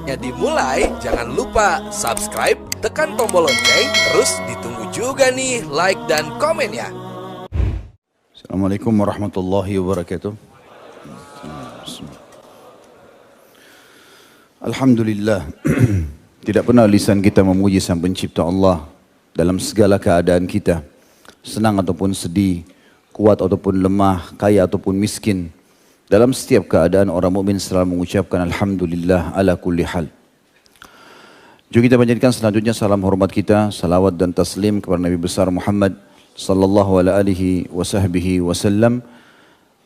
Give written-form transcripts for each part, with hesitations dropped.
Ya dimulai, jangan lupa subscribe, tekan tombol lonceng, terus ditunggu juga nih like dan komennya. Assalamualaikum warahmatullahi wabarakatuh. Alhamdulillah, tidak pernah lisan kita memuji Sang Pencipta Allah dalam segala keadaan kita, senang ataupun sedih, kuat ataupun lemah, kaya ataupun miskin. Dalam setiap keadaan orang mukmin selalu mengucapkan Alhamdulillah ala kulli hal. Juga kita panjatkan selanjutnya salam hormat kita, salawat dan taslim kepada Nabi besar Muhammad sallallahu alaihi wasallam.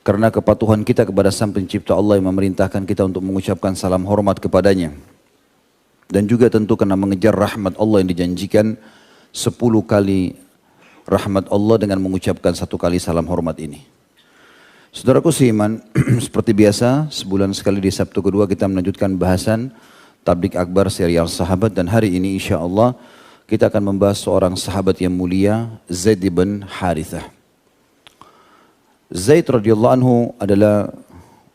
Karena kepatuhan kita kepada Sang Pencipta Allah yang memerintahkan kita untuk mengucapkan salam hormat kepadanya. Dan juga tentu karena mengejar rahmat Allah yang dijanjikan 10 kali rahmat Allah dengan mengucapkan 1 kali salam hormat ini. Saudaraku seiman, seperti biasa sebulan sekali di Sabtu kedua kita melanjutkan bahasan Tablik Akbar serial sahabat, dan hari ini insya Allah kita akan membahas seorang sahabat yang mulia, Zaid bin Harithah. Zaid radhiyallahu anhu adalah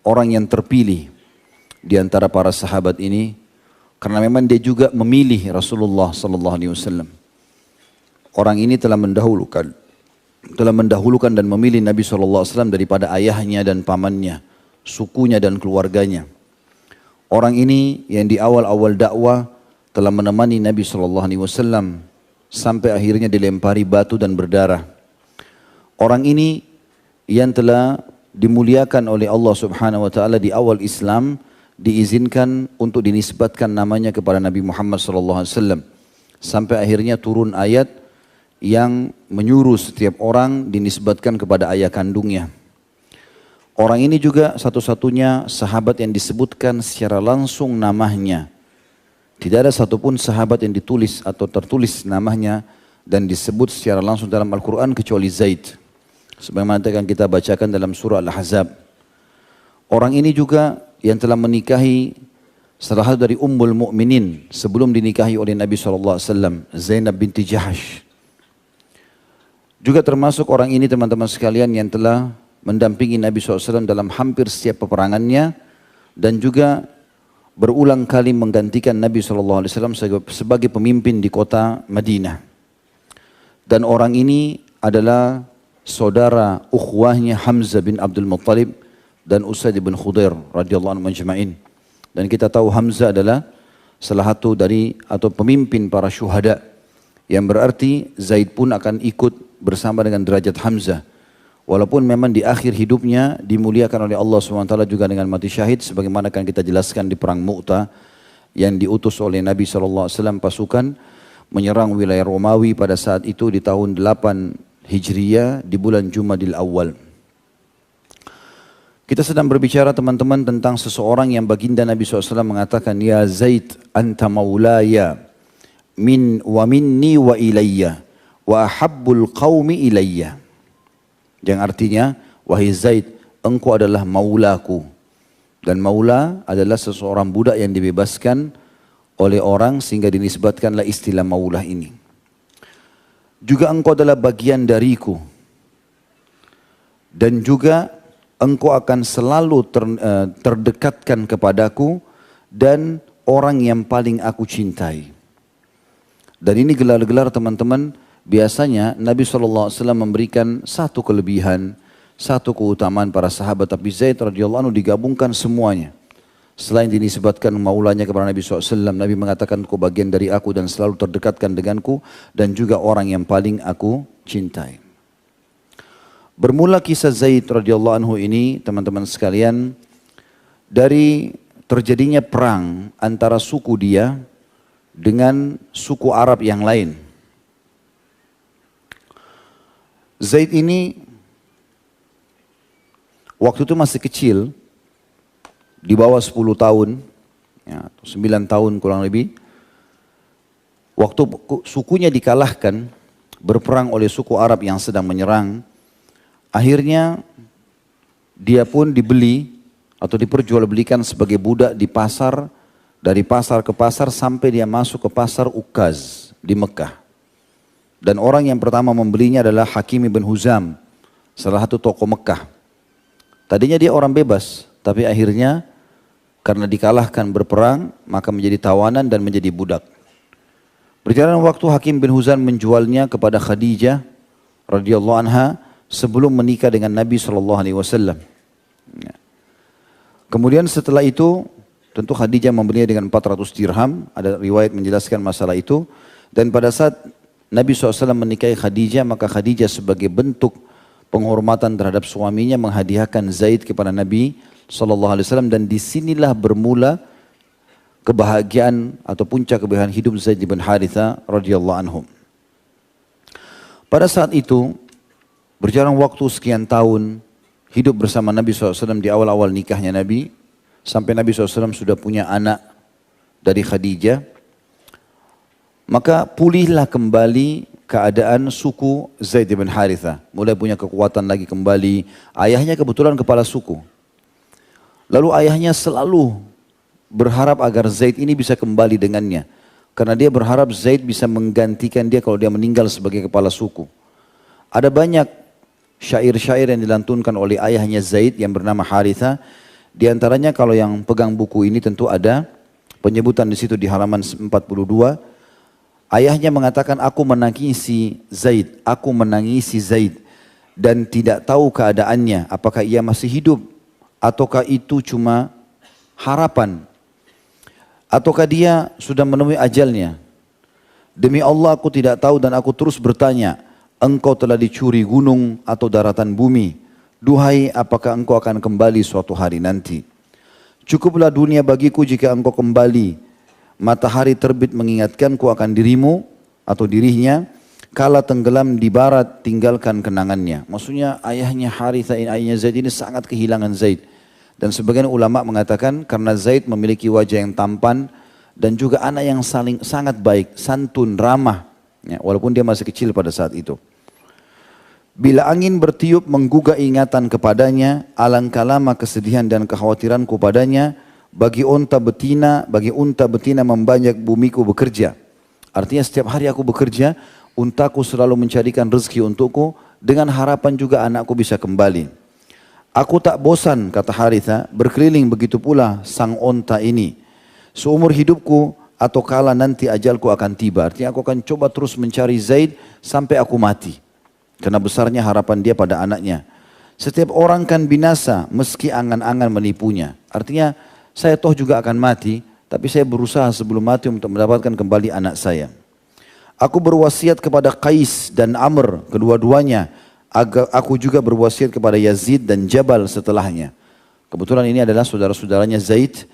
orang yang terpilih di antara para sahabat ini karena memang dia juga memilih Rasulullah sallallahu alaihi wasallam. Orang ini telah mendahulukan dan memilih Nabi SAW daripada ayahnya dan pamannya, sukunya dan keluarganya. Orang ini yang di awal-awal dakwah telah menemani Nabi SAW sampai akhirnya dilempari batu dan berdarah. Orang ini yang telah dimuliakan oleh Allah Subhanahu wa taala di awal Islam, diizinkan untuk dinisbatkan namanya kepada Nabi Muhammad SAW sampai akhirnya turun ayat yang menyuruh setiap orang dinisbatkan kepada ayah kandungnya. Orang ini juga satu-satunya sahabat yang disebutkan secara langsung namanya. Tidak ada satupun sahabat yang ditulis atau tertulis namanya dan disebut secara langsung dalam Al-Quran kecuali Zaid. Sebagaimana akan kita bacakan dalam surah Al-Ahzab. Orang ini juga yang telah menikahi salah satu dari Ummul Mukminin sebelum dinikahi oleh Nabi SAW, Zainab binti Jahash. Juga termasuk orang ini teman-teman sekalian yang telah mendampingi Nabi SAW dalam hampir setiap peperangannya dan juga berulang kali menggantikan Nabi SAW sebagai pemimpin di kota Madinah. Dan orang ini adalah saudara ukhwahnya Hamzah bin Abdul Muttalib dan Usaid bin Khudair radhiyallahu anhu majma'in. Dan kita tahu Hamzah adalah salah satu dari atau pemimpin para syuhada, yang berarti Zaid pun akan ikut bersama dengan derajat Hamzah. Walaupun memang di akhir hidupnya dimuliakan oleh Allah SWT juga dengan mati syahid, sebagaimana akan kita jelaskan di perang Mu'tah yang diutus oleh Nabi SAW pasukan menyerang wilayah Romawi pada saat itu di tahun 8 Hijriyah di bulan Jumadil Awal. Kita sedang berbicara teman-teman tentang seseorang yang baginda Nabi SAW mengatakan, Ya Zaid anta maulaya wa minni wa ilayya wa ahabbul qawmi ilayya. Yang artinya, wahai Zaid, engkau adalah maulaku. Dan maula adalah seseorang budak yang dibebaskan oleh orang sehingga dinisbatkanlah istilah maulah ini. Juga engkau adalah bagian dariku. Dan juga engkau akan selalu terdekatkan kepadaku dan orang yang paling aku cintai. Dan ini gelar-gelar teman-teman. Biasanya Nabi SAW memberikan satu kelebihan, satu keutamaan para sahabat, tapi Zaid radhiyallahu anhu digabungkan semuanya. Selain dinisbatkan maulanya kepada Nabi SAW, Nabi mengatakan kau bagian dari aku dan selalu terdekatkan denganku, dan juga orang yang paling aku cintai. Bermula kisah Zaid radhiyallahu anhu ini teman-teman sekalian dari terjadinya perang antara suku dia dengan suku Arab yang lain. Zaid ini waktu itu masih kecil, di bawah 10 tahun, ya, 9 tahun kurang lebih. Waktu sukunya dikalahkan, berperang oleh suku Arab yang sedang menyerang, akhirnya dia pun dibeli atau diperjualbelikan sebagai budak di pasar, dari pasar ke pasar sampai dia masuk ke pasar Ukaz di Mekah. Dan orang yang pertama membelinya adalah Hakim ibn Huzam, salah satu tokoh Mekah. Tadinya dia orang bebas, tapi akhirnya karena dikalahkan berperang, maka menjadi tawanan dan menjadi budak. Berjalan waktu Hakim bin Huzam menjualnya kepada Khadijah radhiyallahu anha sebelum menikah dengan Nabi SAW. Kemudian setelah itu, tentu Khadijah membelinya dengan 400 dirham, ada riwayat menjelaskan masalah itu. Dan pada saat Nabi SAW menikahi Khadijah, maka Khadijah sebagai bentuk penghormatan terhadap suaminya menghadiahkan Zaid kepada Nabi SAW, dan disinilah bermula kebahagiaan atau puncak kebahagiaan hidup Zaid bin Haritha radhiyallahu anhum. Pada saat itu berjalan waktu sekian tahun hidup bersama Nabi SAW di awal-awal nikahnya Nabi, sampai Nabi SAW sudah punya anak dari Khadijah, maka pulihlah kembali keadaan suku Zaid bin Haritha, mulai punya kekuatan lagi kembali. Ayahnya kebetulan kepala suku. Lalu ayahnya selalu berharap agar Zaid ini bisa kembali dengannya. Karena dia berharap Zaid bisa menggantikan dia kalau dia meninggal sebagai kepala suku. Ada banyak syair-syair yang dilantunkan oleh ayahnya Zaid yang bernama Haritha. Di antaranya kalau yang pegang buku ini tentu ada penyebutan di situ di halaman 42. Ayahnya mengatakan, aku menangisi Zaid, aku menangisi Zaid dan tidak tahu keadaannya, apakah ia masih hidup ataukah itu cuma harapan, ataukah dia sudah menemui ajalnya. Demi Allah aku tidak tahu dan aku terus bertanya, engkau telah dicuri gunung atau daratan bumi. Duhai, apakah engkau akan kembali suatu hari nanti? Cukuplah dunia bagiku jika engkau kembali. Matahari terbit mengingatkanku akan dirimu atau dirinya. Kala tenggelam di barat tinggalkan kenangannya. Maksudnya ayahnya Haritha, ayahnya Zaid ini sangat kehilangan Zaid. Dan sebagian ulama mengatakan karena Zaid memiliki wajah yang tampan dan juga anak yang sangat baik, santun, ramah. Ya, walaupun dia masih kecil pada saat itu. Bila angin bertiup menggugah ingatan kepadanya, alangkah lama kesedihan dan kekhawatiranku padanya. Bagi unta betina membajak bumiku bekerja. Artinya setiap hari aku bekerja, untaku selalu mencarikan rezeki untukku dengan harapan juga anakku bisa kembali. Aku tak bosan, kata Haritha, berkeliling begitu pula sang unta ini. Seumur hidupku atau kala nanti ajalku akan tiba. Artinya aku akan coba terus mencari Zaid sampai aku mati. Karena besarnya harapan dia pada anaknya. Setiap orang kan binasa meski angan-angan menipunya. Artinya saya toh juga akan mati, tapi saya berusaha sebelum mati untuk mendapatkan kembali anak saya. Aku berwasiat kepada Qais dan Amr, kedua-duanya. Aku juga berwasiat kepada Yazid dan Jabal setelahnya. Kebetulan ini adalah saudara-saudaranya Zaid.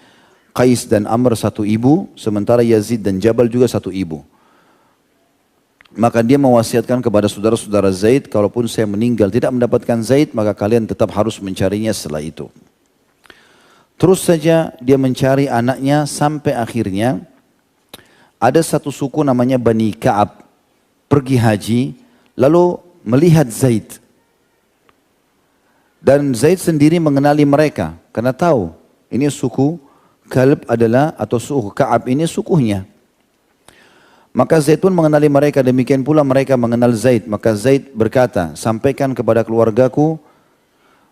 Qais dan Amr satu ibu, sementara Yazid dan Jabal juga satu ibu. Maka dia mewasiatkan kepada saudara-saudara Zaid, kalaupun saya meninggal tidak mendapatkan Zaid, maka kalian tetap harus mencarinya setelah itu. Terus saja dia mencari anaknya sampai akhirnya ada satu suku namanya Bani Ka'ab pergi haji lalu melihat Zaid. Dan Zaid sendiri mengenali mereka karena tahu ini suku Kalb adalah atau suku Ka'ab ini sukunya. Maka Zaid pun mengenali mereka, demikian pula mereka mengenal Zaid. Maka Zaid berkata, sampaikan kepada keluargaku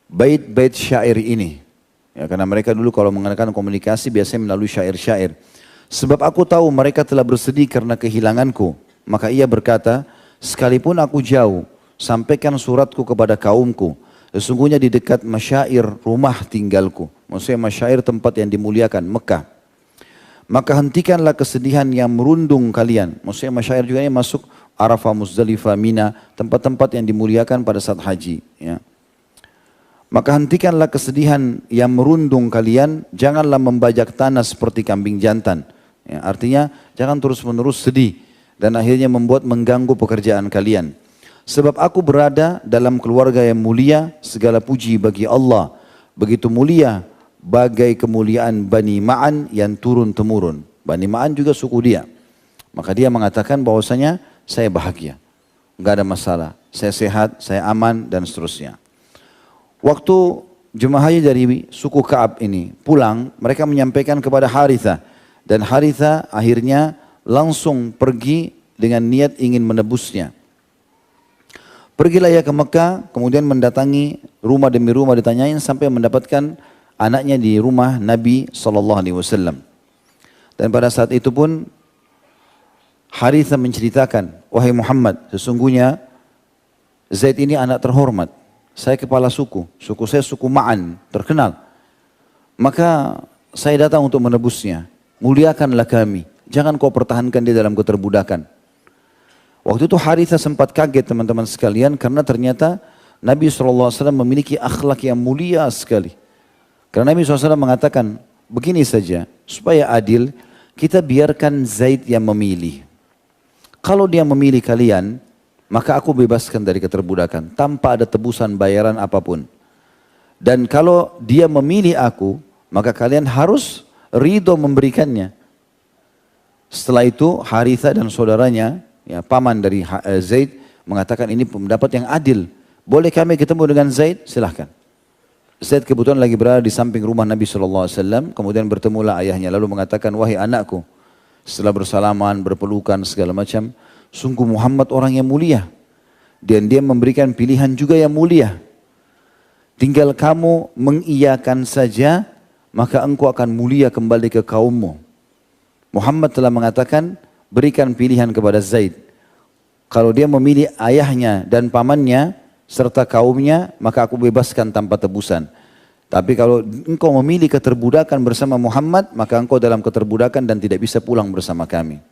bait-bait syair ini. Ya, karena mereka dulu kalau mengadakan komunikasi biasanya melalui syair-syair. Sebab aku tahu mereka telah bersedih karena kehilanganku. Maka ia berkata, sekalipun aku jauh, sampaikan suratku kepada kaumku. Sesungguhnya di dekat masyair rumah tinggalku. Maksudnya masyair tempat yang dimuliakan, Mekah. Maka hentikanlah kesedihan yang merundung kalian. Maksudnya masyair juga ini masuk Arafah, Muzdalifah, Mina, tempat-tempat yang dimuliakan pada saat haji. Ya. Maka hentikanlah kesedihan yang merundung kalian, janganlah membajak tanah seperti kambing jantan. Ya, artinya jangan terus-menerus sedih dan akhirnya membuat mengganggu pekerjaan kalian. Sebab aku berada dalam keluarga yang mulia, segala puji bagi Allah. Begitu mulia bagai kemuliaan Bani Ma'an yang turun-temurun. Bani Ma'an juga suku dia. Maka dia mengatakan bahwasanya saya bahagia, enggak ada masalah, saya sehat, saya aman dan seterusnya. Waktu jemaah haji dari suku Ka'ab ini pulang, mereka menyampaikan kepada Haritha. Dan Haritha akhirnya langsung pergi dengan niat ingin menebusnya. Pergilah ia ke Mekah, kemudian mendatangi rumah demi rumah ditanyain sampai mendapatkan anaknya di rumah Nabi SAW. Dan pada saat itu pun Harithah menceritakan, wahai Muhammad, sesungguhnya Zaid ini anak terhormat. Saya kepala suku saya suku Ma'an, terkenal. Maka saya datang untuk menebusnya. Muliakanlah kami. Jangan kau pertahankan dia dalam keterbudakan. Waktu itu Harithah sempat kaget teman-teman sekalian, karena ternyata Nabi SAW memiliki akhlak yang mulia sekali. Karena Nabi SAW mengatakan, begini saja, supaya adil, kita biarkan Zaid yang memilih. Kalau dia memilih kalian, maka aku bebaskan dari keterbudakan, tanpa ada tebusan bayaran apapun. Dan kalau dia memilih aku, maka kalian harus ridho memberikannya. Setelah itu Harithah dan saudaranya, ya, paman dari Zaid, mengatakan ini pendapat yang adil. Boleh kami ketemu dengan Zaid? Silahkan. Zaid kebetulan lagi berada di samping rumah Nabi SAW. Kemudian bertemulah ayahnya. Lalu mengatakan, wahai anakku. Setelah bersalaman, berpelukan, segala macam. Sungguh Muhammad orang yang mulia. Dan dia memberikan pilihan juga yang mulia. Tinggal kamu mengiyakan saja, maka engkau akan mulia kembali ke kaummu. Muhammad telah mengatakan, berikan pilihan kepada Zaid. Kalau dia memilih ayahnya dan pamannya, serta kaumnya, maka aku bebaskan tanpa tebusan. Tapi kalau engkau memilih keterbudakan bersama Muhammad, maka engkau dalam keterbudakan dan tidak bisa pulang bersama kami.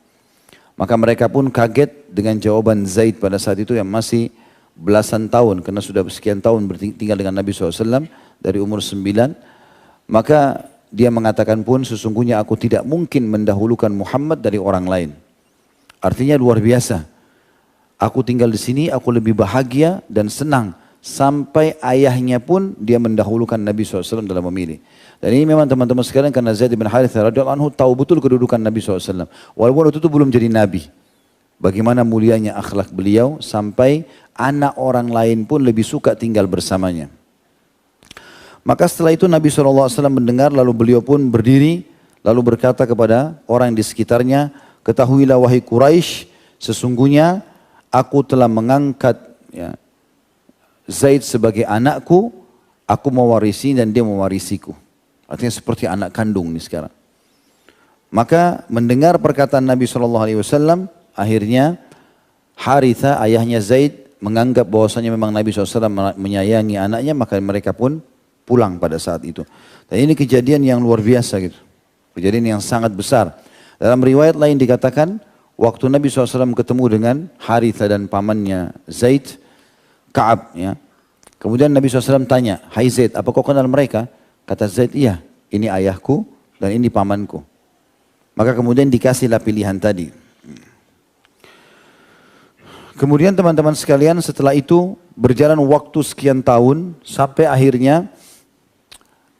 Maka mereka pun kaget dengan jawaban Zaid pada saat itu yang masih belasan tahun, karena sudah sekian tahun tinggal dengan Nabi SAW dari umur 9. Maka dia mengatakan pun, sesungguhnya aku tidak mungkin mendahulukan Muhammad dari orang lain. Artinya luar biasa. Aku tinggal di sini, aku lebih bahagia dan senang. Sampai ayahnya pun dia mendahulukan Nabi SAW dalam memilih. Dan ini memang teman-teman sekalian, karena Zaid bin Harithah radhiyallahu anhu tahu betul kedudukan Nabi SAW. Walaupun waktu itu belum jadi Nabi. Bagaimana mulianya akhlak beliau sampai anak orang lain pun lebih suka tinggal bersamanya. Maka setelah itu Nabi SAW mendengar, lalu beliau pun berdiri, lalu berkata kepada orang di sekitarnya, ketahuilah wahai Quraisy, sesungguhnya aku telah mengangkat Zaid sebagai anakku, aku mewarisi dan dia mewarisiku. Artinya seperti anak kandung nih sekarang. Maka mendengar perkataan Nabi SAW, akhirnya Harithah ayahnya Zaid menganggap bahwasanya memang Nabi SAW menyayangi anaknya, maka mereka pun pulang pada saat itu. Dan ini kejadian yang luar biasa gitu. Kejadian yang sangat besar. Dalam riwayat lain dikatakan, waktu Nabi SAW ketemu dengan Harithah dan pamannya Zaid, Ka'ab, ya. Kemudian Nabi SAW tanya, hai Zaid, apa kau kenal mereka? Kata Zaid, iya, ini ayahku dan ini pamanku. Maka kemudian dikasihlah pilihan tadi. Kemudian teman-teman sekalian, setelah itu berjalan waktu sekian tahun, sampai akhirnya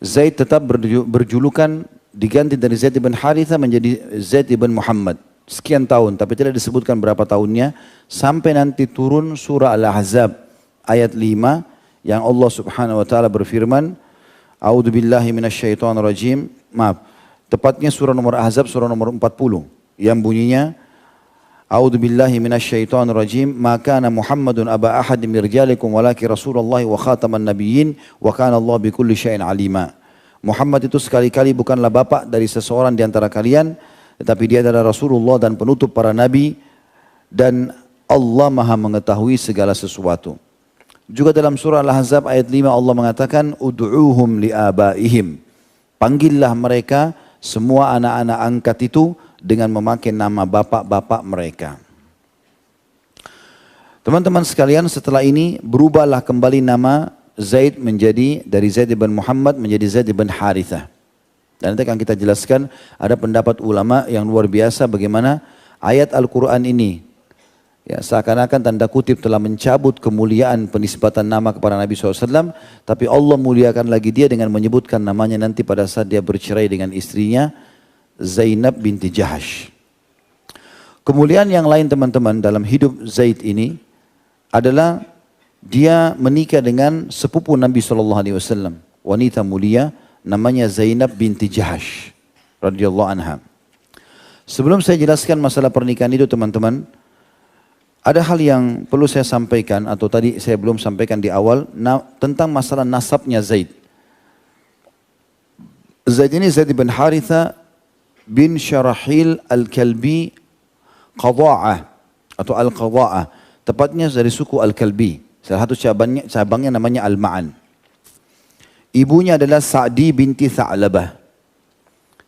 Zaid tetap berjulukan, diganti dari Zaid ibn Harithah menjadi Zaid ibn Muhammad. Sekian tahun, tapi tidak disebutkan berapa tahunnya, sampai nanti turun surah Al-Ahzab ayat 5 yang Allah Subhanahu wa taala berfirman, A'udzu billahi minasyaitonir rajim. Maaf, tepatnya surah nomor Ahzab surah nomor 40 yang bunyinya, A'udzu billahi minasyaitonir rajim, ma kana Muhammadun aba ahadin min rijalikum walakin Rasulullah wa khataman nabiyyin wa kana Allah bikulli syai'in alima. Muhammad itu sekali-kali bukanlah bapak dari seseorang di antara kalian, tetapi dia adalah Rasulullah dan penutup para nabi, dan Allah Maha mengetahui segala sesuatu. Juga dalam surah Al-Ahzab ayat 5 Allah mengatakan, ud'uuhum li'abaihim. Panggillah mereka semua anak-anak angkat itu dengan memakai nama bapak-bapak mereka. Teman-teman sekalian, setelah ini berubahlah kembali nama Zaid menjadi, dari Zaid bin Muhammad menjadi Zaid bin Harithah. Dan nanti akan kita jelaskan, ada pendapat ulama yang luar biasa bagaimana ayat Al-Quran ini, ya, seakan-akan tanda kutip telah mencabut kemuliaan penisbatan nama kepada Nabi SAW, tapi Allah muliakan lagi dia dengan menyebutkan namanya nanti pada saat dia bercerai dengan istrinya Zainab binti Jahash. Kemuliaan yang lain teman-teman dalam hidup Zaid ini adalah dia menikah dengan sepupu Nabi SAW, wanita mulia namanya Zainab binti Jahash radhiyallahu anha. Sebelum saya jelaskan masalah pernikahan itu teman-teman, ada hal yang perlu saya sampaikan, atau tadi saya belum sampaikan di awal, tentang masalah nasabnya Zaid. Zaid ini Zaid bin Haritha bin Syarahil Al-Kalbi Qada'ah atau Al-Qada'ah. Tepatnya dari suku Al-Kalbi. Salah satu cabangnya namanya Al-Ma'an. Ibunya adalah Sa'di binti Tha'labah.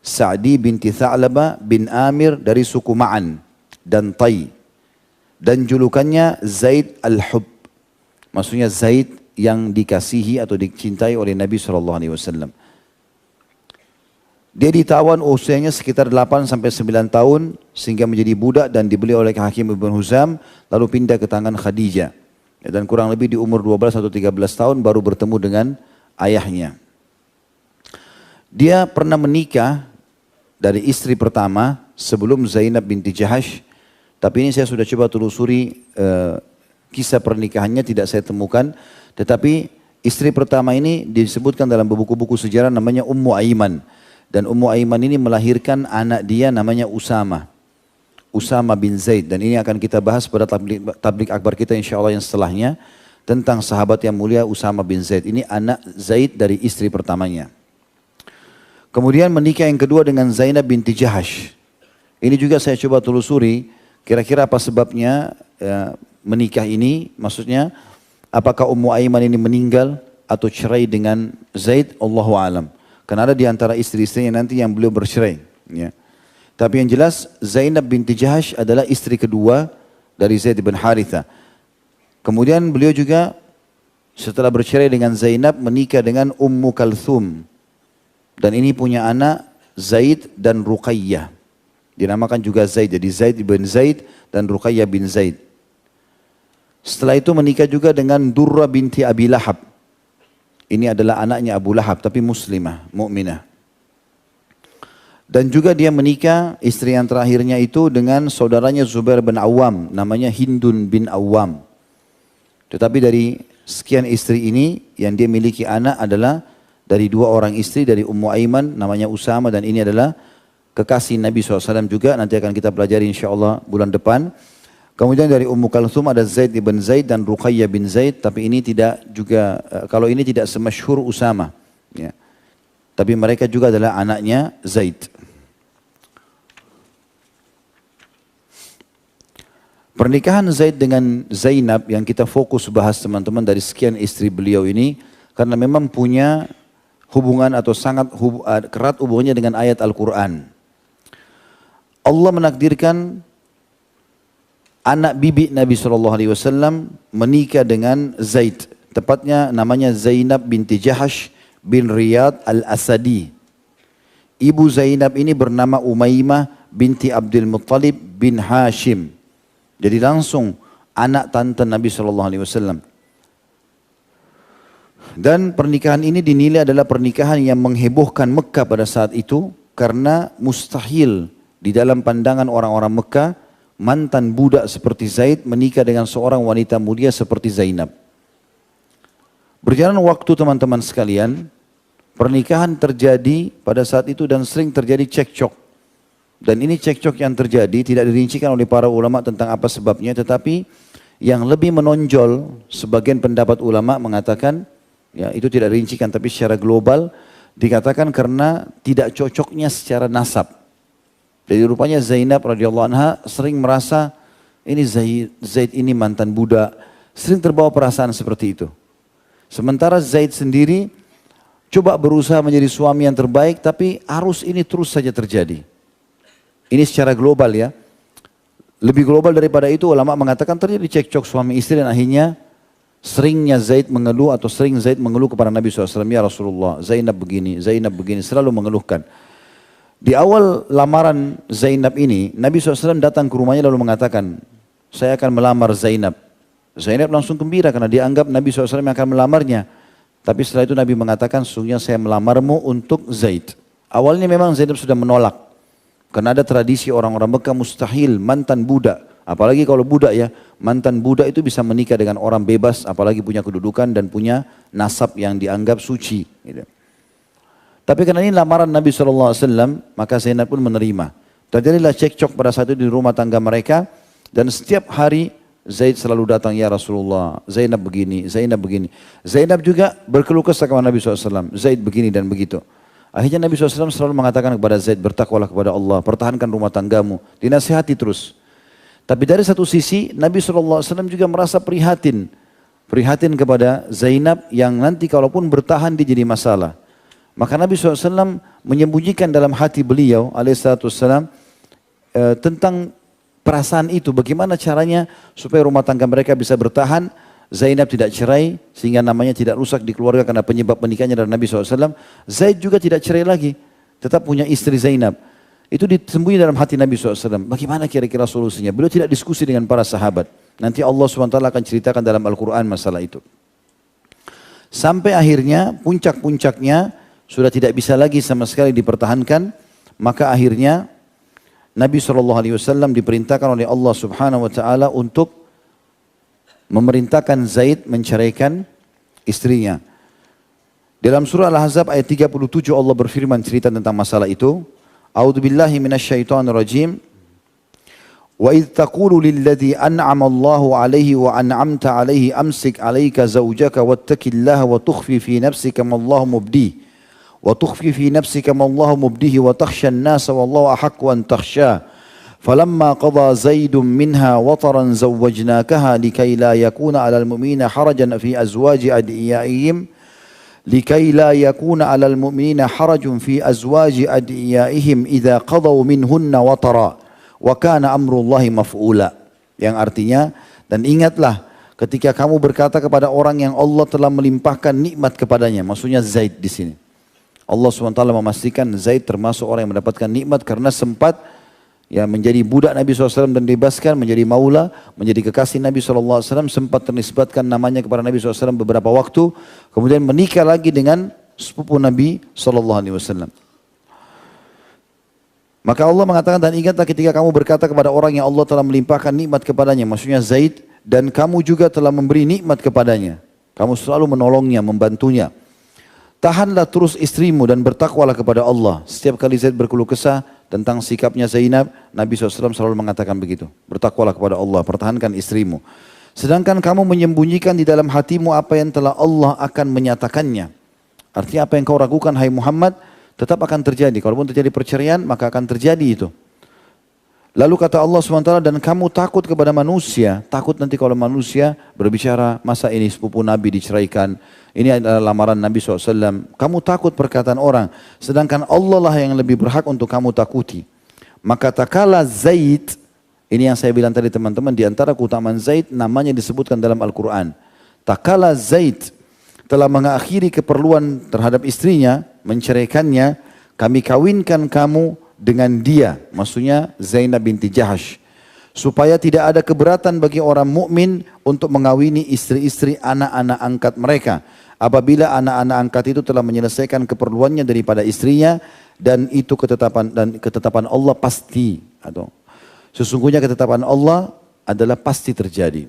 Sa'di binti Tha'labah bin Amir dari suku Ma'an dan Tai. Dan julukannya Zaid Al-Hub. Maksudnya Zaid yang dikasihi atau dicintai oleh Nabi SAW. Dia ditawan usianya sekitar 8 sampai 9 tahun sehingga menjadi budak dan dibeli oleh Hakim Ibn Huzam lalu pindah ke tangan Khadijah. Dan kurang lebih di umur 12 atau 13 tahun baru bertemu dengan ayahnya. Dia pernah menikah dari istri pertama sebelum Zainab binti Jahash. Tapi ini saya sudah coba telusuri kisah pernikahannya tidak saya temukan. Tetapi istri pertama ini disebutkan dalam buku-buku sejarah namanya Ummu Aiman. Dan Ummu Aiman ini melahirkan anak dia namanya Usama. Usama bin Zaid. Dan ini akan kita bahas pada tablik akbar kita insya Allah yang setelahnya. Tentang sahabat yang mulia Usama bin Zaid. Ini anak Zaid dari istri pertamanya. Kemudian menikah yang kedua dengan Zainab binti Jahash. Ini juga saya coba telusuri. Kira-kira apa sebabnya menikah ini? Maksudnya apakah Ummu Aiman ini meninggal atau cerai dengan Zaid? Allahu a'lam. Karena ada di antara istri-istrinya nanti yang beliau bercerai. Ya. Tapi yang jelas Zainab binti Jahash adalah istri kedua dari Zaid bin Haritha. Kemudian beliau juga setelah bercerai dengan Zainab menikah dengan Ummu Kalthum. Dan ini punya anak Zaid dan Ruqayyah. Dinamakan juga Zaid. Jadi Zaid bin Zaid dan Ruqayyah bin Zaid. Setelah itu menikah juga dengan Durra binti Abi Lahab. Ini adalah anaknya Abu Lahab tapi muslimah, mukminah. Dan juga dia menikah istri yang terakhirnya itu dengan saudaranya Zubair bin Awam, namanya Hindun bin Awam. Tetapi dari sekian istri ini yang dia miliki anak adalah dari 2 orang istri dari Ummu Aiman namanya Usama dan ini adalah kekasih Nabi SAW juga nanti akan kita pelajari insyaAllah bulan depan. Kemudian dari Ummu Kalthum ada Zaid bin Zaid dan Ruqayyah bin Zaid. Tapi ini tidak juga, kalau ini tidak semasyhur Usama. Ya. Tapi mereka juga adalah anaknya Zaid. Pernikahan Zaid dengan Zainab yang kita fokus bahas teman-teman dari sekian istri beliau ini. Karena memang punya hubungan atau sangat erat hubungannya dengan ayat Al-Quran. Allah menakdirkan anak bibi Nabi SAW menikah dengan Zaid. Tepatnya namanya Zainab binti Jahash bin Riyad al-Asadi. Ibu Zainab ini bernama Umaymah binti Abdul Muttalib bin Hashim. Jadi langsung anak tante Nabi SAW. Dan pernikahan ini dinilai adalah pernikahan yang menghebohkan Mekah pada saat itu. Karena mustahil di dalam pandangan orang-orang Mekah mantan budak seperti Zaid menikah dengan seorang wanita mulia seperti Zainab. Berjalan waktu teman-teman sekalian, pernikahan terjadi pada saat itu dan sering terjadi cekcok. Dan ini cekcok yang terjadi tidak dirincikan oleh para ulama tentang apa sebabnya, tetapi yang lebih menonjol sebagian pendapat ulama mengatakan, ya itu tidak dirincikan tapi secara global dikatakan karena tidak cocoknya secara nasab. Jadi rupanya Zainab radhiyallahu anha sering merasa ini Zaid ini mantan budak, sering terbawa perasaan seperti itu. Sementara Zaid sendiri coba berusaha menjadi suami yang terbaik tapi arus ini terus saja terjadi. Ini secara global ya. Lebih global daripada itu ulama mengatakan terjadi cekcok suami istri dan akhirnya seringnya Zaid mengeluh atau sering Zaid mengeluh kepada Nabi SAW. Ya Rasulullah, Zainab begini, selalu mengeluhkan. Di awal lamaran Zainab ini, Nabi SAW datang ke rumahnya lalu mengatakan, saya akan melamar Zainab. Zainab langsung gembira karena dia anggap Nabi SAW yang akan melamarnya. Tapi setelah itu Nabi mengatakan, sesungguhnya saya melamarmu untuk Zaid. Awalnya memang Zainab sudah menolak. Karena ada tradisi orang-orang Mekah mustahil mantan budak. Apalagi kalau budak ya, mantan budak itu bisa menikah dengan orang bebas, apalagi punya kedudukan dan punya nasab yang dianggap suci. Gitu. Tapi karena ini lamaran Nabi SAW, maka Zainab pun menerima. Terjadilah cekcok pada saat itu di rumah tangga mereka. Dan setiap hari Zaid selalu datang, ya Rasulullah, Zainab begini, Zainab begini. Zainab juga berkeluh kesah kepada Nabi SAW, Zaid begini dan begitu. Akhirnya Nabi SAW selalu mengatakan kepada Zaid, bertakwalah kepada Allah, pertahankan rumah tanggamu. Dinasihati terus. Tapi dari satu sisi Nabi SAW juga merasa prihatin. Prihatin kepada Zainab yang nanti kalaupun bertahan dia jadi masalah. Maka Nabi SAW menyembunyikan dalam hati beliau alaihissalam tentang perasaan itu. Bagaimana caranya supaya rumah tangga mereka bisa bertahan. Zainab tidak cerai sehingga namanya tidak rusak di keluarga karena penyebab menikahnya dari Nabi SAW. Zaid juga tidak cerai lagi, tetap punya istri Zainab. Itu disembunyi dalam hati Nabi SAW. Bagaimana kira-kira solusinya? Beliau tidak diskusi dengan para sahabat. Nanti Allah SWT akan ceritakan dalam Al-Quran masalah itu. Sampai akhirnya puncak-puncaknya sudah tidak bisa lagi sama sekali dipertahankan. Maka akhirnya Nabi SAW diperintahkan oleh Allah Subhanahu Wa Taala untuk memerintahkan Zaid menceraikan istrinya. Dalam surah Al-Ahzab ayat 37 Allah berfirman cerita tentang masalah itu. A'udzubillahi minasyaitonir rajim. Wa idh taqulu lilladzi an'ama Allahu 'alaihi wa an'amta 'alaihi amsik 'alaika zawjaka wattaqillaha wa tukhfi fi nafsika ma Allahu mubdihi wa tukhfi fi nafsika ma Allahu mubdihi wa takhsha an-nasa wallahu ahaqqu an takhsha. فلما قضى زيد منها وطرا زوجناكها لكي لا يكون على المؤمنين حرجا في أزواج أدعيائهم إذا قضوا منهن وطرا وكان أمر الله مفعولا. Yang artinya, dan ingatlah ketika kamu berkata kepada orang yang Allah telah melimpahkan nikmat kepadanya, maksudnya Zaid di sini. Allah SWT memastikan Zaid termasuk orang yang mendapatkan nikmat karena sempat menjadi budak Nabi SAW dan dibebaskan, menjadi maula, menjadi kekasih Nabi SAW, sempat ternisbatkan namanya kepada Nabi SAW beberapa waktu, kemudian menikah lagi dengan sepupu Nabi SAW. Maka Allah mengatakan, dan ingatlah ketika kamu berkata kepada orang yang Allah telah melimpahkan nikmat kepadanya, maksudnya Zaid, dan kamu juga telah memberi nikmat kepadanya. Kamu selalu menolongnya, membantunya. Tahanlah terus istrimu dan bertakwalah kepada Allah. Setiap kali Zaid berkeluh kesah tentang sikapnya Zainab, Nabi SAW selalu mengatakan begitu. Bertakwalah kepada Allah, pertahankan istrimu. Sedangkan kamu menyembunyikan di dalam hatimu apa yang telah Allah akan menyatakannya. Artinya apa yang kau ragukan hai Muhammad, tetap akan terjadi. Kalaupun terjadi perceraian, maka akan terjadi itu. Lalu kata Allah SWT, dan kamu takut kepada manusia. Takut nanti kalau manusia berbicara, masa ini sepupu Nabi diceraikan. Ini adalah lamaran Nabi SAW. Kamu takut perkataan orang. Sedangkan Allah lah yang lebih berhak untuk kamu takuti. Maka takala Zaid, ini yang saya bilang tadi teman-teman, di antara keutamaan Zaid, namanya disebutkan dalam Al-Quran. Takala Zaid telah mengakhiri keperluan terhadap istrinya, menceraikannya, kami kawinkan kamu dengan dia, maksudnya Zainab binti Jahash, supaya tidak ada keberatan bagi orang mukmin untuk mengawini istri-istri anak-anak angkat mereka apabila anak-anak angkat itu telah menyelesaikan keperluannya daripada istrinya, dan itu ketetapan Allah pasti, atau sesungguhnya ketetapan Allah adalah pasti terjadi.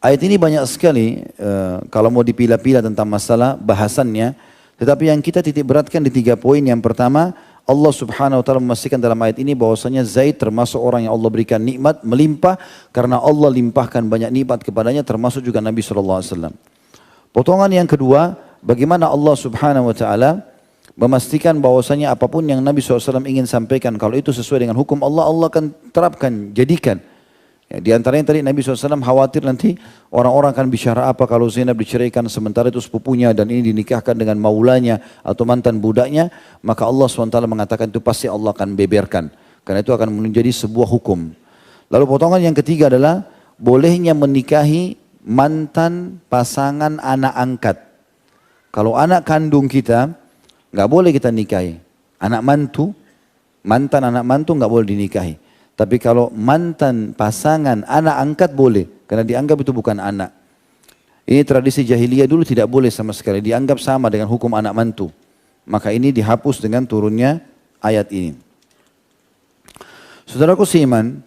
Ayat ini banyak sekali kalau mau dipilah-pilah tentang masalah bahasannya, tetapi yang kita titik beratkan di 3 poin. Yang pertama, Allah Subhanahu Wa Taala memastikan dalam ayat ini bahwasanya Zaid termasuk orang yang Allah berikan nikmat melimpah karena Allah limpahkan banyak nikmat kepadanya, termasuk juga Nabi SAW. Potongan yang kedua, bagaimana Allah Subhanahu Wa Taala memastikan bahwasanya apapun yang Nabi SAW ingin sampaikan, kalau itu sesuai dengan hukum Allah, Allah akan terapkan, jadikan. Ya, di antaranya tadi Nabi SAW khawatir nanti orang-orang akan bicara apa kalau Zainab diceraikan sementara itu sepupunya dan ini dinikahkan dengan maulanya atau mantan budaknya, maka Allah SWT mengatakan itu pasti Allah akan beberkan. Karena itu akan menjadi sebuah hukum. Lalu potongan yang ketiga adalah bolehnya menikahi mantan pasangan anak angkat. Kalau anak kandung kita nggak boleh kita nikahi. Anak mantu, mantan anak mantu nggak boleh dinikahi. Tapi kalau mantan pasangan anak angkat boleh, karena dianggap itu bukan anak. Ini tradisi jahiliyah dulu tidak boleh sama sekali, dianggap sama dengan hukum anak mantu. Maka ini dihapus dengan turunnya ayat ini. Saudaraku seiman,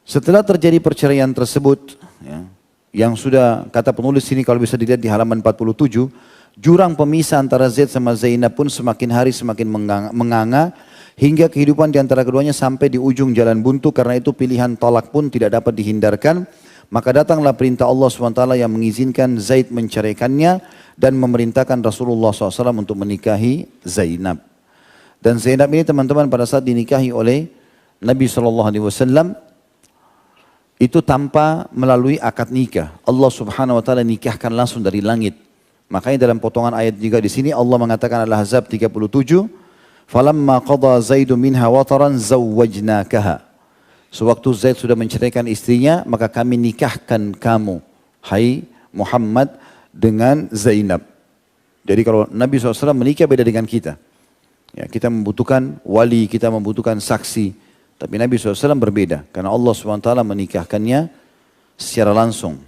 setelah terjadi perceraian tersebut, ya, yang sudah kata penulis ini kalau bisa dilihat di halaman 47, jurang pemisah antara Zaid sama Zainab pun semakin hari semakin menganga, hingga kehidupan di antara keduanya sampai di ujung jalan buntu. Karena itu pilihan tolak pun tidak dapat dihindarkan. Maka datanglah perintah Allah SWT yang mengizinkan Zaid menceraikannya dan memerintahkan Rasulullah SAW untuk menikahi Zainab. Dan Zainab ini teman-teman pada saat dinikahi oleh Nabi SAW itu tanpa melalui akad nikah. Allah Subhanahu Wa Taala nikahkan langsung dari langit. Makanya dalam potongan ayat juga di sini Allah mengatakan Al-Ahzab 37, "Falamma qada Zaidun minha wataran zawwajnakaha." Sewaktu Zaid sudah menceraikan istrinya, maka kami nikahkan kamu, hai Muhammad, dengan Zainab. Jadi kalau Nabi SAW menikah beda dengan kita. Ya, kita membutuhkan wali, kita membutuhkan saksi. Tapi Nabi SAW berbeda, karena Allah SWT menikahkannya secara langsung.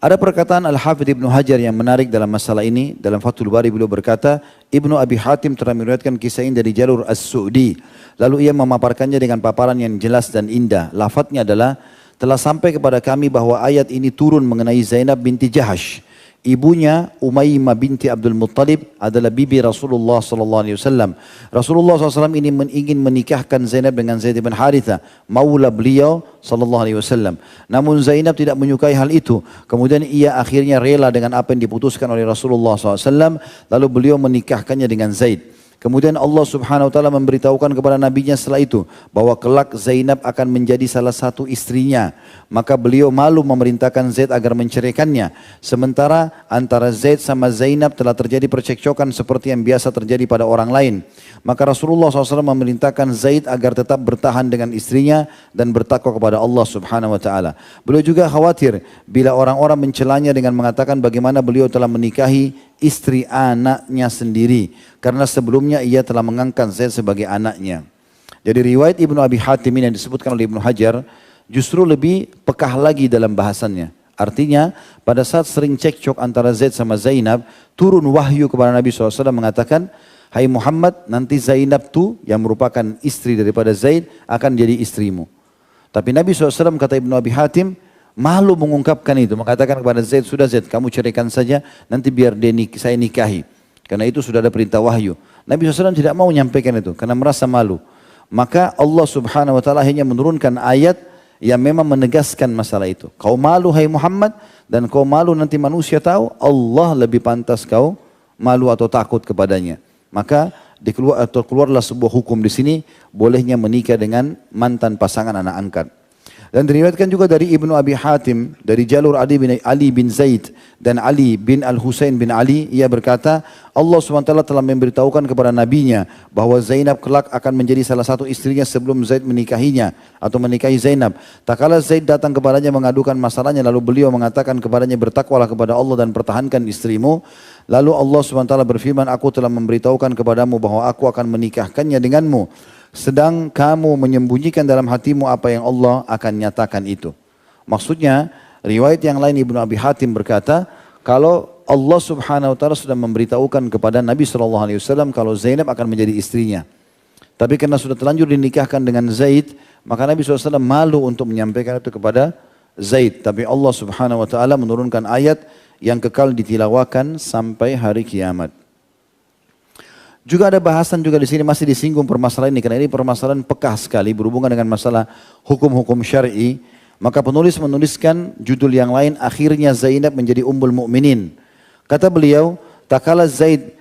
Ada perkataan Al-Hafidh Ibnu Hajar yang menarik dalam masalah ini. Dalam Fathul Bari beliau berkata, Ibnu Abi Hatim telah meriwayatkan kisah ini dari jalur As-Su'di. Lalu ia memaparkannya dengan paparan yang jelas dan indah. Lafadznya adalah, telah sampai kepada kami bahwa ayat ini turun mengenai Zainab binti Jahash. Ibunya Umaymah binti Abdul Muttalib adalah bibi Rasulullah SAW. Rasulullah SAW ini ingin menikahkan Zainab dengan Zaid bin Haritha, maula beliau SAW. Namun Zainab tidak menyukai hal itu. Kemudian ia akhirnya rela dengan apa yang diputuskan oleh Rasulullah SAW. Lalu beliau menikahkannya dengan Zaid. Kemudian Allah Subhanahu Wa Taala memberitahukan kepada nabinya setelah itu bahwa kelak Zainab akan menjadi salah satu istrinya. Maka beliau malu memerintahkan Zaid agar menceraikannya. Sementara antara Zaid sama Zainab telah terjadi percekcokan seperti yang biasa terjadi pada orang lain. Maka Rasulullah SAW memerintahkan Zaid agar tetap bertahan dengan istrinya dan bertakwa kepada Allah Subhanahu Wa Taala. Beliau juga khawatir bila orang-orang mencelanya dengan mengatakan bagaimana beliau telah menikahi istri anaknya sendiri. Karena sebelumnya ia telah mengangkat Zaid sebagai anaknya. Jadi riwayat Ibnu Abi Hatim yang disebutkan oleh Ibnu Hajar justru lebih pekah lagi dalam bahasannya. Artinya pada saat sering cekcok antara Zaid sama Zainab, turun wahyu kepada Nabi SAW mengatakan, hai Muhammad, nanti Zainab tu yang merupakan istri daripada Zaid akan jadi istrimu. Tapi Nabi SAW kata Ibnu Abi Hatim, malu mengungkapkan itu, mengatakan kepada Zaid, sudah Zaid kamu ceraikan saja, nanti biar saya nikahi. Karena itu sudah ada perintah wahyu. Nabi SAW tidak mau menyampaikan itu karena merasa malu. Maka Allah Subhanahu Wa Taala hanya menurunkan ayat yang memang menegaskan masalah itu. Kau malu hai Muhammad, dan kau malu nanti manusia tahu, Allah lebih pantas kau malu atau takut kepadanya. Maka keluarlah sebuah hukum di sini, bolehnya menikah dengan mantan pasangan anak angkat. Dan diriwayatkan juga dari Ibnu Abi Hatim, dari jalur Ali bin Zaid dan Ali bin Al-Husain bin Ali, ia berkata, Allah SWT telah memberitahukan kepada nabinya bahwa Zainab kelak akan menjadi salah satu istrinya sebelum Zaid menikahinya atau menikahi Zainab. Tak kala Zaid datang kepadanya mengadukan masalahnya, lalu beliau mengatakan kepadanya, bertakwalah kepada Allah dan pertahankan istrimu. Lalu Allah SWT berfirman, aku telah memberitahukan kepadamu bahwa aku akan menikahkannya denganmu, sedang kamu menyembunyikan dalam hatimu apa yang Allah akan nyatakan itu. Maksudnya, riwayat yang lain Ibnu Abi Hatim berkata, kalau Allah Subhanahu Wa Taala sudah memberitahukan kepada Nabi SAW kalau Zainab akan menjadi istrinya. Tapi karena sudah terlanjur dinikahkan dengan Zaid, maka Nabi SAW malu untuk menyampaikan itu kepada Zaid. Tapi Allah Subhanahu Wa Taala menurunkan ayat yang kekal ditilawakan sampai hari kiamat. Juga ada bahasan juga di sini masih disinggung permasalahan ini, karena ini permasalahan pekah sekali berhubungan dengan masalah hukum-hukum syar'i. Maka penulis menuliskan judul yang lain, akhirnya Zainab menjadi ummul mukminin. Kata beliau, tak kala Zaid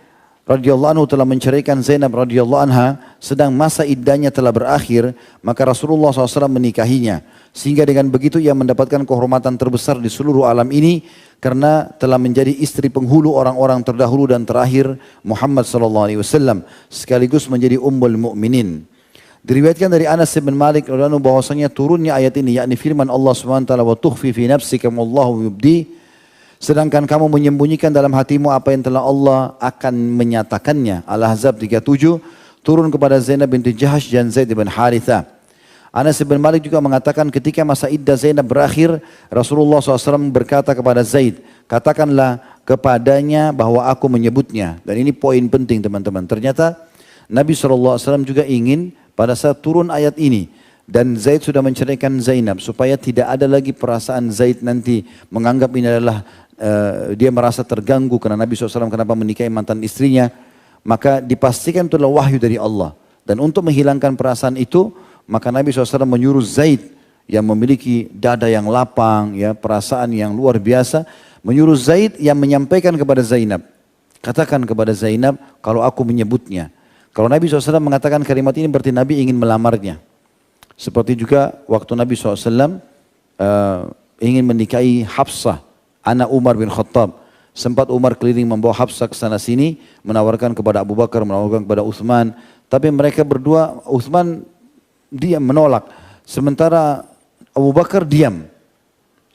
radhiyallahu anhu telah menceraikan Zainab radhiyallahu anha, sedang masa iddahnya telah berakhir, maka Rasulullah SAW menikahinya. Sehingga dengan begitu ia mendapatkan kehormatan terbesar di seluruh alam ini, karena telah menjadi istri penghulu orang-orang terdahulu dan terakhir Muhammad SAW, sekaligus menjadi ummul mukminin. Diriwayatkan dari Anas bin Malik radhiyallahu anhu bahwasanya turunnya ayat ini, yakni firman Allah SWT, wa tukhfi fi nafsika wallahu yubdi, sedangkan kamu menyembunyikan dalam hatimu apa yang telah Allah akan menyatakannya. Al-Ahzab 37, turun kepada Zainab binti Jahash dan Zaid bin Haritha. Anas bin Malik juga mengatakan ketika masa iddah Zainab berakhir, Rasulullah SAW berkata kepada Zaid, katakanlah kepadanya bahwa aku menyebutnya. Dan ini poin penting teman-teman. Ternyata Nabi SAW juga ingin pada saat turun ayat ini, dan Zaid sudah menceraikan Zainab, supaya tidak ada lagi perasaan Zaid nanti menganggap ini adalah dia merasa terganggu karena Nabi SAW kenapa menikahi mantan istrinya. Maka dipastikan itu adalah wahyu dari Allah. Dan untuk menghilangkan perasaan itu, maka Nabi SAW menyuruh Zaid yang memiliki dada yang lapang, ya, perasaan yang luar biasa, menyuruh Zaid yang menyampaikan kepada Zainab. Katakan kepada Zainab kalau aku menyebutnya. Kalau Nabi SAW mengatakan kalimat ini berarti Nabi ingin melamarnya. Seperti juga waktu Nabi SAW ingin menikahi Hafsah, anak Umar bin Khattab. Sempat Umar keliling membawa Hafsah ke sana sini, menawarkan kepada Abu Bakar, menawarkan kepada Uthman. Tapi mereka berdua, Uthman diam menolak. Sementara Abu Bakar diam.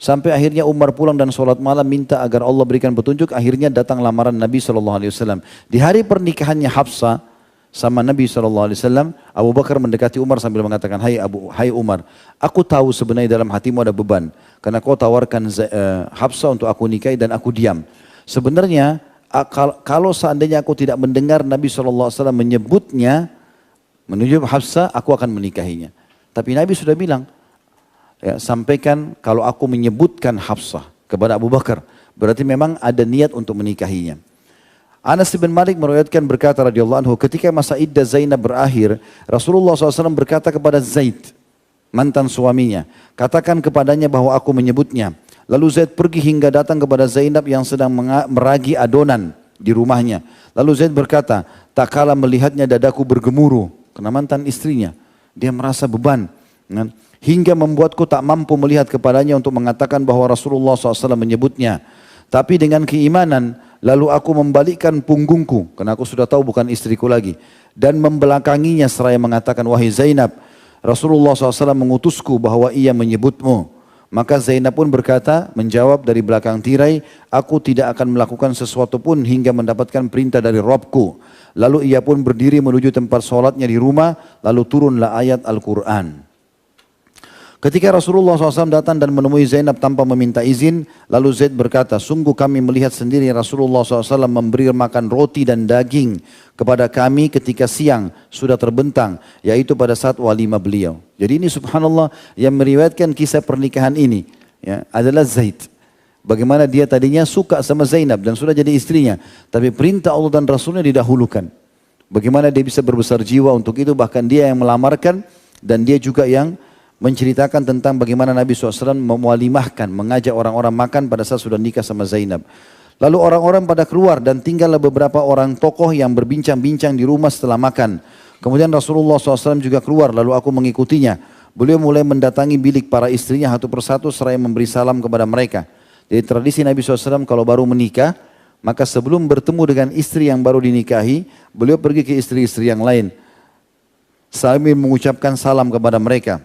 Sampai akhirnya Umar pulang dan sholat malam minta agar Allah berikan petunjuk. Akhirnya datang lamaran Nabi SAW. Di hari pernikahannya Hafsah sama Nabi SAW, Abu Bakar mendekati Umar sambil mengatakan, Hai Umar, aku tahu sebenarnya dalam hatimu ada beban. Karena kau tawarkan Hafsah untuk aku nikahi dan aku diam. Sebenarnya kalau seandainya aku tidak mendengar Nabi SAW menyebutnya, menuju Hafsah, aku akan menikahinya. Tapi Nabi sudah bilang, ya, sampaikan kalau aku menyebutkan Hafsah kepada Abu Bakar, berarti memang ada niat untuk menikahinya. Anas bin Malik meriwayatkan berkata radhiyallahu anhu, ketika masa iddah Zainab berakhir, Rasulullah SAW berkata kepada Zaid, mantan suaminya, katakan kepadanya bahwa aku menyebutnya. Lalu Zaid pergi hingga datang kepada Zainab yang sedang meragi adonan di rumahnya. Lalu Zaid berkata, tak kala melihatnya dadaku bergemuruh, karena mantan istrinya. Dia merasa beban. Hingga membuatku tak mampu melihat kepadanya untuk mengatakan bahwa Rasulullah SAW menyebutnya. Tapi dengan keimanan, lalu aku membalikkan punggungku, karena aku sudah tahu bukan istriku lagi. Dan membelakanginya seraya mengatakan, wahai Zainab, Rasulullah SAW mengutusku bahwa ia menyebutmu. Maka Zainab pun berkata, menjawab dari belakang tirai, aku tidak akan melakukan sesuatu pun hingga mendapatkan perintah dari Rabbku. Lalu ia pun berdiri menuju tempat sholatnya di rumah, lalu turunlah ayat Al-Quran. Ketika Rasulullah SAW datang dan menemui Zainab tanpa meminta izin, lalu Zaid berkata, sungguh kami melihat sendiri Rasulullah SAW memberi makan roti dan daging kepada kami ketika siang sudah terbentang, yaitu pada saat walimah beliau. Jadi ini subhanallah yang meriwayatkan kisah pernikahan ini, ya, adalah Zaid. Bagaimana dia tadinya suka sama Zainab dan sudah jadi istrinya, tapi perintah Allah dan Rasulnya didahulukan. Bagaimana dia bisa berbesar jiwa untuk itu, bahkan dia yang melamarkan dan dia juga yang menceritakan tentang bagaimana Nabi SAW mewalimahkan, mengajak orang-orang makan pada saat sudah nikah sama Zainab. Lalu orang-orang pada keluar dan tinggallah beberapa orang tokoh yang berbincang-bincang di rumah setelah makan. Kemudian Rasulullah SAW juga keluar, lalu aku mengikutinya. Beliau mulai mendatangi bilik para istrinya satu persatu seraya memberi salam kepada mereka. Jadi tradisi Nabi SAW kalau baru menikah, maka sebelum bertemu dengan istri yang baru dinikahi, beliau pergi ke istri-istri yang lain sambil mengucapkan salam kepada mereka.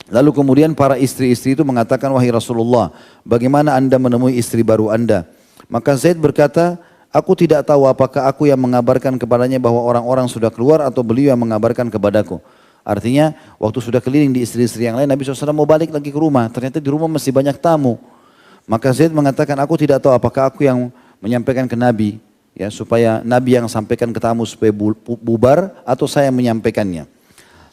Lalu kemudian para istri-istri itu mengatakan, wahai Rasulullah, bagaimana anda menemui istri baru anda? Maka Zaid berkata, aku tidak tahu apakah aku yang mengabarkan kepadanya bahwa orang-orang sudah keluar atau beliau yang mengabarkan kepadaku. Artinya waktu sudah keliling di istri-istri yang lain, Nabi SAW mau balik lagi ke rumah, ternyata di rumah masih banyak tamu. Maka Zaid mengatakan, aku tidak tahu apakah aku yang menyampaikan ke Nabi, ya, supaya Nabi yang sampaikan ke tamu supaya bubar, atau saya yang menyampaikannya.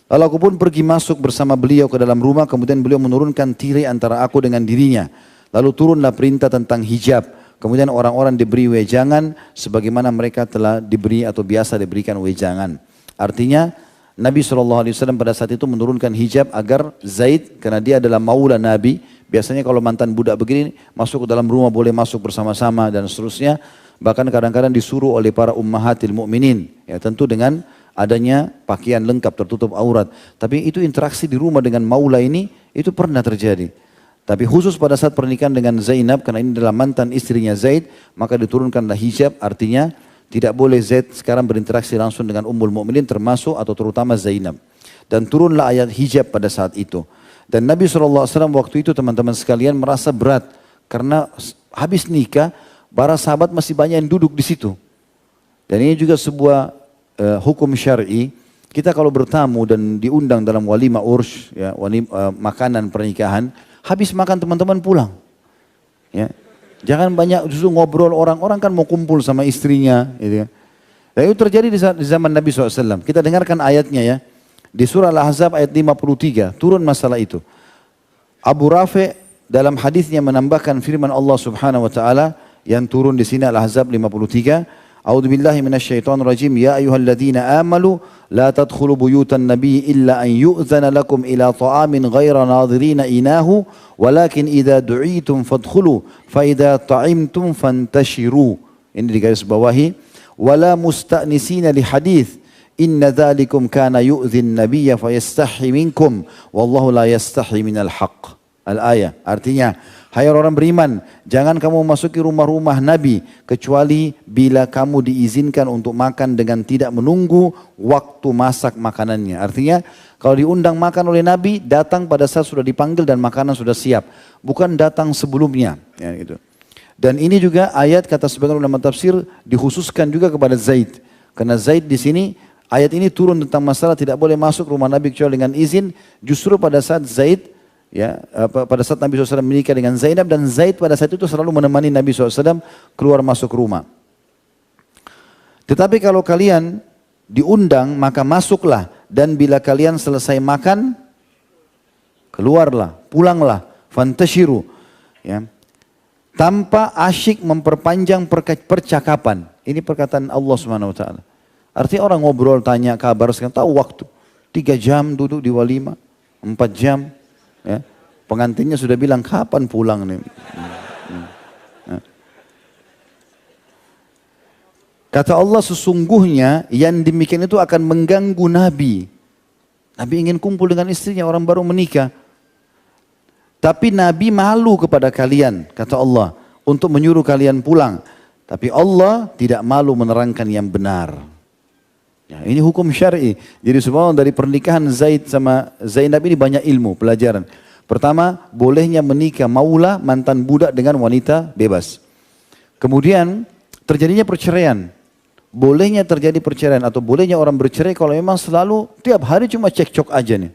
Lalu aku pun pergi masuk bersama beliau ke dalam rumah, kemudian beliau menurunkan tirai antara aku dengan dirinya. Lalu turunlah perintah tentang hijab. Kemudian orang-orang diberi wejangan sebagaimana mereka telah diberi atau biasa diberikan wejangan. Artinya Nabi SAW pada saat itu menurunkan hijab agar Zaid, karena dia adalah maula Nabi, biasanya kalau mantan budak begini masuk ke dalam rumah boleh masuk bersama-sama dan seterusnya. Bahkan kadang-kadang disuruh oleh para ummahatil mu'minin, ya, tentu dengan adanya pakaian lengkap tertutup aurat. Tapi itu interaksi di rumah dengan maula ini, itu pernah terjadi. Tapi khusus pada saat pernikahan dengan Zainab, karena ini adalah mantan istrinya Zaid, maka diturunkanlah hijab, artinya tidak boleh Zaid sekarang berinteraksi langsung dengan Ummul Mukminin termasuk atau terutama Zainab. Dan turunlah ayat hijab pada saat itu. Dan Nabi SAW waktu itu teman-teman sekalian merasa berat, karena habis nikah, para sahabat masih banyak yang duduk di situ. Dan ini juga sebuah hukum syar'i, kita kalau bertamu dan diundang dalam walimah ursh, ya, makanan pernikahan, habis makan teman-teman pulang. Ya. Jangan banyak justru ngobrol, orang-orang kan mau kumpul sama istrinya. Gitu ya. Dan itu terjadi di zaman Nabi SAW. Kita dengarkan ayatnya ya. Di surah Al-Ahzab ayat 53, turun masalah itu. Abu Rafi dalam hadisnya menambahkan firman Allah Subhanahu wa taala yang turun di sini Al-Ahzab 53. A'udzu billahi minasyaitonir rajim. Ya ayyuhalladzina amanu la tadkhulu buyutan nabiy illa an yu'zana lakum ila ta'amin ghaira nadhirina inahu walakin idza du'itum fadkhulu fa idza ta'imtum fantashiru. Ini di garis bawahi. Wala musta'nisina li hadits. Inna dzalikum kana yu'dhin nabiyya fayastahi minkum wallahu la yastahi minal haqq. Al-ayah. Artinya, hai orang beriman, jangan kamu masuki rumah-rumah Nabi kecuali bila kamu diizinkan untuk makan dengan tidak menunggu waktu masak makanannya. Artinya, kalau diundang makan oleh Nabi, datang pada saat sudah dipanggil dan makanan sudah siap, bukan datang sebelumnya. Ya, gitu. Dan ini juga ayat kata sebagian ulama tafsir dikhususkan juga kepada Zaid, karena Zaid di sini ayat ini turun tentang masalah tidak boleh masuk rumah Nabi kecuali dengan izin. Justru pada saat Zaid, ya, pada saat Nabi SAW menikah dengan Zainab, dan Zaid pada saat itu selalu menemani Nabi SAW keluar masuk rumah. Tetapi kalau kalian diundang maka masuklah, dan bila kalian selesai makan keluarlah, pulanglah, fantashiru, ya, tanpa asyik memperpanjang percakapan. Ini perkataan Allah Subhanahu Wa Taala. Artinya orang ngobrol, tanya kabar, sekarang tahu waktu. 3 jam duduk di walimah, 4 jam. Ya. Pengantinnya sudah bilang kapan pulang nih. Kata Allah, sesungguhnya yang demikian itu akan mengganggu Nabi. Nabi ingin kumpul dengan istrinya, orang baru menikah. Tapi Nabi malu kepada kalian, kata Allah, untuk menyuruh kalian pulang. Tapi Allah tidak malu menerangkan yang benar. Ya, ini hukum syar'i. Jadi subhanallah, dari pernikahan Zaid sama Zainab ini banyak ilmu, pelajaran. Pertama, bolehnya menikah maula, mantan budak dengan wanita bebas. Kemudian terjadinya perceraian. Bolehnya terjadi perceraian atau bolehnya orang bercerai kalau memang selalu tiap hari cuma cekcok aja nih.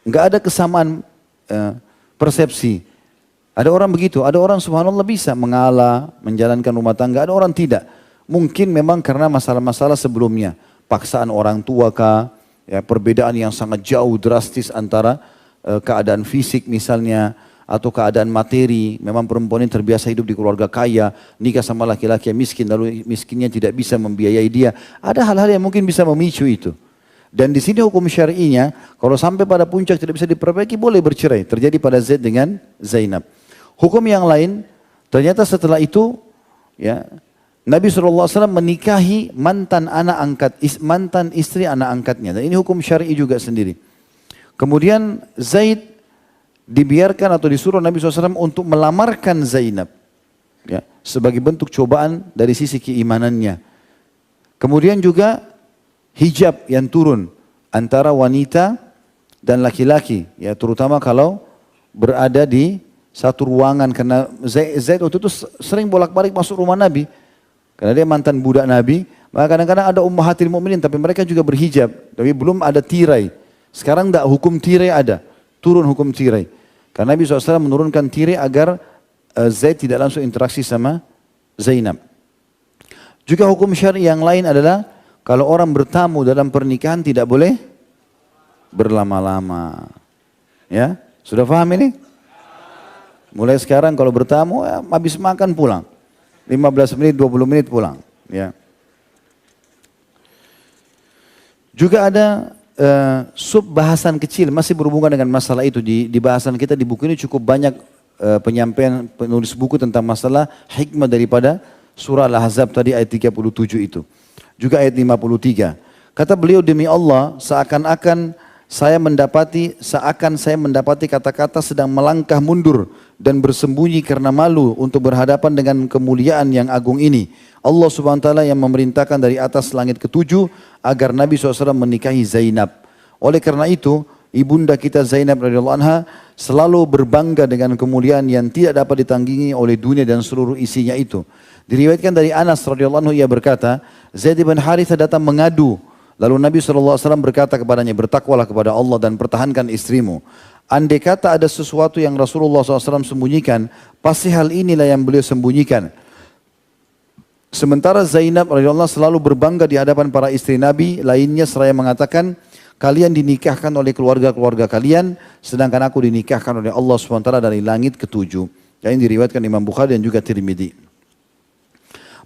Enggak ada kesamaan persepsi. Ada orang begitu, ada orang subhanallah bisa mengalah, menjalankan rumah tangga, ada orang tidak. Mungkin memang karena masalah-masalah sebelumnya. Paksaan orang tua kah, ya, perbedaan yang sangat jauh drastis antara keadaan fisik misalnya, atau keadaan materi. Memang perempuan ini terbiasa hidup di keluarga kaya, nikah sama laki-laki yang miskin, lalu miskinnya tidak bisa membiayai dia. Ada hal-hal yang mungkin bisa memicu itu. Dan di sini hukum syar'inya, kalau sampai pada puncak tidak bisa diperbaiki, boleh bercerai. Terjadi pada Zaid dengan Zainab. Hukum yang lain, ternyata setelah itu, ya, Nabi SAW menikahi mantan anak angkat, mantan istri anak angkatnya. Dan ini hukum syar'i juga sendiri. Kemudian Zaid dibiarkan atau disuruh Nabi SAW untuk melamarkan Zainab, ya, sebagai bentuk cobaan dari sisi keimanannya. Kemudian juga hijab yang turun antara wanita dan laki-laki, ya, terutama kalau berada di satu ruangan, karena Zaid waktu itu sering bolak-balik masuk rumah Nabi. Karena dia mantan budak Nabi, maka kadang-kadang ada ummahatil mukminin tapi mereka juga berhijab, tapi belum ada tirai. Sekarang tidak, hukum tirai ada, turun hukum tirai. Karena Nabi SAW menurunkan tirai agar Zaid tidak langsung interaksi sama Zainab. Juga hukum syar'i yang lain adalah kalau orang bertamu dalam pernikahan tidak boleh berlama-lama. Ya, sudah paham ini? Mulai sekarang kalau bertamu, ya, habis makan pulang. 15 menit, 20 menit pulang. Ya. Juga ada sub bahasan kecil masih berhubungan dengan masalah itu. Di bahasan kita di buku ini cukup banyak penyampaian penulis buku tentang masalah hikmah daripada surah Al-Ahzab tadi ayat 37 itu. Juga ayat 53. Kata beliau, demi Allah seakan saya mendapati kata-kata sedang melangkah mundur dan bersembunyi karena malu untuk berhadapan dengan kemuliaan yang agung ini. Allah Subhanahu wa taala yang memerintahkan dari atas langit ketujuh agar Nabi SAW menikahi Zainab. Oleh karena itu, ibunda kita Zainab radhiyallahu anha selalu berbangga dengan kemuliaan yang tidak dapat ditandingi oleh dunia dan seluruh isinya itu. Diriwayatkan dari Anas radhiyallahu anhu, ia berkata, Zaid bin Harithah datang mengadu. Lalu Nabi SAW berkata kepadanya, bertakwalah kepada Allah dan pertahankan istrimu. Andai kata ada sesuatu yang Rasulullah SAW sembunyikan, pasti hal inilah yang beliau sembunyikan. Sementara Zainab radhiyallahu anha selalu berbangga di hadapan para istri Nabi lainnya seraya mengatakan, kalian dinikahkan oleh keluarga-keluarga kalian, sedangkan aku dinikahkan oleh Allah SWT dari langit ketujuh. Yang diriwayatkan Imam Bukhari dan juga Tirmidzi.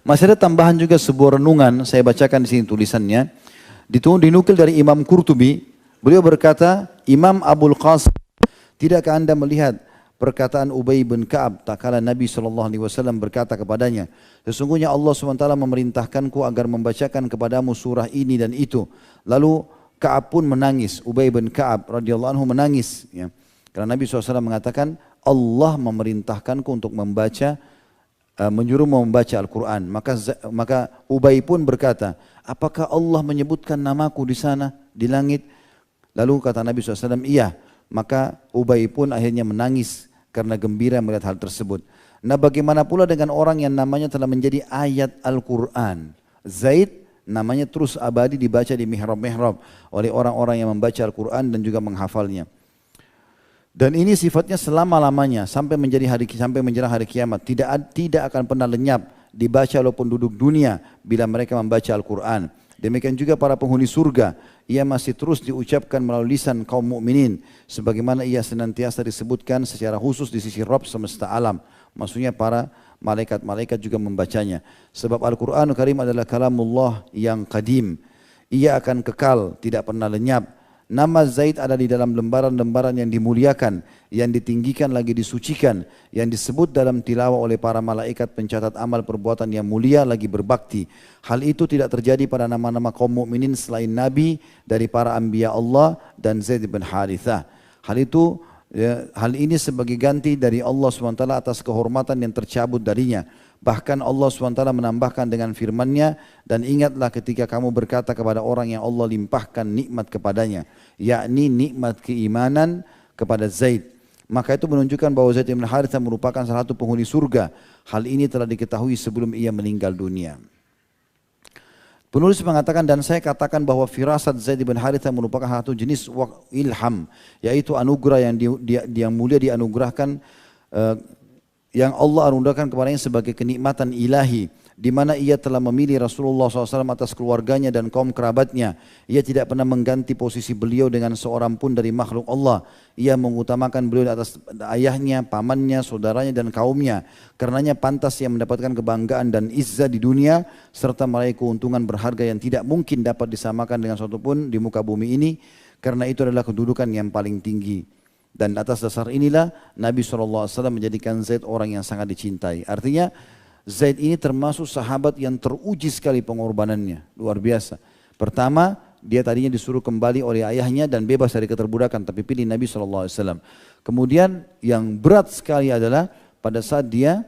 Masih ada tambahan juga sebuah renungan, saya bacakan di sini tulisannya. Dinukil dari Imam Qurtubi, beliau berkata, Imam Abul Qasim, tidakkah anda melihat perkataan Ubay bin Ka'ab tak kala Nabi SAW berkata kepadanya, sesungguhnya Allah SWT memerintahkanku agar membacakan kepadamu surah ini dan itu. Lalu Ka'ab pun menangis, Ubay bin Ka'ab radhiyallahu anhu menangis. Ya. Karena Nabi SAW mengatakan, Allah memerintahkanku untuk membaca, menyuruh membaca Al-Quran. Maka Ubay pun berkata, apakah Allah menyebutkan namaku di sana, di langit? Lalu kata Nabi SAW, iya. Maka Ubay pun akhirnya menangis karena gembira melihat hal tersebut. Nah, bagaimana pula dengan orang yang namanya telah menjadi ayat Al-Quran? Zaid namanya terus abadi dibaca di mihrab-mihrab oleh orang-orang yang membaca Al-Quran dan juga menghafalnya. Dan ini sifatnya selama-lamanya sampai menjelang hari kiamat. Tidak akan pernah lenyap dibaca walaupun duduk dunia bila mereka membaca Al-Quran. Demikian juga para penghuni surga, ia masih terus diucapkan melalui lisan kaum mukminin, sebagaimana ia senantiasa disebutkan secara khusus di sisi Rabb semesta alam. Maksudnya para malaikat-malaikat juga membacanya. Sebab Al-Quran Karim adalah kalamullah yang qadim. Ia akan kekal, tidak pernah lenyap. Nama Zaid ada di dalam lembaran-lembaran yang dimuliakan, yang ditinggikan lagi disucikan, yang disebut dalam tilawah oleh para malaikat pencatat amal perbuatan yang mulia lagi berbakti. Hal itu tidak terjadi pada nama-nama kaum mukminin selain Nabi dari para anbiya Allah dan Zaid bin Harithah. Hal ini sebagai ganti dari Allah SWT atas kehormatan yang tercabut darinya. Bahkan Allah SWT menambahkan dengan firman-Nya, dan ingatlah ketika kamu berkata kepada orang yang Allah limpahkan nikmat kepadanya, yakni nikmat keimanan kepada Zaid. Maka itu menunjukkan bahwa Zaid bin Harithah merupakan salah satu penghuni surga. Hal ini telah diketahui sebelum ia meninggal dunia. Penulis mengatakan, dan saya katakan bahwa firasat Zaid bin Harithah merupakan satu jenis ilham, yaitu anugerah yang mulia dianugerahkan, yang Allah anugerahkan kepadanya sebagai kenikmatan ilahi, di mana ia telah memilih Rasulullah SAW atas keluarganya dan kaum kerabatnya. Ia tidak pernah mengganti posisi beliau dengan seorang pun dari makhluk Allah. Ia mengutamakan beliau di atas ayahnya, pamannya, saudaranya dan kaumnya. Karenanya pantas ia mendapatkan kebanggaan dan izzah di dunia, serta meraih keuntungan berharga yang tidak mungkin dapat disamakan dengan sesuatu pun di muka bumi ini, karena itu adalah kedudukan yang paling tinggi. Dan atas dasar inilah Nabi SAW menjadikan Zaid orang yang sangat dicintai. Artinya Zaid ini termasuk sahabat yang teruji sekali pengorbanannya. Luar biasa. Pertama, dia tadinya disuruh kembali oleh ayahnya dan bebas dari keterbudakan, tapi pilih Nabi SAW. Kemudian yang berat sekali adalah pada saat dia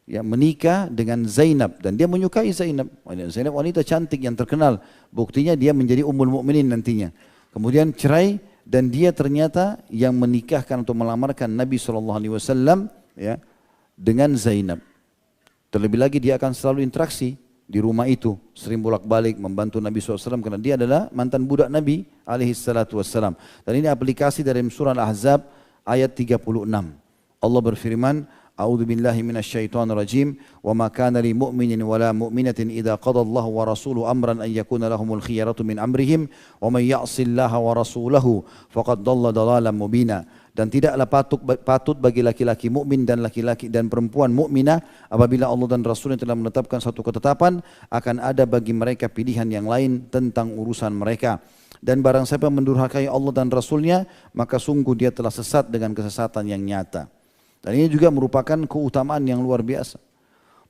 menikah dengan Zainab. Dan dia menyukai Zainab. Zainab wanita cantik yang terkenal. Buktinya dia menjadi ummul mukminin nantinya. Kemudian cerai, dan dia ternyata yang menikahkan atau melamarkan Nabi SAW ya, dengan Zainab. Terlebih lagi dia akan selalu interaksi di rumah itu, sering bolak-balik membantu Nabi SAW karena dia adalah mantan budak Nabi SAW. Dan ini aplikasi dari surah Al-Ahzab ayat 36. Allah berfirman, A'udzu billahi minasyaitonir rajim, wa ma kana lil mu'minin wala mu'minatin idza qada Allahu wa rasuluhu amran an yakuna lahumul khiyaratu min amrihim wa may ya'sillaha wa rasulahu faqad dhalla dhalalan mubina. Dan tidaklah patut bagi laki-laki mukmin dan laki-laki dan perempuan mukminah apabila Allah dan Rasulnya telah menetapkan satu ketetapan, akan ada bagi mereka pilihan yang lain tentang urusan mereka. Dan barang siapa mendurhakai Allah dan Rasulnya, maka sungguh dia telah sesat dengan kesesatan yang nyata. Dan ini juga merupakan keutamaan yang luar biasa.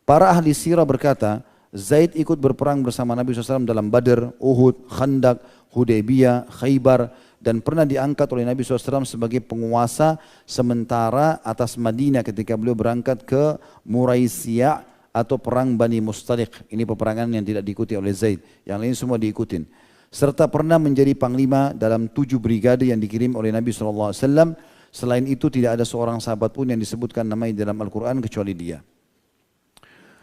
Para ahli sirah berkata, Zaid ikut berperang bersama Nabi SAW dalam Badr, Uhud, Khandaq, Hudaybiyah, Khaybar, dan pernah diangkat oleh Nabi SAW sebagai penguasa sementara atas Madinah ketika beliau berangkat ke Muraisiyah atau perang Bani Mustaliq. Ini peperangan yang tidak diikuti oleh Zaid, yang lain semua diikutin. Serta pernah menjadi panglima dalam 7 brigade yang dikirim oleh Nabi SAW. Selain itu tidak ada seorang sahabat pun yang disebutkan namanya dalam Al-Quran kecuali dia.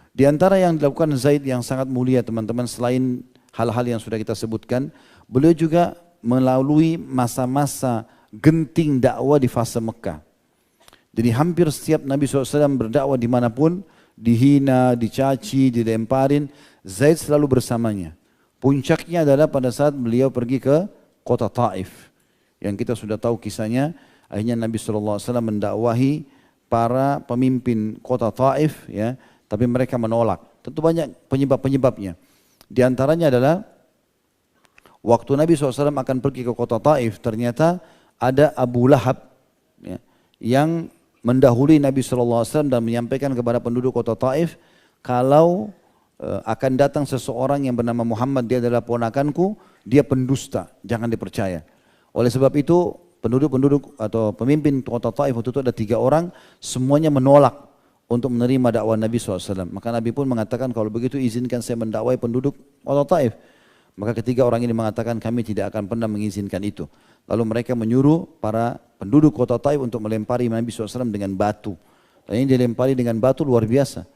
Di antara yang dilakukan Zaid yang sangat mulia teman-teman, selain hal-hal yang sudah kita sebutkan, beliau juga melalui masa-masa genting dakwah di fase Mekah. Jadi hampir setiap Nabi SAW berdakwah dimanapun, dihina, dicaci, dilemparin, Zaid selalu bersamanya. Puncaknya adalah pada saat beliau pergi ke kota Taif, yang kita sudah tahu kisahnya. Akhirnya Nabi SAW mendakwahi para pemimpin kota Taif, ya, tapi mereka menolak Tentu banyak penyebab-penyebabnya. Di antaranya adalah waktu Nabi SAW akan pergi ke kota Taif, ternyata ada Abu Lahab ya, yang mendahului Nabi SAW dan menyampaikan kepada penduduk kota Taif kalau akan datang seseorang yang bernama Muhammad, dia adalah ponakanku, dia pendusta, jangan dipercaya. Oleh sebab itu penduduk-penduduk atau pemimpin kota Taif waktu itu ada 3 orang, semuanya menolak untuk menerima dakwah Nabi SAW. Maka Nabi pun mengatakan kalau begitu izinkan saya mendakwai penduduk kota Taif. Maka ketiga orang ini mengatakan kami tidak akan pernah mengizinkan itu. Lalu mereka menyuruh para penduduk kota Taif untuk melempari Nabi SAW dengan batu. Dan ini dilempari dengan batu luar biasa.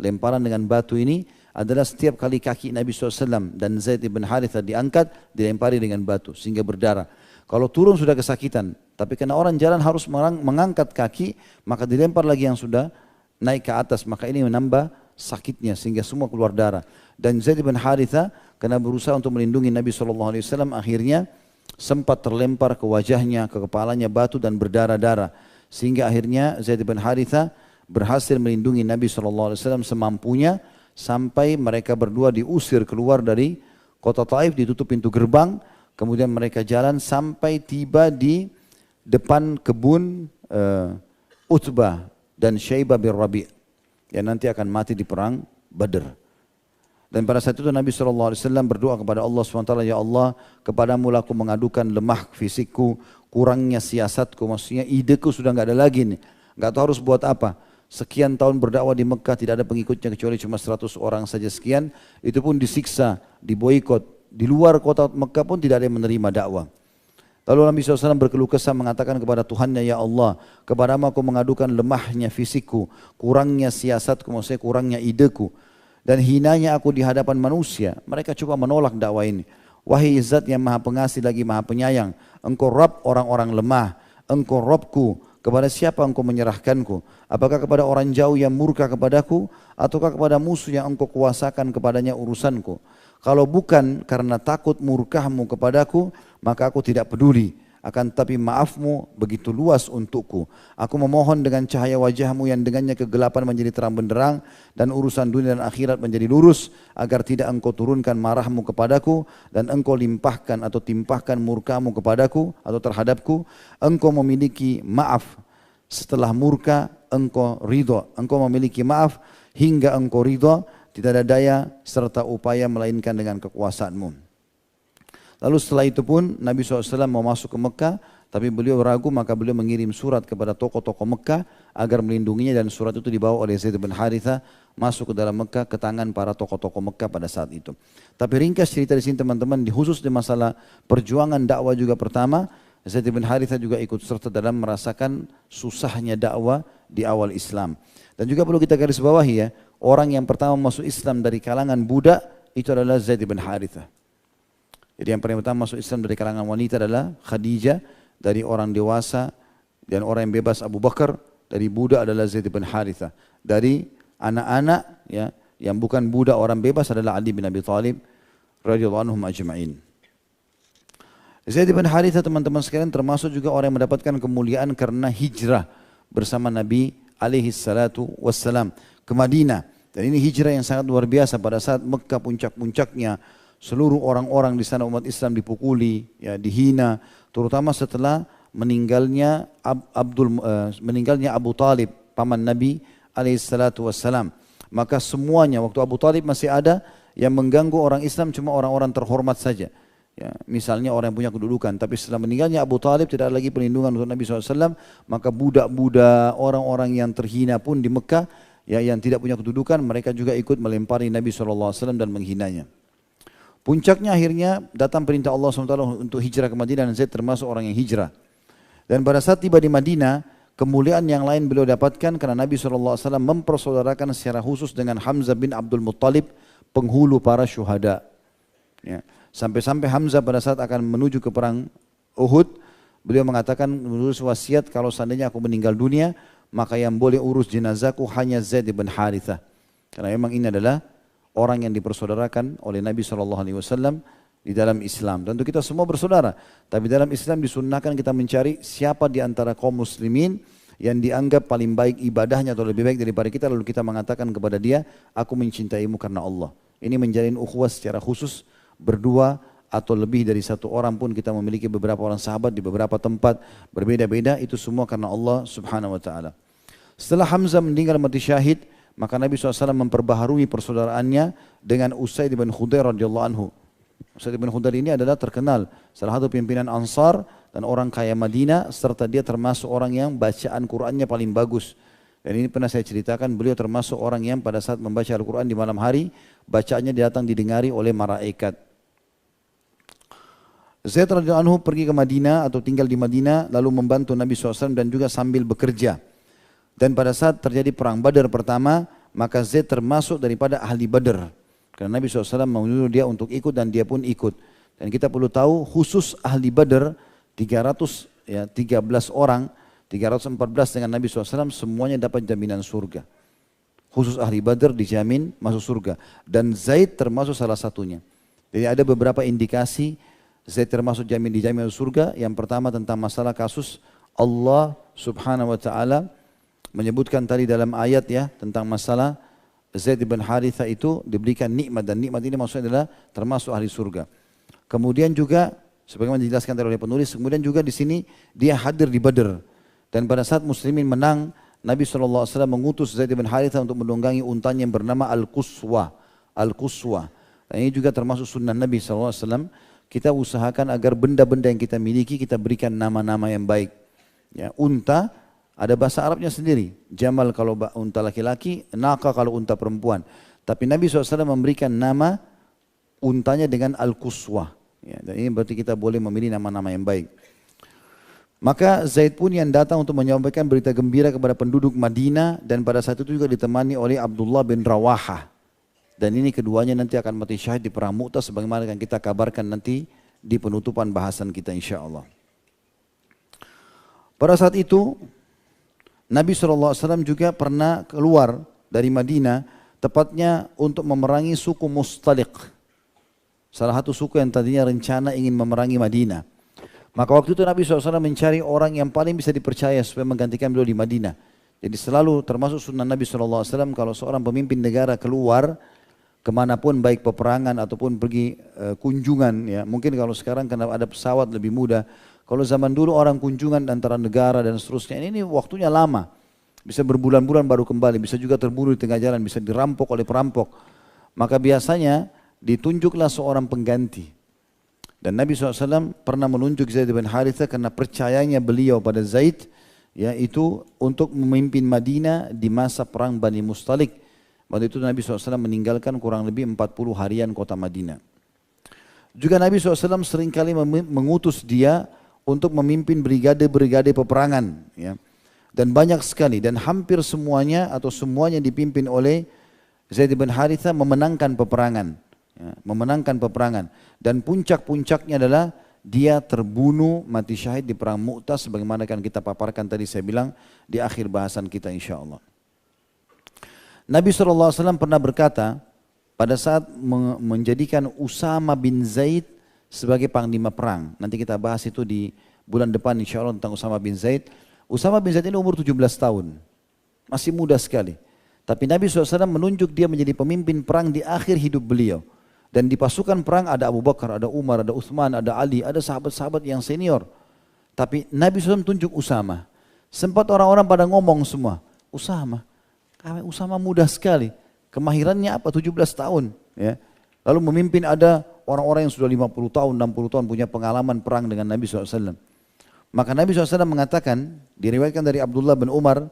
Lemparan dengan batu ini adalah setiap kali kaki Nabi SAW dan Zaid ibn Harithah diangkat, dilempari dengan batu sehingga berdarah. Kalau turun sudah kesakitan, tapi karena orang jalan harus mengangkat kaki, maka dilempar lagi yang sudah naik ke atas, maka ini menambah sakitnya sehingga semua keluar darah. Dan Zaid ibn Harithah karena berusaha untuk melindungi Nabi SAW, akhirnya sempat terlempar ke wajahnya, ke kepalanya batu dan berdarah-darah. Sehingga akhirnya Zaid ibn Harithah berhasil melindungi Nabi SAW semampunya, sampai mereka berdua diusir keluar dari kota Taif, ditutup pintu gerbang, kemudian mereka jalan sampai tiba di depan kebun Utbah dan Syaibah bin Rabi' yang nanti akan mati di perang Badr. Dan pada saat itu Nabi SAW berdoa kepada Allah SWT, ya Allah, kepadamu lah aku mengadukan lemah fisikku, kurangnya siasatku, maksudnya ideku sudah nggak ada lagi nih, nggak tahu harus buat apa. Sekian tahun berdakwah di Mekah tidak ada pengikutnya kecuali cuma 100 orang saja sekian, itu pun disiksa, diboikot. Di luar kota Mekah pun tidak ada yang menerima dakwah. Lalu Nabi SAW berkeluh kesah mengatakan kepada Tuhannya, ya Allah, kepadamu aku mengadukan lemahnya fisikku, kurangnya siasatku, maksudnya kurangnya ideku, dan hinanya aku di hadapan manusia. Mereka coba menolak dakwah ini. Wahai Zat yang maha pengasih lagi maha penyayang, engkau Rabb orang-orang lemah, engkau Rabbku, kepada siapa engkau menyerahkanku? Apakah kepada orang jauh yang murka kepadaku, ataukah kepada musuh yang engkau kuasakan kepadanya urusanku? Kalau bukan karena takut murkahmu kepadaku, maka aku tidak peduli. Akan tetapi maafmu begitu luas untukku. Aku memohon dengan cahaya wajahmu yang dengannya kegelapan menjadi terang benderang dan urusan dunia dan akhirat menjadi lurus, agar tidak engkau turunkan marahmu kepadaku dan engkau limpahkan atau timpahkan murkamu kepadaku atau terhadapku. Engkau memiliki maaf setelah murka, engkau ridho. Engkau memiliki maaf hingga engkau ridho, tidak ada daya serta upaya melainkan dengan kekuasaanmu. Lalu setelah itu pun Nabi SAW mau masuk ke Mekah, tapi beliau ragu, maka beliau mengirim surat kepada tokoh-tokoh Mekah agar melindunginya, dan surat itu dibawa oleh Zaid bin Harithah masuk ke dalam Mekah ke tangan para tokoh-tokoh Mekah pada saat itu. Tapi ringkas cerita di sini teman-teman, khusus di masalah perjuangan dakwah juga pertama, Zaid bin Harithah juga ikut serta dalam merasakan susahnya dakwah di awal Islam. Dan juga perlu kita garis bawahi ya, orang yang pertama masuk Islam dari kalangan budak itu adalah Zaid bin Harithah. Jadi yang paling pertama masuk Islam dari kalangan wanita adalah Khadijah, dari orang dewasa dan orang yang bebas Abu Bakar, dari budak adalah Zaid bin Harithah, dari anak-anak ya yang bukan budak orang bebas adalah Ali bin Abi Thalib radhiyallahu anhum ajma'in. Zaid bin Harithah teman-teman sekalian termasuk juga orang yang mendapatkan kemuliaan karena hijrah bersama Nabi alaihi salatu wassalam ke Madinah. Dan ini hijrah yang sangat luar biasa pada saat Mekah puncak-puncaknya. Seluruh orang-orang di sana umat Islam dipukuli, ya, dihina, terutama setelah meninggalnya Abu Talib, paman Nabi alaihissalatu wassalam. Maka semuanya waktu Abu Talib masih ada, yang mengganggu orang Islam cuma orang-orang terhormat saja. Ya, misalnya orang yang punya kedudukan, tapi setelah meninggalnya Abu Talib tidak ada lagi perlindungan untuk Nabi SAW, maka budak-budak, orang-orang yang terhina pun di Mekah, ya, yang tidak punya kedudukan, mereka juga ikut melempari Nabi SAW dan menghinanya. Puncaknya akhirnya datang perintah Allah SWT untuk hijrah ke Madinah, dan Zaid termasuk orang yang hijrah. Dan pada saat tiba di Madinah, kemuliaan yang lain beliau dapatkan karena Nabi SAW mempersaudarakan secara khusus dengan Hamzah bin Abdul Muttalib, penghulu para syuhada. Ya. Sampai-sampai Hamzah pada saat akan menuju ke perang Uhud, beliau mengatakan menulis wasiat, kalau seandainya aku meninggal dunia, maka yang boleh urus jenazahku hanya Zaid bin Harithah. Karena memang ini adalah orang yang dipersaudarakan oleh Nabi SAW di dalam Islam. Tentu kita semua bersaudara, tapi dalam Islam disunnahkan kita mencari siapa di antara kaum muslimin yang dianggap paling baik ibadahnya atau lebih baik daripada kita, lalu kita mengatakan kepada dia, aku mencintaimu karena Allah. Ini menjalin ukhuwah secara khusus, berdua atau lebih dari satu orang pun kita memiliki beberapa orang sahabat di beberapa tempat berbeda-beda, itu semua karena Allah subhanahu wa ta'ala. Setelah Hamzah meninggal mati syahid, maka Nabi SAW memperbaharui persaudaraannya dengan Usaid bin Khudair radhiyallahu anhu. Usaid bin Khudair ini adalah terkenal, salah satu pimpinan Ansar dan orang kaya Madinah, serta dia termasuk orang yang bacaan Qur'annya paling bagus. Dan ini pernah saya ceritakan, beliau termasuk orang yang pada saat membaca Al-Quran di malam hari, bacaannya datang didengari oleh malaikat. Zaid radhiyallahu anhu pergi ke Madinah atau tinggal di Madinah, lalu membantu Nabi SAW dan juga sambil bekerja. Dan pada saat terjadi perang Badar pertama, maka Zaid termasuk daripada ahli Badar. Karena Nabi SAW menyuruh dia untuk ikut dan dia pun ikut. Dan kita perlu tahu khusus ahli Badar 313 orang, 314 dengan Nabi SAW semuanya dapat jaminan surga. Khusus ahli Badar dijamin masuk surga. Dan Zaid termasuk salah satunya. Jadi ada beberapa indikasi Zaid termasuk dijamin masuk surga. Yang pertama tentang masalah kasus Allah subhanahu wa ta'ala menyebutkan tadi dalam ayat ya tentang masalah Zaid bin Harithah itu diberikan nikmat, dan nikmat ini maksudnya adalah termasuk ahli surga. Kemudian juga sebagaimana dijelaskan oleh penulis, kemudian juga di sini dia hadir di Badar, dan pada saat muslimin menang, Nabi SAW mengutus Zaid bin Harithah untuk menunggangi untanya yang bernama Al-Quswa. Al-Quswa. Dan ini juga termasuk sunnah Nabi SAW. Kita usahakan agar benda-benda yang kita miliki kita berikan nama-nama yang baik. Ya, unta ada bahasa Arabnya sendiri. Jamal kalau unta laki-laki, naqa kalau unta perempuan. Tapi Nabi SAW memberikan nama untanya dengan Al-Quswa. Ya, dan ini berarti kita boleh memilih nama-nama yang baik. Maka Zaid pun yang datang untuk menyampaikan berita gembira kepada penduduk Madinah, dan pada saat itu juga ditemani oleh Abdullah bin Rawahah. Dan ini keduanya nanti akan mati syahid di perang Mu'tah sebagaimana yang kita kabarkan nanti di penutupan bahasan kita insyaAllah. Pada saat itu Nabi SAW juga pernah keluar dari Madinah, tepatnya untuk memerangi suku Mustaliq. Salah satu suku yang tadinya rencana ingin memerangi Madinah. Maka waktu itu Nabi SAW mencari orang yang paling bisa dipercaya supaya menggantikan beliau di Madinah. Jadi selalu termasuk sunnah Nabi SAW kalau seorang pemimpin negara keluar kemanapun, baik peperangan ataupun pergi kunjungan. Ya, mungkin kalau sekarang karena ada pesawat lebih mudah. Kalau zaman dulu orang kunjungan antara negara dan seterusnya, ini waktunya lama. Bisa berbulan-bulan baru kembali, bisa juga terbunuh di tengah jalan, bisa dirampok oleh perampok. Maka biasanya ditunjuklah seorang pengganti. Dan Nabi SAW pernah menunjuk Zaid bin Harithah karena percayanya beliau pada Zaid, yaitu untuk memimpin Madinah di masa perang Bani Mustalik. Waktu itu Nabi SAW meninggalkan kurang lebih 40 harian kota Madinah. Juga Nabi SAW seringkali mengutus dia untuk memimpin brigade-brigade peperangan. Ya. Dan banyak sekali, dan hampir semuanya atau semuanya dipimpin oleh Zaid bin Harithah memenangkan peperangan. Ya, memenangkan peperangan. Dan puncak-puncaknya adalah dia terbunuh mati syahid di perang Mu'tah sebagaimana kan kita paparkan tadi saya bilang di akhir bahasan kita insyaAllah. Nabi SAW pernah berkata pada saat menjadikan Usama bin Zaid sebagai panglima perang. Nanti kita bahas itu di bulan depan insyaAllah tentang Usama bin Zaid. Usama bin Zaid ini umur 17 tahun. Masih muda sekali. Tapi Nabi SAW menunjuk dia menjadi pemimpin perang di akhir hidup beliau. Dan di pasukan perang ada Abu Bakar, ada Umar, ada Uthman, ada Ali, ada sahabat-sahabat yang senior. Tapi Nabi SAW tunjuk Usama. Sempat orang-orang pada ngomong semua, Usama muda sekali. Kemahirannya apa? 17 tahun. Ya. Lalu memimpin ada orang-orang yang sudah 50 tahun, 60 tahun punya pengalaman perang dengan Nabi SAW. Maka Nabi SAW mengatakan, diriwayatkan dari Abdullah bin Umar,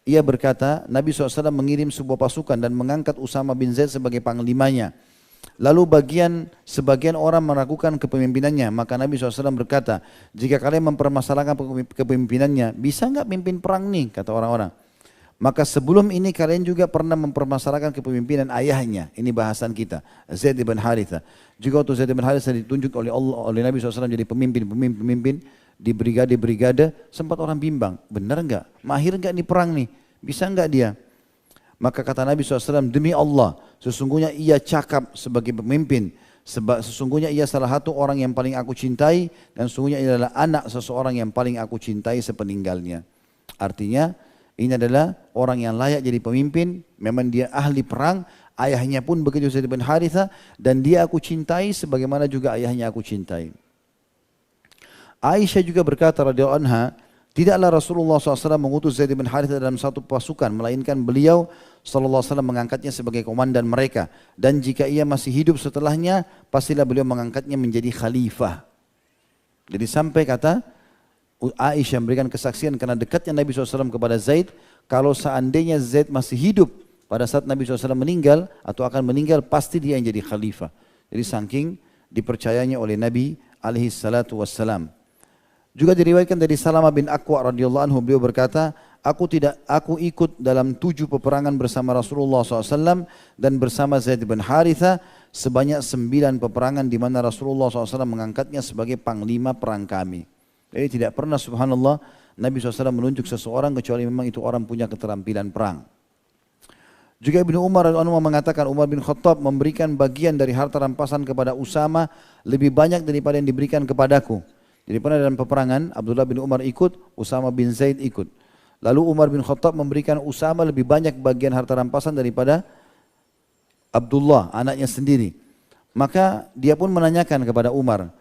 ia berkata, Nabi SAW mengirim sebuah pasukan dan mengangkat Usama bin Zaid sebagai panglimanya. Lalu sebagian orang meragukan kepemimpinannya, maka Nabi SAW berkata, jika kalian mempermasalahkan kepemimpinannya, bisa enggak pimpin perang nih, kata orang-orang. Maka sebelum ini kalian juga pernah mempermasalahkan kepemimpinan ayahnya. Ini bahasan kita, Zaid bin Harithah. Juga waktu Zaid bin Harithah ditunjuk oleh Allah, oleh Nabi SAW jadi pemimpin di brigade-brigade, sempat orang bimbang, benar enggak? Mahir enggak nih perang nih? Bisa enggak dia? Maka kata Nabi SAW, demi Allah, sesungguhnya ia cakap sebagai pemimpin. Sesungguhnya ia salah satu orang yang paling aku cintai, dan sesungguhnya ia adalah anak seseorang yang paling aku cintai sepeninggalnya. Artinya ini adalah orang yang layak jadi pemimpin, memang dia ahli perang, ayahnya pun begitu Zaid bin Haritha, dan dia aku cintai sebagaimana juga ayahnya aku cintai. Aisyah juga berkata radhiyallahu anha, tidaklah Rasulullah SAW mengutus Zaid bin Haritha dalam satu pasukan, melainkan beliau SAW mengangkatnya sebagai komandan mereka. Dan jika ia masih hidup setelahnya, pastilah beliau mengangkatnya menjadi khalifah. Jadi sampai kata Aisyah memberikan kesaksian karena dekatnya Nabi SAW kepada Zaid, kalau seandainya Zaid masih hidup pada saat Nabi SAW meninggal atau akan meninggal, pasti dia yang jadi khalifah. Jadi saking dipercayanya oleh Nabi alaihi salatu wassalam. Juga diriwayatkan dari Salamah bin Aqwa radhiyallahu anhu, beliau berkata, aku ikut dalam 7 peperangan bersama Rasulullah SAW dan bersama Zaid bin Haritha sebanyak 9 peperangan di mana Rasulullah SAW mengangkatnya sebagai panglima perang kami. Jadi tidak pernah subhanallah Nabi SAW menunjuk seseorang kecuali memang itu orang punya keterampilan perang. Juga Ibnu Umar radhiyallahu anhu mengatakan Umar bin Khattab memberikan bagian dari harta rampasan kepada Usama lebih banyak daripada yang diberikan kepadaku. Jadi pernah dalam peperangan Abdullah bin Umar ikut, Usama bin Zaid ikut. Lalu Umar bin Khattab memberikan Usama lebih banyak bagian harta rampasan daripada Abdullah, anaknya sendiri. Maka dia pun menanyakan kepada Umar,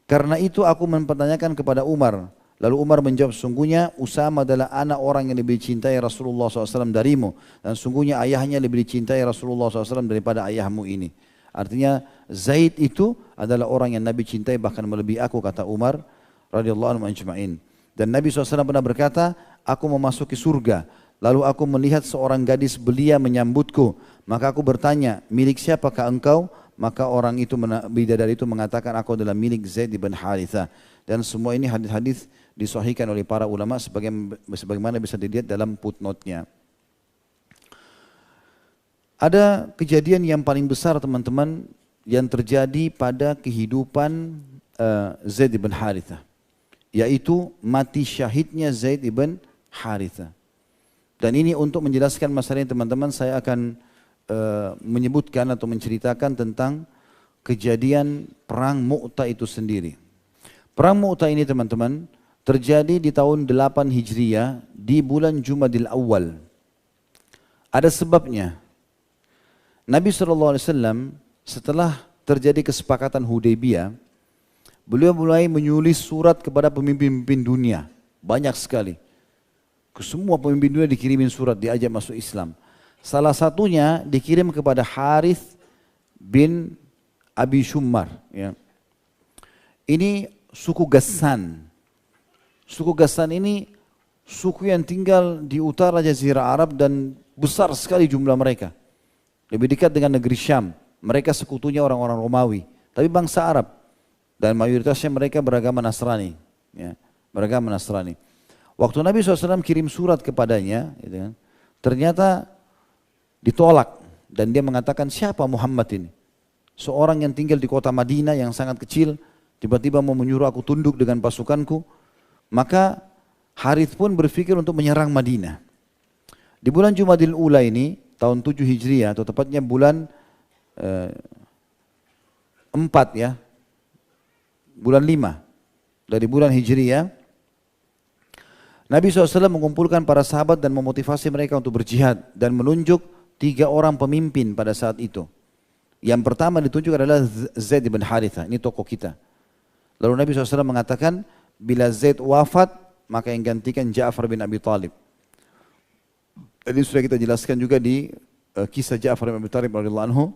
karena itu aku mempertanyakan kepada Umar. Lalu Umar menjawab, sungguhnya Usama adalah anak orang yang lebih dicintai Rasulullah SAW darimu. Dan sungguhnya ayahnya lebih dicintai Rasulullah SAW daripada ayahmu ini. Artinya Zaid itu adalah orang yang Nabi cintai bahkan melebihi aku, kata Umar radhiyallahu anhu ajma'in. Dan Nabi SAW pernah berkata, aku memasuki surga. Lalu aku melihat seorang gadis belia menyambutku. Maka aku bertanya, milik siapakah engkau? Maka orang itu, bidadari itu mengatakan, aku adalah milik Zaid bin Haritha. Dan semua ini hadis-hadis disahihkan oleh para ulama sebagaimana bisa dilihat dalam footnote-nya. Ada kejadian yang paling besar teman-teman yang terjadi pada kehidupan Zaid bin Haritha, yaitu mati syahidnya Zaid bin Haritha. Dan ini untuk menjelaskan masalah ini teman-teman, saya akan menyebutkan atau menceritakan tentang kejadian perang Mu'tah itu sendiri. Perang Mu'tah ini teman-teman terjadi di tahun 8 Hijriah di bulan Jumadil Awal. Ada sebabnya. Nabi SAW setelah terjadi kesepakatan Hudaybiyah, beliau mulai menulis surat kepada pemimpin-pemimpin dunia. Banyak sekali. Ke semua pemimpin dunia dikirimin surat, diajak masuk Islam. Salah satunya dikirim kepada Harith bin Abi Shummar. Ya. Ini suku Ghassan. Suku Ghassan ini suku yang tinggal di utara Jazirah Arab dan besar sekali jumlah mereka. Lebih dekat dengan negeri Syam. Mereka sekutunya orang-orang Romawi. Tapi bangsa Arab. Dan mayoritasnya mereka beragama Nasrani. Ya, beragama Nasrani. Waktu Nabi SAW kirim surat kepadanya, gitu kan, ternyata ditolak. Dan dia mengatakan, siapa Muhammad ini? Seorang yang tinggal di kota Madinah yang sangat kecil, tiba-tiba mau menyuruh aku tunduk dengan pasukanku. Maka Harith pun berpikir untuk menyerang Madinah. Di bulan Jumadil Ula ini, tahun 7 Hijriah atau tepatnya bulan 4 ya, bulan 5 dari bulan Hijriah, Nabi SAW mengumpulkan para sahabat dan memotivasi mereka untuk berjihad dan menunjuk 3 orang pemimpin pada saat itu. Yang pertama ditunjuk adalah Zaid bin Haritha, ini tokoh kita. Lalu Nabi SAW mengatakan, bila Zaid wafat, maka yang gantikan Ja'far bin Abi Talib. Tadi sudah kita jelaskan juga di kisah Ja'far bin Abi Talib radhiyallahu anhu.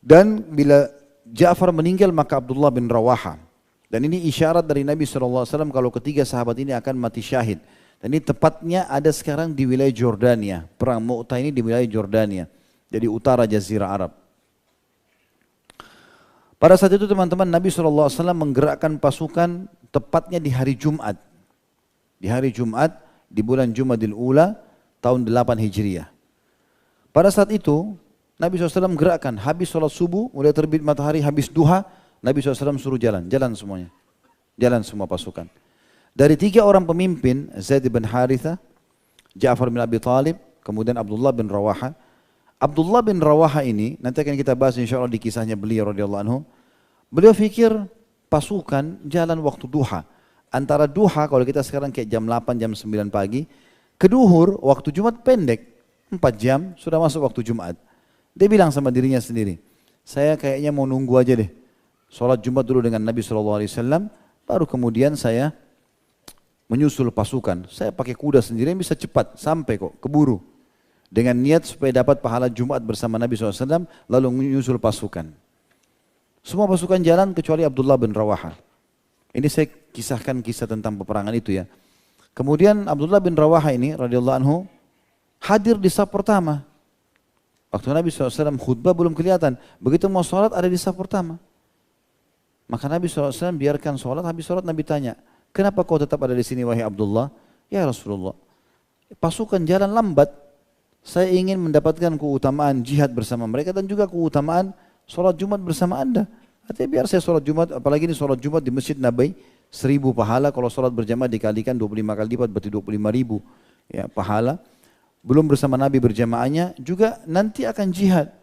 Dan bila Ja'far meninggal maka Abdullah bin Rawaha. Dan ini isyarat dari Nabi SAW kalau ketiga sahabat ini akan mati syahid. Dan ini tepatnya ada sekarang di wilayah Jordania. Perang Mu'tah ini di wilayah Jordania. Jadi utara Jazirah Arab. Pada saat itu teman-teman Nabi SAW menggerakkan pasukan tepatnya di hari Jumat. Di hari Jumat di bulan Jumadil Ula tahun 8 Hijriah. Pada saat itu Nabi SAW gerakkan, habis sholat subuh, mulai terbit matahari, habis duha, Nabi SAW suruh jalan semuanya. Jalan semua pasukan. Dari 3 orang pemimpin, Zaid bin Haritha, Ja'far bin Abi Talib, kemudian Abdullah bin Rawaha. Abdullah bin Rawaha ini, nanti akan kita bahas insyaAllah di kisahnya beliau radhiyallahu anhu. Beliau fikir pasukan jalan waktu duha. antara duha, kalau kita sekarang kayak jam 8, jam 9 pagi, ke duhur, waktu Jumat pendek, 4 jam sudah masuk waktu Jumat. Dia bilang sama dirinya sendiri, saya kayaknya mau nunggu aja deh, sholat Jumat dulu dengan Nabi SAW, baru kemudian saya menyusul pasukan. Saya pakai kuda sendiri yang bisa cepat, sampai kok, keburu. Dengan niat supaya dapat pahala Jumat bersama Nabi SAW, lalu menyusul pasukan. Semua pasukan jalan kecuali Abdullah bin Rawaha. Ini saya kisahkan kisah tentang peperangan itu ya. Kemudian Abdullah bin Rawaha ini radhiyallahu anhu hadir di saf pertama. Waktu Nabi SAW khutbah belum kelihatan. Begitu mau sholat ada di saf pertama. Maka Nabi SAW biarkan sholat, habis sholat Nabi tanya, kenapa kau tetap ada di sini wahai Abdullah? Ya Rasulullah, pasukan jalan lambat. Saya ingin mendapatkan keutamaan jihad bersama mereka dan juga keutamaan sholat Jumat bersama anda. Artinya biar saya sholat Jumat, apalagi ini sholat Jumat di Masjid Nabawi, 1000 pahala. Kalau sholat berjamaah dikalikan 25 kali lipat berarti 25.000 ya, pahala. Belum bersama Nabi berjamaahnya, juga nanti akan jihad.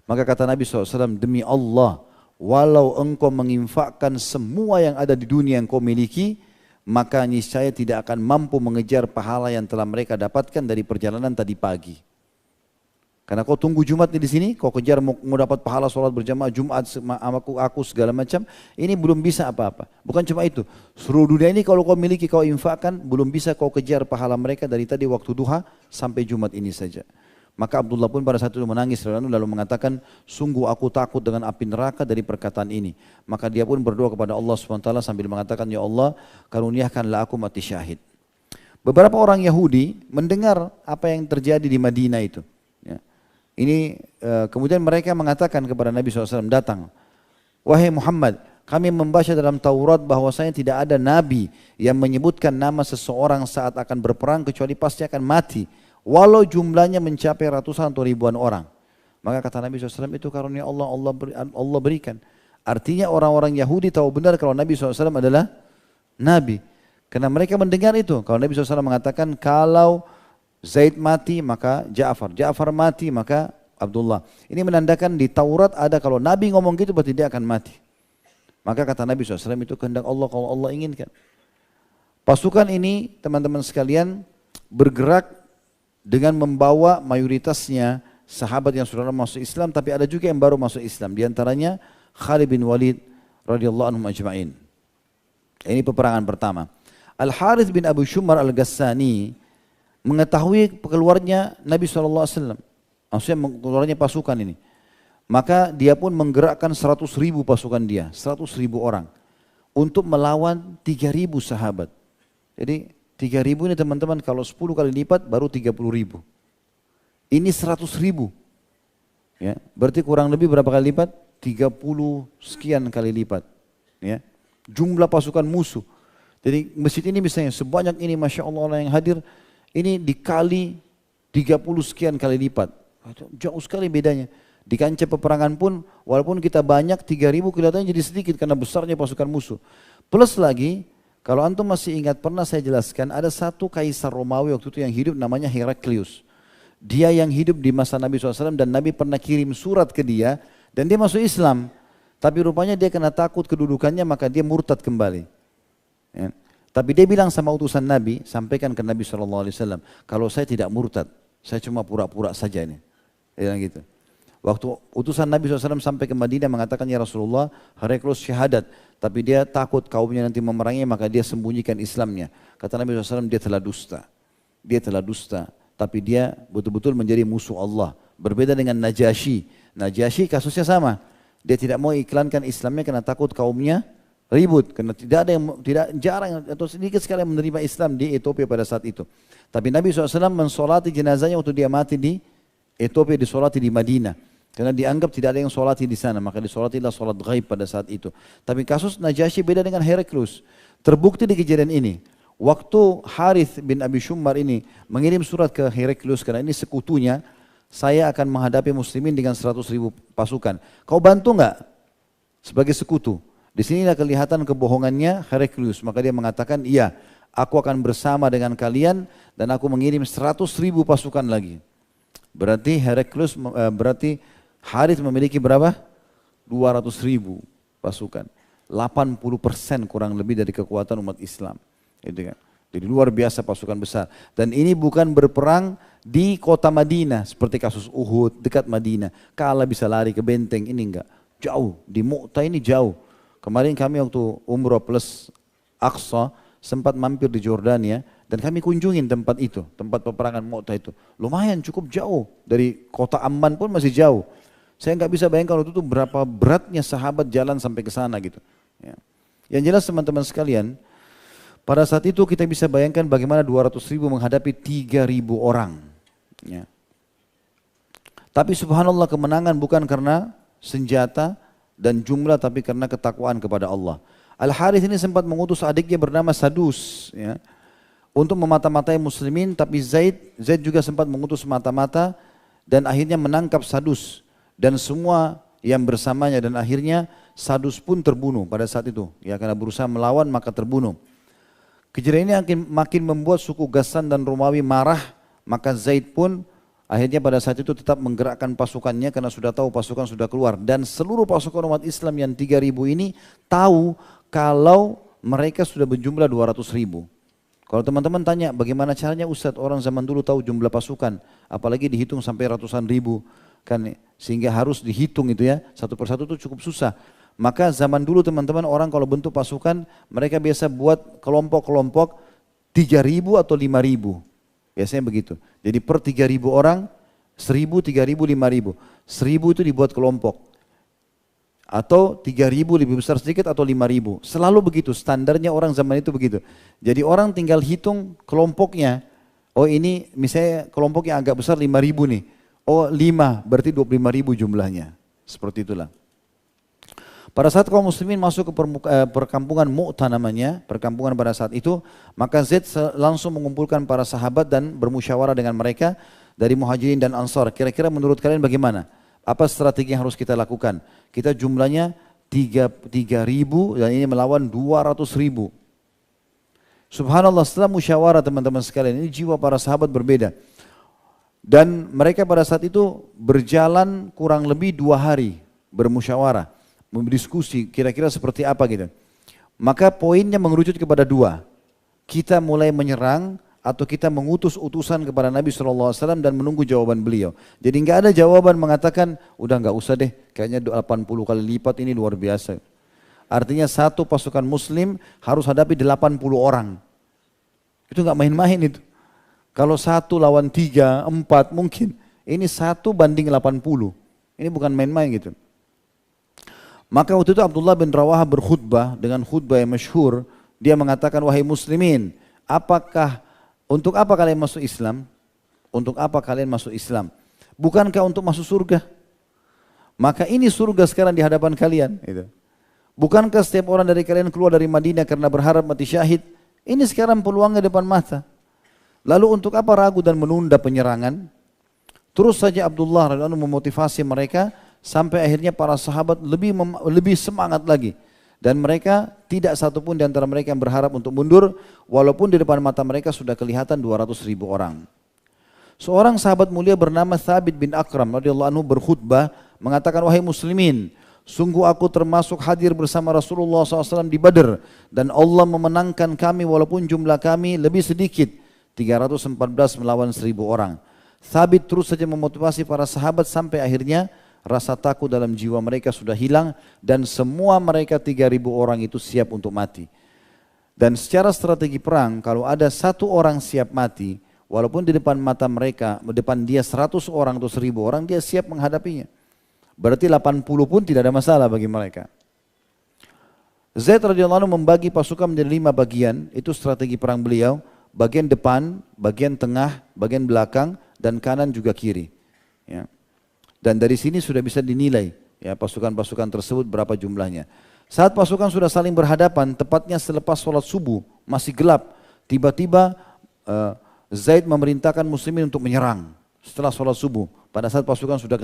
Maka kata Nabi SAW, demi Allah, walau engkau menginfakkan semua yang ada di dunia yang kau miliki, maka niscaya tidak akan mampu mengejar pahala yang telah mereka dapatkan dari perjalanan tadi pagi. Karena kau tunggu Jumat di sini, kau kejar mau dapat pahala sholat berjamaah Jumat aku segala macam, ini belum bisa apa-apa. Bukan cuma itu, seluruh dunia ini kalau kau miliki, kau infakkan, belum bisa kau kejar pahala mereka dari tadi waktu duha sampai Jumat ini saja. Maka Abdullah pun pada saat itu menangis lalu mengatakan, sungguh aku takut dengan api neraka dari perkataan ini. Maka dia pun berdoa kepada Allah SWT sambil mengatakan, ya Allah, karuniakanlah aku mati syahid. Beberapa orang Yahudi mendengar apa yang terjadi di Madinah itu. Ya. Ini kemudian mereka mengatakan kepada Nabi SAW, datang, wahai Muhammad, kami membaca dalam Taurat bahwasanya tidak ada Nabi yang menyebutkan nama seseorang saat akan berperang kecuali pasti akan mati. Walau jumlahnya mencapai ratusan atau ribuan orang. Maka kata Nabi SAW, itu karunia Allah berikan. Artinya orang-orang Yahudi tahu benar kalau Nabi SAW adalah Nabi. Karena mereka mendengar itu. Kalau Nabi SAW mengatakan, kalau Zaid mati maka Ja'far, Ja'far mati maka Abdullah. Ini menandakan di Taurat ada kalau Nabi ngomong gitu berarti dia akan mati. Maka kata Nabi SAW, itu kehendak Allah kalau Allah inginkan. Pasukan ini teman-teman sekalian bergerak dengan membawa mayoritasnya sahabat yang sudah masuk Islam, tapi ada juga yang baru masuk Islam. Di antaranya Khalid bin Walid radhiyallahu anhum ajma'in. Ini peperangan pertama. Al-Harith bin Abu Shumar Al-Ghassani mengetahui keluarnya Nabi SAW. Maksudnya keluarnya pasukan ini. Maka dia pun menggerakkan 100.000 pasukan dia, 100.000 orang. Untuk melawan 3.000 sahabat. Jadi 3.000 ini teman-teman kalau 10 kali lipat baru 30.000. Ini 100.000. Ya, berarti kurang lebih berapa kali lipat? 30 sekian kali lipat. Ya, jumlah pasukan musuh. Jadi masjid ini misalnya sebanyak ini Masya Allah orang yang hadir, ini dikali 30 sekian kali lipat. Jauh sekali bedanya. Di kancah peperangan pun walaupun kita banyak 3.000 kelihatannya jadi sedikit karena besarnya pasukan musuh. Plus lagi, kalau antum masih ingat, pernah saya jelaskan, ada satu kaisar Romawi waktu itu yang hidup namanya Heraklius. Dia yang hidup di masa Nabi SAW dan Nabi pernah kirim surat ke dia dan dia masuk Islam. Tapi rupanya dia kena takut kedudukannya maka dia murtad kembali. Ya. Tapi dia bilang sama utusan Nabi, sampaikan ke Nabi SAW, kalau saya tidak murtad, saya cuma pura-pura saja ini. Dia bilang gitu. Waktu utusan Nabi SAW sampai ke Madinah mengatakan, ya Rasulullah, Heraklius syahadat. Tapi dia takut kaumnya nanti memerangi, maka dia sembunyikan Islamnya. Kata Nabi SAW, dia telah dusta. Dia telah dusta. Tapi dia betul-betul menjadi musuh Allah. Berbeda dengan Najasyi. Najasyi kasusnya sama. Dia tidak mau iklankan Islamnya karena takut kaumnya ribut. Karena tidak ada yang jarang atau sedikit sekali yang menerima Islam di Ethiopia pada saat itu. Tapi Nabi SAW mensolati jenazahnya waktu dia mati di Ethiopia, disolati di Madinah. Karena dianggap tidak ada yang solati di sana, maka disolatilah solat ghaib pada saat itu. Tapi kasus Najasyi beda dengan Heraklius. Terbukti di kejadian ini. Waktu Harith bin Abi Shumar ini mengirim surat ke Heraklius, karena ini sekutunya, saya akan menghadapi muslimin dengan 100.000 pasukan. Kau bantu enggak? Sebagai sekutu. Di sinilah kelihatan kebohongannya Heraklius. Maka dia mengatakan, iya, aku akan bersama dengan kalian dan aku mengirim 100.000 pasukan lagi. Berarti Heraklius, berarti Harith memiliki berapa? 200.000 pasukan. 80% kurang lebih dari kekuatan umat Islam. Gitu kan. Jadi luar biasa pasukan besar. Dan ini bukan berperang di kota Madinah seperti kasus Uhud dekat Madinah. Kalah bisa lari ke benteng, ini enggak. Jauh, di Mu'tah ini jauh. Kemarin kami waktu umroh plus Aqsa sempat mampir di Jordania dan kami kunjungin tempat itu, tempat peperangan Mu'tah itu. Lumayan cukup jauh, dari kota Amman pun masih jauh. Saya nggak bisa bayangkan waktu itu berapa beratnya sahabat jalan sampai ke sana gitu. Ya. Yang jelas teman-teman sekalian, pada saat itu kita bisa bayangkan bagaimana 200 ribu menghadapi 3.000 orang. Ya. Tapi subhanallah kemenangan bukan karena senjata dan jumlah, tapi karena ketakwaan kepada Allah. Al-Harith ini sempat mengutus adiknya bernama Sadus ya, untuk memata-matai muslimin, tapi Zaid juga sempat mengutus mata-mata dan akhirnya menangkap Sadus dan semua yang bersamanya, dan akhirnya Sadus pun terbunuh pada saat itu ya, karena berusaha melawan maka terbunuh. Kejadian ini makin membuat suku Ghassan dan Romawi marah, maka Zaid pun akhirnya pada saat itu tetap menggerakkan pasukannya karena sudah tahu pasukan sudah keluar, dan seluruh pasukan umat Islam yang 3.000 ini tahu kalau mereka sudah berjumlah 200 ribu. Kalau teman-teman tanya bagaimana caranya Ustadz, orang zaman dulu tahu jumlah pasukan, apalagi dihitung sampai ratusan ribu kan, sehingga harus dihitung itu ya, satu persatu itu cukup susah. Maka zaman dulu teman-teman orang kalau bentuk pasukan mereka biasa buat kelompok-kelompok 3.000 atau 5.000, biasanya begitu. Jadi per 3.000 orang 1.000, 3.000, 5.000, 1.000 itu dibuat kelompok. Atau 3.000 lebih besar sedikit atau 5.000. Selalu begitu, standarnya orang zaman itu begitu. Jadi orang tinggal hitung kelompoknya. Oh ini misalnya kelompok yang agak besar 5.000 nih. Oh 5 berarti 25.000 jumlahnya. Seperti itulah. Pada saat kaum muslimin masuk ke perkampungan Mu'tah namanya, perkampungan pada saat itu, maka Zaid langsung mengumpulkan para sahabat dan bermusyawarah dengan mereka dari Muhajirin dan Ansar. Kira-kira menurut kalian bagaimana? Apa strategi yang harus kita lakukan? Kita jumlahnya 3.000 dan ini melawan 200.000. Subhanallah, setelah musyawarah teman-teman sekalian, ini jiwa para sahabat berbeda. Dan mereka pada saat itu berjalan kurang lebih 2 hari bermusyawarah, berdiskusi kira-kira seperti apa gitu. Maka poinnya mengerucut kepada 2. Kita mulai menyerang atau kita mengutus utusan kepada Nabi SAW dan menunggu jawaban beliau. Jadi nggak ada jawaban mengatakan, udah nggak usah deh, kayaknya 80 kali lipat ini luar biasa. Artinya satu pasukan muslim harus hadapi 80 orang. Itu nggak main-main itu. Kalau 1 lawan 3, 4 mungkin. Ini 1 banding 80. Ini bukan main-main gitu. Maka waktu itu Abdullah bin Rawaha berkhutbah dengan khutbah yang masyhur. Dia mengatakan, wahai muslimin, untuk apa kalian masuk Islam? Untuk apa kalian masuk Islam? Bukankah untuk masuk surga? Maka ini surga sekarang di hadapan kalian. Bukankah setiap orang dari kalian keluar dari Madinah karena berharap mati syahid? Ini sekarang peluangnya depan mata. Lalu untuk apa ragu dan menunda penyerangan? Terus saja Abdullah radhiyallahu anhu memotivasi mereka sampai akhirnya para sahabat lebih semangat lagi. Dan mereka tidak satupun di antara mereka yang berharap untuk mundur, walaupun di depan mata mereka sudah kelihatan 200.000 orang. Seorang sahabat mulia bernama Thabit bin Akram radhiyallahu anhu berkhutbah mengatakan, wahai muslimin, sungguh aku termasuk hadir bersama Rasulullah SAW di Badr, dan Allah memenangkan kami walaupun jumlah kami lebih sedikit, 314 melawan 1.000 orang. Thabit terus saja memotivasi para sahabat sampai akhirnya rasa takut dalam jiwa mereka sudah hilang dan semua mereka 3.000 orang itu siap untuk mati. Dan secara strategi perang, kalau ada 1 orang siap mati, walaupun di depan mata mereka, di depan dia 100 orang atau 1.000 orang, dia siap menghadapinya. Berarti 80 pun tidak ada masalah bagi mereka. Zaid radhiyallahu anhu membagi pasukan menjadi 5 bagian, itu strategi perang beliau, bagian depan, bagian tengah, bagian belakang, dan kanan juga kiri. Ya. Dan dari sini sudah bisa dinilai ya pasukan-pasukan tersebut berapa jumlahnya. Saat pasukan sudah saling berhadapan, tepatnya selepas sholat subuh, masih gelap, tiba-tiba Zaid memerintahkan muslimin untuk menyerang setelah sholat subuh. Pada saat pasukan sudah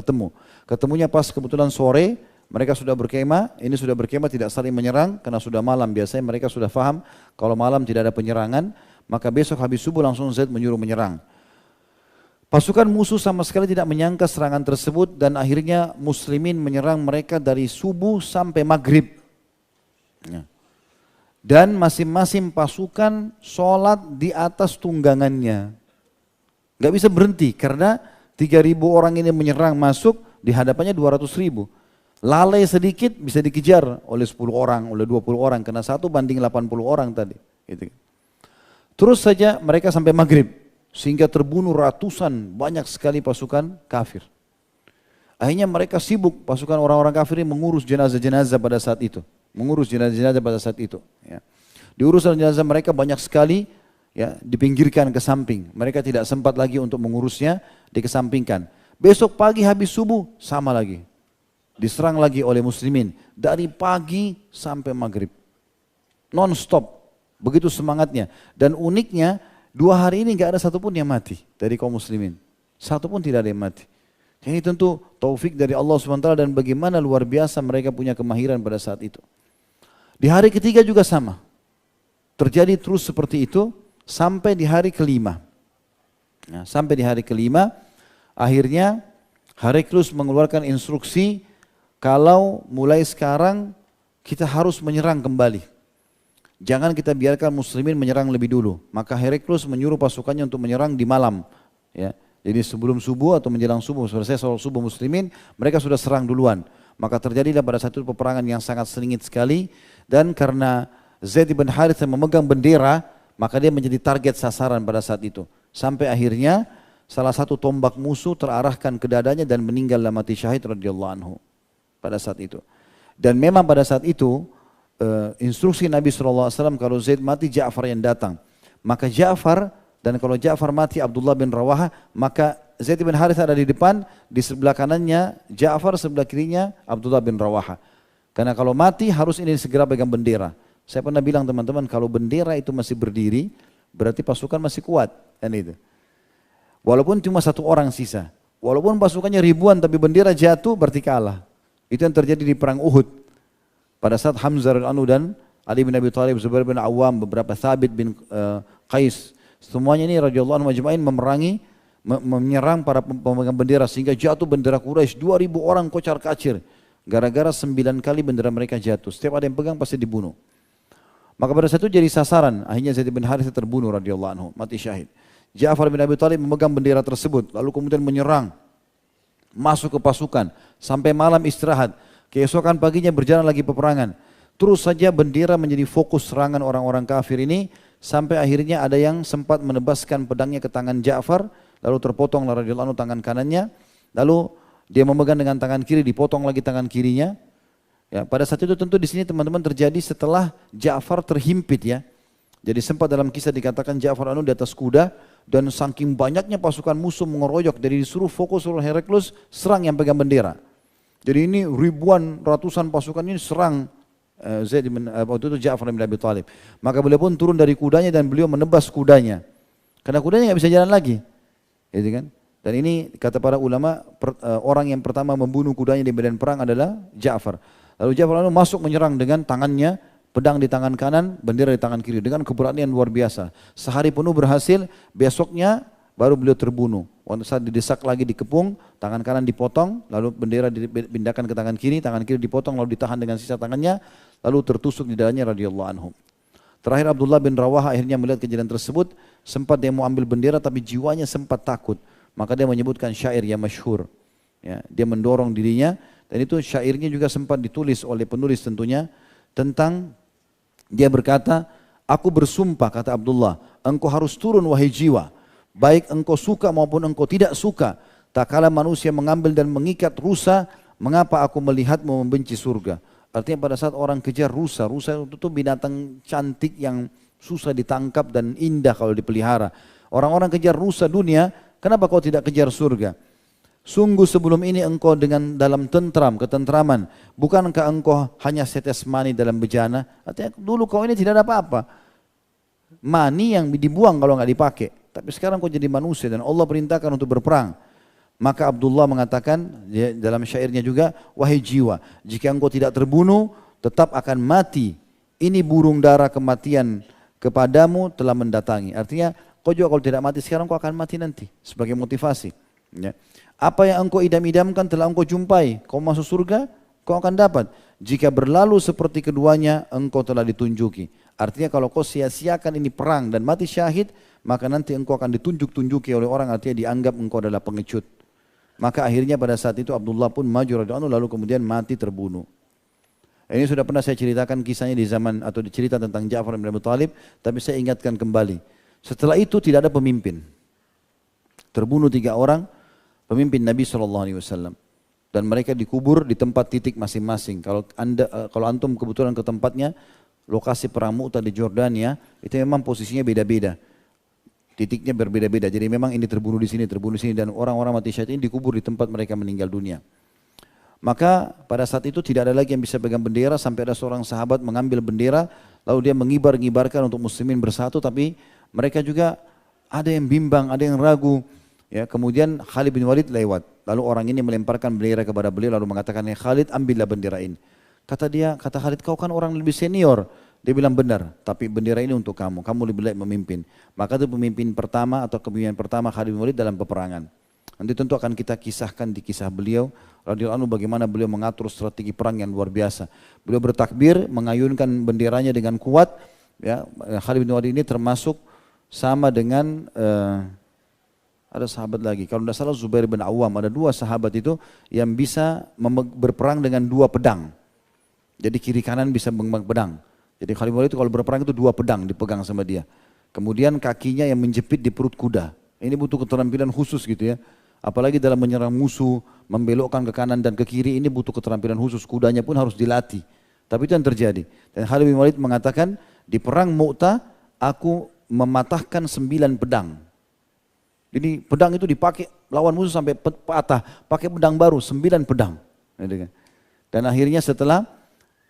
ketemunya pas kebetulan sore, mereka sudah berkemah, ini sudah berkemah tidak saling menyerang karena sudah malam. Biasanya mereka sudah paham kalau malam tidak ada penyerangan, maka besok habis subuh langsung Zaid menyuruh menyerang. Pasukan musuh sama sekali tidak menyangka serangan tersebut dan akhirnya muslimin menyerang mereka dari subuh sampai maghrib. Dan masing-masing pasukan sholat di atas tunggangannya. Gak bisa berhenti karena 3.000 orang ini menyerang masuk, di hadapannya 200.000. Lalai sedikit bisa dikejar oleh 10 orang, oleh 20 orang. Karena 1 banding 80 orang tadi. Gitu. Terus saja mereka sampai maghrib. Sehingga terbunuh ratusan, banyak sekali pasukan kafir. Akhirnya mereka sibuk, pasukan orang-orang kafir ini mengurus jenazah-jenazah pada saat itu. Mengurus jenazah-jenazah pada saat itu. Ya. Diurus jenazah mereka banyak sekali, ya, dipinggirkan ke samping. Mereka tidak sempat lagi untuk mengurusnya, dikesampingkan. Besok pagi habis subuh, sama lagi. Diserang lagi oleh muslimin. Dari pagi sampai maghrib. Non-stop. Begitu semangatnya. Dan uniknya, 2 hari ini gak ada satupun yang mati dari kaum muslimin. Satupun tidak ada yang mati. Ini tentu taufik dari Allah SWT dan bagaimana luar biasa mereka punya kemahiran pada saat itu. Di hari ketiga juga sama. Terjadi terus seperti itu sampai di hari kelima. Nah, sampai di hari kelima, akhirnya Heraklius mengeluarkan instruksi kalau mulai sekarang kita harus menyerang kembali. Jangan kita biarkan muslimin menyerang lebih dulu. Maka Heraklius menyuruh pasukannya untuk menyerang di malam. Ya. Jadi sebelum subuh atau menjelang subuh, selesai sholat subuh muslimin, mereka sudah serang duluan. Maka terjadilah pada satu peperangan yang sangat sengit sekali. Dan karena Zaid bin Harithah memegang bendera, maka dia menjadi target sasaran pada saat itu. Sampai akhirnya salah satu tombak musuh terarahkan ke dadanya dan meninggal dalam mati syahid radhiyallahu anhu pada saat itu. Dan memang pada saat itu instruksi Nabi SAW kalau Zaid mati Ja'far yang datang. Maka Ja'far, dan kalau Ja'far mati Abdullah bin Rawaha, maka Zaid bin Harithah ada di depan, di sebelah kanannya Ja'far, sebelah kirinya Abdullah bin Rawaha. Karena kalau mati harus ini segera pegang bendera. Saya pernah bilang teman-teman, kalau bendera itu masih berdiri, berarti pasukan masih kuat. Kan itu. Walaupun cuma 1 orang sisa. Walaupun pasukannya ribuan tapi bendera jatuh berarti kalah. Itu yang terjadi di perang Uhud. Pada saat Hamzah radhiyallahu dan Ali bin Abi Thalib, Zubair bin Awam, beberapa Thabit bin Qais. Semuanya ini radhiyallahu anhu majma'in menyerang para pemegang bendera sehingga jatuh bendera Quraisy 2.000 orang kocar kacir. Gara-gara 9 kali bendera mereka jatuh. Setiap ada yang pegang pasti dibunuh. Maka pada saat itu jadi sasaran. Akhirnya Zaid bin Harithah terbunuh radhiyallahu anhu, mati syahid. Ja'far bin Abi Thalib memegang bendera tersebut. Lalu kemudian menyerang. Masuk ke pasukan. Sampai malam istirahat. Keesokan paginya berjalan lagi peperangan. Terus saja bendera menjadi fokus serangan orang-orang kafir ini. Sampai akhirnya ada yang sempat menebaskan pedangnya ke tangan Ja'far. Lalu terpotonglah radhiyallahu anhu tangan kanannya. Lalu dia memegang dengan tangan kiri, dipotong lagi tangan kirinya. Ya, pada saat itu tentu di sini teman-teman terjadi setelah Ja'far terhimpit ya. Jadi sempat dalam kisah dikatakan Ja'far di atas kuda dan saking banyaknya pasukan musuh mengeroyok, jadi disuruh fokus oleh Heraklius serang yang pegang bendera. Jadi ini ribuan, ratusan pasukan ini serang Zaid bin waktu itu Ja'far bin Abi Thalib. Maka beliau pun turun dari kudanya dan beliau menebas kudanya. Karena kudanya nggak bisa jalan lagi. Gitu kan? Dan ini kata para ulama orang yang pertama membunuh kudanya di medan perang adalah Ja'far. Lalu Ja'far masuk menyerang dengan tangannya, pedang di tangan kanan, bendera di tangan kiri dengan keberanian luar biasa. Sehari penuh berhasil, besoknya baru beliau terbunuh. Waktu saat didesak lagi dikepung, tangan kanan dipotong, lalu bendera dipindahkan ke tangan kiri dipotong, lalu ditahan dengan sisa tangannya, lalu tertusuk di dadanya radhiyallahu anhu. Terakhir Abdullah bin Rawaha akhirnya melihat kejadian tersebut, sempat dia mau ambil bendera tapi jiwanya sempat takut. Maka dia menyebutkan syair yang masyhur. Ya, dia mendorong dirinya dan itu syairnya juga sempat ditulis oleh penulis tentunya tentang dia berkata, aku bersumpah kata Abdullah, engkau harus turun wahai jiwa, baik engkau suka maupun engkau tidak suka. Tak kala manusia mengambil dan mengikat rusa, mengapa aku melihatmu membenci surga? Artinya pada saat orang kejar rusa, rusa itu tuh binatang cantik yang susah ditangkap dan indah kalau dipelihara. Orang-orang kejar rusa dunia, kenapa kau tidak kejar surga? Sungguh sebelum ini engkau dengan dalam tentram, ketentraman. Bukankah engkau hanya setes mani dalam bejana? Artinya dulu kau ini tidak ada apa-apa. Mani yang dibuang kalau nggak dipakai. Tapi sekarang kau jadi manusia dan Allah perintahkan untuk berperang. Maka Abdullah mengatakan dalam syairnya juga, wahai jiwa, jika engkau tidak terbunuh, tetap akan mati. Ini burung dara kematian kepadamu telah mendatangi. Artinya kau juga kalau tidak mati sekarang kau akan mati nanti. Sebagai motivasi. Ya. Apa yang engkau idam-idamkan telah engkau jumpai. Kau masuk surga, Kau akan dapat. Jika berlalu seperti keduanya, engkau telah ditunjuki. Artinya kalau kau sia-siakan ini perang dan mati syahid, maka nanti engkau akan ditunjuk-tunjuki oleh orang, artinya dianggap engkau adalah pengecut. Maka akhirnya pada saat itu Abdullah pun maju radhiyallahu anhu, lalu kemudian mati terbunuh. Ini sudah pernah saya ceritakan kisahnya di zaman atau cerita tentang Ja'far bin Abi Thalib, tapi saya ingatkan kembali. Setelah itu tidak ada pemimpin. Terbunuh 3 orang pemimpin Nabi SAW. Dan mereka dikubur di tempat titik masing-masing. Kalau antum kebetulan ke tempatnya, lokasi perang Mu'tah di Jordania, itu memang posisinya beda-beda. Titiknya berbeda-beda. Jadi memang ini terbunuh di sini, dan orang-orang mati syahid ini dikubur di tempat mereka meninggal dunia. Maka pada saat itu tidak ada lagi yang bisa pegang bendera, sampai ada seorang sahabat mengambil bendera, lalu dia mengibar-ngibarkan untuk muslimin bersatu, tapi mereka juga ada yang bimbang, ada yang ragu. Ya, kemudian Khalid bin Walid lewat. Lalu orang ini melemparkan bendera kepada beliau lalu mengatakan, "Ya Khalid, ambillah bendera ini." Kata Khalid, "Kau kan orang lebih senior." Dia bilang, "Benar, tapi bendera ini untuk kamu. Kamu lebih layak memimpin." Maka itu pemimpin pertama atau kepemimpinan pertama Khalid bin Walid dalam peperangan. Nanti tentu akan kita kisahkan di kisah beliau radhiyallahu anhu bagaimana beliau mengatur strategi perang yang luar biasa. Beliau bertakbir, mengayunkan benderanya dengan kuat. Ya, Khalid bin Walid ini termasuk sama dengan ada sahabat lagi, kalau tidak salah Zubair bin Awam, ada 2 sahabat itu yang bisa berperang dengan 2 pedang. Jadi kiri kanan bisa memegang pedang. Jadi Khalid bin Walid itu kalau berperang itu 2 pedang dipegang sama dia. Kemudian kakinya yang menjepit di perut kuda. Ini butuh keterampilan khusus gitu ya. Apalagi dalam menyerang musuh, membelokkan ke kanan dan ke kiri, ini butuh keterampilan khusus. Kudanya pun harus dilatih. Tapi itu yang terjadi. Dan Khalid bin Walid mengatakan, di perang Mu'tah, aku mematahkan 9 pedang. Jadi pedang itu dipakai lawan musuh sampai patah, pakai pedang baru 9 pedang. Dan akhirnya setelah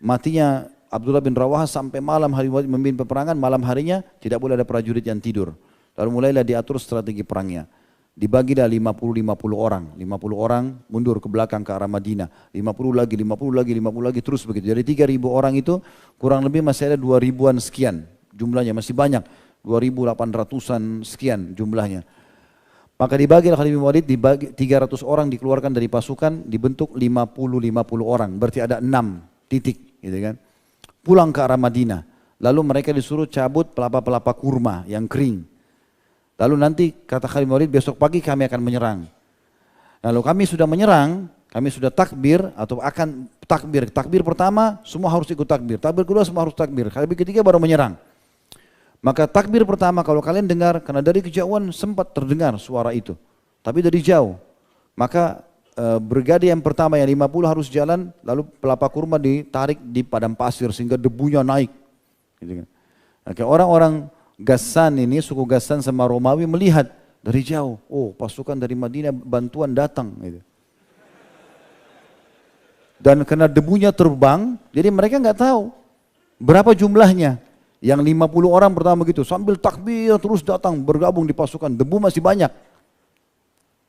matinya Abdullah bin Rawahah sampai malam hari memimpin peperangan, malam harinya tidak boleh ada prajurit yang tidur. Lalu mulailah diatur strategi perangnya. Dibagi dah 50 orang. 50 orang mundur ke belakang ke arah Madinah. 50 lagi, 50 lagi, 50 lagi terus begitu. Jadi 3.000 orang itu kurang lebih masih ada 2.000-an sekian jumlahnya, masih banyak. 2.800-an sekian jumlahnya. Maka dibagi Khalid bin Walid, dibagi 300 orang dikeluarkan dari pasukan, dibentuk 50 orang, berarti ada 6 titik, gitu kan. Pulang ke arah Madinah, lalu mereka disuruh cabut pelapa-pelapa kurma yang kering. Lalu nanti kata Khalid bin Walid, besok pagi kami akan menyerang. Lalu kami sudah menyerang, kami sudah takbir atau akan takbir. Takbir pertama semua harus ikut takbir, takbir kedua semua harus takbir, takbir ketiga baru menyerang. Maka takbir pertama kalau kalian dengar, karena dari kejauhan sempat terdengar suara itu. Tapi dari jauh. Maka brigade yang pertama yang 50 harus jalan, lalu pelapa kurma ditarik di padang pasir sehingga debunya naik. Gitu kan. Maka orang-orang Ghassan ini, suku Ghassan sama Romawi melihat dari jauh. Oh, pasukan dari Madinah bantuan datang. Gitu. Dan karena debunya terbang, jadi mereka nggak tahu berapa jumlahnya. Yang 50 orang pertama begitu, sambil takbir terus datang bergabung di pasukan, debu masih banyak.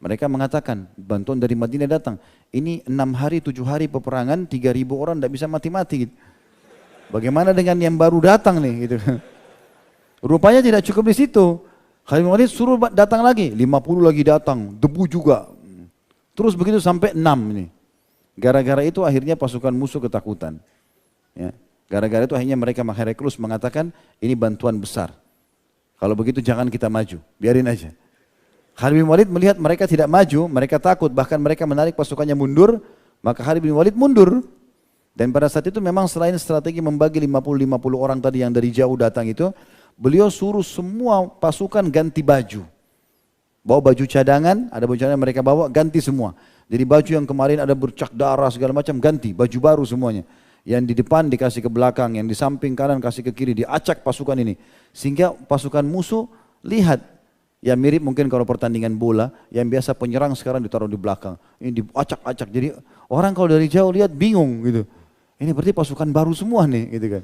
Mereka mengatakan, bantuan dari Madinah datang. Ini 6 hari, 7 hari peperangan, 3.000 orang tidak bisa mati-mati. Gitu. Bagaimana dengan yang baru datang nih? Gitu. Rupanya tidak cukup di situ. Khalid bin Walid suruh datang lagi, 50 lagi datang, debu juga. Terus begitu sampai 6 ini. Gara-gara itu akhirnya pasukan musuh ketakutan. Ya. Gara-gara itu akhirnya mereka rekrut mengatakan ini bantuan besar. Kalau begitu jangan kita maju, biarin aja. Khalid bin Walid melihat mereka tidak maju, mereka takut, bahkan mereka menarik pasukannya mundur, maka Khalid bin Walid mundur. Dan pada saat itu memang selain strategi membagi 50 orang tadi yang dari jauh datang itu, beliau suruh semua pasukan ganti baju. Bawa baju cadangan, ada baju cadangan mereka bawa, ganti semua. Jadi baju yang kemarin ada bercak darah segala macam, ganti, baju baru semuanya. Yang di depan dikasih ke belakang, yang di samping kanan kasih ke kiri, diacak pasukan ini. Sehingga pasukan musuh lihat, ya mirip mungkin kalau pertandingan bola, yang biasa penyerang sekarang ditaruh di belakang. Ini diacak-acak, jadi orang kalau dari jauh lihat bingung gitu. Ini berarti pasukan baru semua nih gitu kan.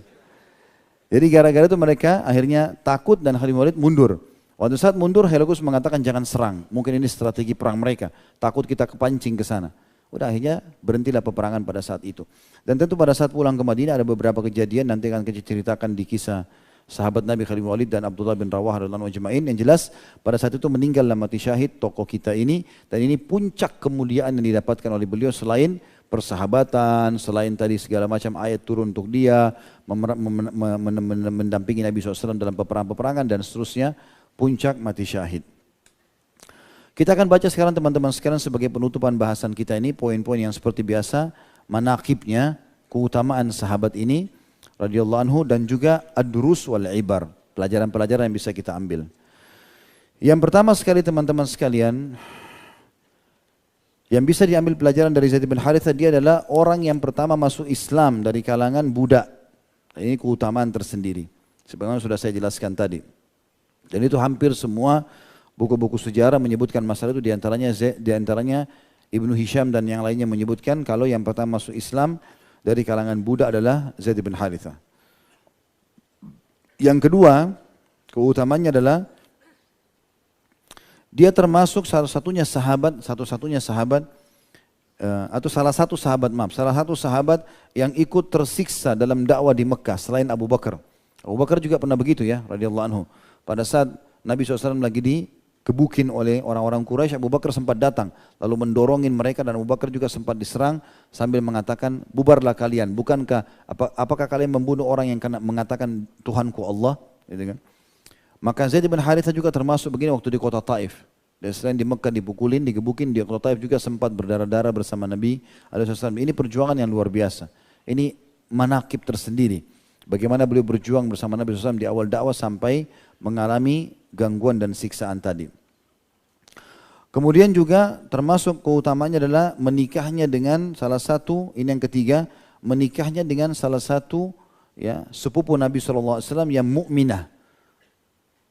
Jadi gara-gara itu mereka akhirnya takut dan Khalid bin Walid mundur. Waktu saat mundur, Heraklius mengatakan jangan serang, mungkin ini strategi perang mereka, takut kita kepancing ke sana. Udah akhirnya berhentilah peperangan pada saat itu. Dan tentu pada saat pulang ke Madinah ada beberapa kejadian nanti akan kita ceritakan di kisah sahabat Nabi Khalid bin Walid dan Abdullah bin Rawahah radhiyallahu anhu ajma'in. Yang jelas pada saat itu meninggal mati syahid tokoh kita ini, dan ini puncak kemuliaan yang didapatkan oleh beliau selain persahabatan, selain tadi segala macam ayat turun untuk dia, mendampingi Nabi SAW dalam peperangan-peperangan dan seterusnya, puncak mati syahid. Kita akan baca sekarang teman-teman sekalian sebagai penutupan bahasan kita ini, poin-poin yang seperti biasa, manaqibnya, keutamaan sahabat ini, radhiyallahu anhu, dan juga ad-durus wal ibar, pelajaran-pelajaran yang bisa kita ambil. Yang pertama sekali teman-teman sekalian, yang bisa diambil pelajaran dari Zaid bin Harithah, dia adalah orang yang pertama masuk Islam dari kalangan budak. Ini keutamaan tersendiri, sebagaimana sudah saya jelaskan tadi. Dan itu hampir semua buku-buku sejarah menyebutkan masalah itu, diantaranya Ibnu Hisham dan yang lainnya menyebutkan kalau yang pertama masuk Islam dari kalangan budak adalah Zaid bin Harithah. Yang kedua, keutamanya adalah dia termasuk salah satu sahabat yang ikut tersiksa dalam dakwah di Mekah selain Abu Bakar. Abu Bakar juga pernah begitu ya, radhiyallahu anhu. Pada saat Nabi SAW lagi dikebukin oleh orang-orang Quraisy, Abu Bakar sempat datang lalu mendorongin mereka, dan Abu Bakar juga sempat diserang sambil mengatakan, bubarlah kalian, bukankah apakah kalian membunuh orang yang mengatakan Tuhanku Allah, gitu kan? Maka Zaid bin Harithah juga termasuk begini waktu di kota Taif. Dan selain di Mekah dipukulin, digebukin, di kota Taif juga sempat berdarah-darah bersama Nabi SAW. Ini perjuangan yang luar biasa. Ini manaqib tersendiri. Bagaimana beliau berjuang bersama Nabi SAW di awal dakwah sampai mengalami gangguan dan siksaan tadi. Kemudian juga termasuk keutamanya adalah menikahnya dengan salah satu, ini yang ketiga, menikahnya dengan salah satu ya, sepupu Nabi SAW yang mukminah.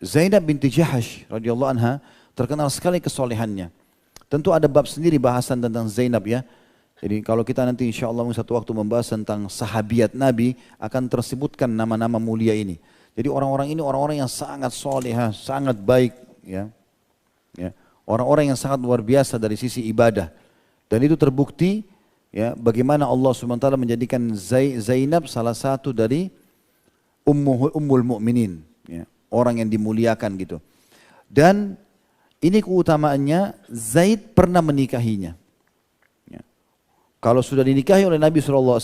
Zainab binti Jahash radhiyallahu anha terkenal sekali kesolehannya. Tentu ada bab sendiri bahasan tentang Zainab ya. Jadi kalau kita nanti insya Allah satu waktu membahas tentang sahabiat Nabi, akan tersebutkan nama-nama mulia ini. Jadi orang-orang ini orang-orang yang sangat solehah, sangat baik ya. Orang-orang yang sangat luar biasa dari sisi ibadah. Dan itu terbukti ya, bagaimana Allah SWT menjadikan Zainab salah satu dari ummul mu'minin ya. Orang yang dimuliakan gitu. Dan ini keutamaannya, Zaid pernah menikahinya. Ya. Kalau sudah dinikahi oleh Nabi SAW,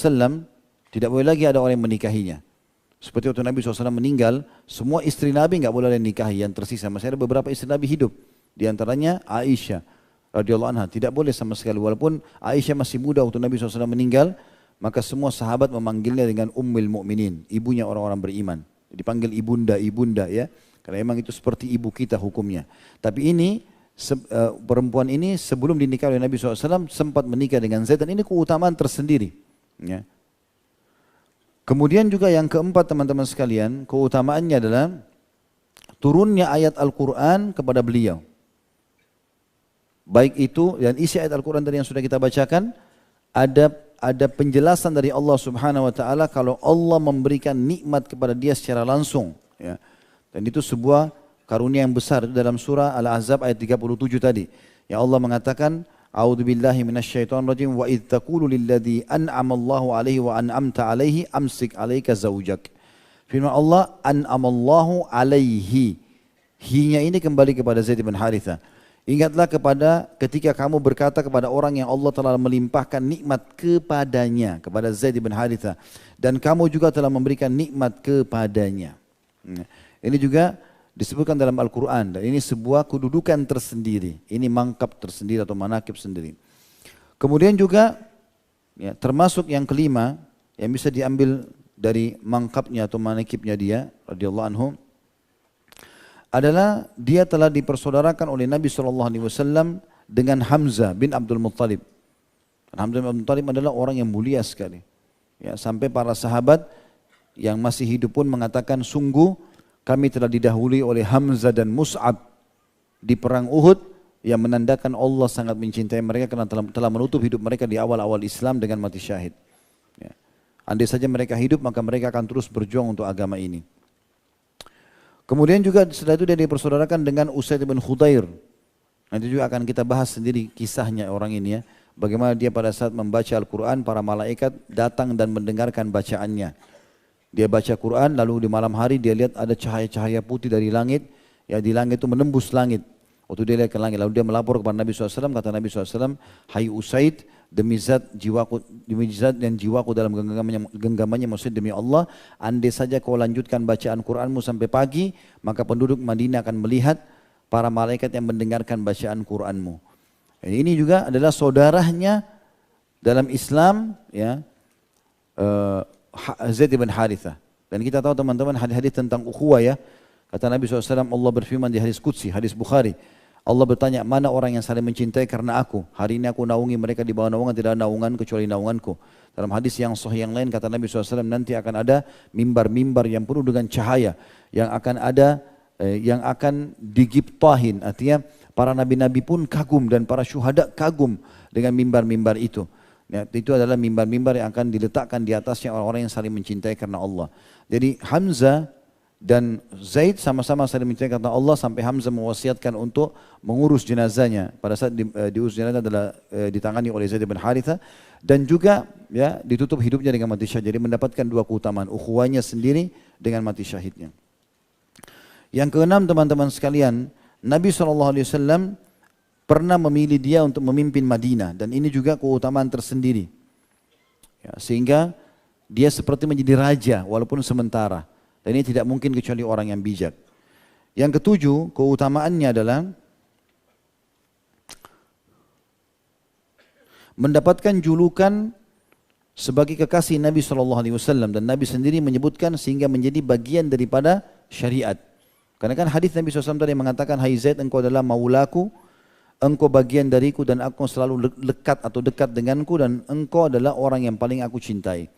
tidak boleh lagi ada orang yang menikahinya. Seperti waktu Nabi SAW meninggal, semua istri Nabi nggak boleh nikahi, yang tersisa. Masih ada beberapa istri Nabi hidup. Di antaranya Aisyah radhiyallahu anha, tidak boleh sama sekali. Walaupun Aisyah masih muda waktu Nabi SAW meninggal, maka semua sahabat memanggilnya dengan Ummul Mukminin, ibunya orang-orang beriman. Dipanggil ibunda ya, karena memang itu seperti ibu kita hukumnya. Tapi ini perempuan ini sebelum dinikahi oleh Nabi SAW sempat menikah dengan Zaid, dan ini keutamaan tersendiri ya. Kemudian juga yang keempat teman-teman sekalian, keutamaannya adalah turunnya ayat Al-Quran kepada beliau. Baik itu, dan isi ayat Al-Quran tadi yang sudah kita bacakan, ada penjelasan dari Allah Subhanahu wa taala kalau Allah memberikan nikmat kepada dia secara langsung ya. Dan itu sebuah karunia yang besar. Itu dalam surah Al-Ahzab ayat 37 tadi. Ya Allah mengatakan, A'udzubillahi minasyaitonirrajim, wa idz taqulu lilladzi an'amallahu alaihi wa an'amta alaihi amsik 'alaika zaujak. Firman Allah, an'amallahu alaihi. Hi-nya ini kembali kepada Zaid bin Harithah. Ingatlah kepada ketika kamu berkata kepada orang yang Allah telah melimpahkan nikmat kepadanya, kepada Zaid bin Harithah, dan kamu juga telah memberikan nikmat kepadanya. Ini juga disebutkan dalam Al-Quran, dan ini sebuah kedudukan tersendiri. Ini mangkap tersendiri atau manakib sendiri. Kemudian juga ya, termasuk yang kelima yang bisa diambil dari mangkapnya atau manakibnya dia radhiyallahu anhu, adalah dia telah dipersaudarakan oleh Nabi SAW dengan Hamzah bin Abdul Muttalib. Hamzah bin Abdul Muttalib adalah orang yang mulia sekali. Ya, sampai para sahabat yang masih hidup pun mengatakan, sungguh kami telah didahului oleh Hamzah dan Mus'ab di perang Uhud, yang menandakan Allah sangat mencintai mereka karena telah menutup hidup mereka di awal-awal Islam dengan mati syahid. Ya. Andai saja mereka hidup, maka mereka akan terus berjuang untuk agama ini. Kemudian juga setelah itu dia dipersaudarakan dengan Usaid bin Khudair. Nanti juga akan kita bahas sendiri kisahnya orang ini ya. Bagaimana dia pada saat membaca Al-Quran, para malaikat datang dan mendengarkan bacaannya. Dia baca Quran, lalu di malam hari dia lihat ada cahaya-cahaya putih dari langit. Ya, di langit itu menembus langit. Waktu dia lihat ke langit, lalu dia melapor kepada Nabi SAW, kata Nabi SAW, hai Usaid, demi zat dan jiwaku dalam genggamannya maksud demi Allah, andai saja kau lanjutkan bacaan Qur'anmu sampai pagi, maka penduduk Madinah akan melihat para malaikat yang mendengarkan bacaan Qur'anmu. Ini juga adalah saudaranya dalam Islam, ya, Zaid bin Harithah. Dan kita tahu teman-teman hadis-hadis tentang ukhuwah, ya. Kata Nabi SAW, Allah berfirman di hadis Qudsi, hadis Bukhari. Allah bertanya, mana orang yang saling mencintai karena aku? Hari ini aku naungi mereka di bawah naungan, tidak ada naungan kecuali naunganku. Dalam hadis yang sahih yang lain kata Nabi SAW, nanti akan ada mimbar-mimbar yang penuh dengan cahaya. Yang akan ada, yang akan digiptahin. Artinya para nabi-nabi pun kagum dan para syuhada kagum dengan mimbar-mimbar itu. Ya, itu adalah mimbar-mimbar yang akan diletakkan di atasnya orang-orang yang saling mencintai karena Allah. Jadi Hamzah dan Zaid sama-sama saling mencintai karena Allah sampai Hamzah mewasiatkan untuk mengurus jenazahnya. Pada saat diurus jenazah adalah ditangani oleh Zaid bin Harithah dan juga ya ditutup hidupnya dengan mati syahid. Jadi mendapatkan dua keutamaan, ukhuwahnya sendiri dengan mati syahidnya. Yang keenam teman-teman sekalian, Nabi SAW pernah memilih dia untuk memimpin Madinah dan ini juga keutamaan tersendiri. Ya, sehingga dia seperti menjadi raja walaupun sementara. Dan ini tidak mungkin kecuali orang yang bijak. Yang ketujuh, keutamaannya adalah mendapatkan julukan sebagai kekasih Nabi SAW dan Nabi sendiri menyebutkan sehingga menjadi bagian daripada syariat. Karena kan hadis Nabi SAW tadi mengatakan, hai Zaid, engkau adalah maulaku, engkau bagian dariku dan aku selalu lekat atau dekat denganku dan engkau adalah orang yang paling aku cintai.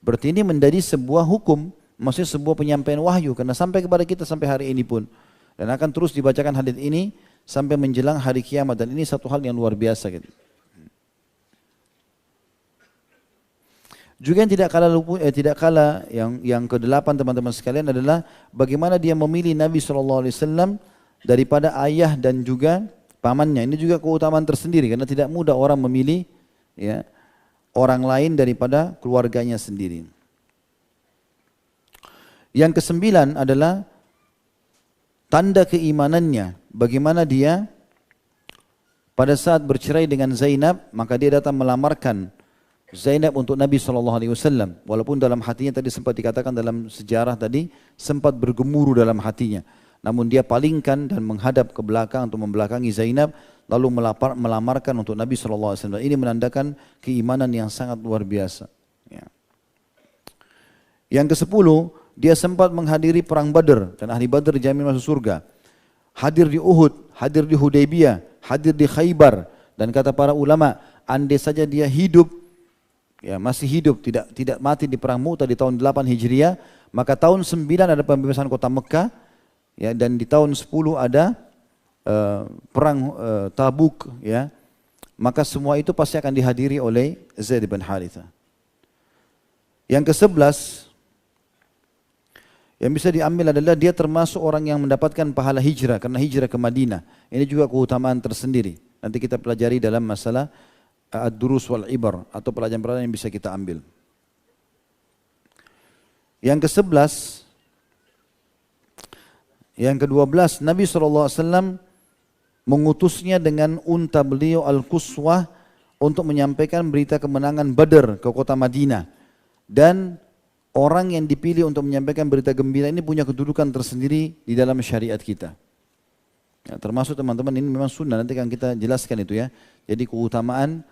Berarti ini menjadi sebuah hukum, maksudnya sebuah penyampaian wahyu karena sampai kepada kita sampai hari ini pun. Dan akan terus dibacakan hadis ini sampai menjelang hari kiamat dan ini satu hal yang luar biasa gitu. Juga yang tidak kalah yang kedelapan teman-teman sekalian adalah bagaimana dia memilih Nabi SAW daripada ayah dan juga pamannya. Ini juga keutamaan tersendiri karena tidak mudah orang memilih ya orang lain daripada keluarganya sendiri. Yang kesembilan adalah tanda keimanannya. Bagaimana dia pada saat bercerai dengan Zainab, maka dia datang melamarkan Zainab untuk Nabi SAW. Walaupun dalam hatinya tadi sempat dikatakan dalam sejarah tadi, sempat bergemuruh dalam hatinya. Namun dia palingkan dan menghadap ke belakang untuk membelakangi Zainab, lalu melamarkan untuk Nabi SAW. Ini menandakan keimanan yang sangat luar biasa. Ya. Yang ke-10, dia sempat menghadiri perang Badr dan ahli Badr dijamin masuk surga. Hadir di Uhud, hadir di Hudaybiyah, hadir di Khaybar dan kata para ulama, andai saja dia hidup, ya masih hidup, tidak mati di perang Mu'tah di tahun 8 Hijriah, maka tahun 9 ada pembebasan kota Mekah, ya dan di tahun 10 ada perang Tabuk, ya. Maka semua itu pasti akan dihadiri oleh Zaid bin Harithah. Yang ke-11 yang bisa diambil adalah dia termasuk orang yang mendapatkan pahala hijrah karena hijrah ke Madinah. Ini juga keutamaan tersendiri. Nanti kita pelajari dalam masalah ad-durus wal ibar atau pelajaran-pelajaran yang bisa kita ambil. Yang ke-11, yang ke-12, Nabi SAW mengutusnya dengan unta beliau Al-Quswah untuk menyampaikan berita kemenangan Badr ke kota Madinah. Dan orang yang dipilih untuk menyampaikan berita gembira ini punya kedudukan tersendiri di dalam syariat kita. Ya, termasuk teman-teman ini memang sunnah, nanti akan kita jelaskan itu ya. Jadi keutamaan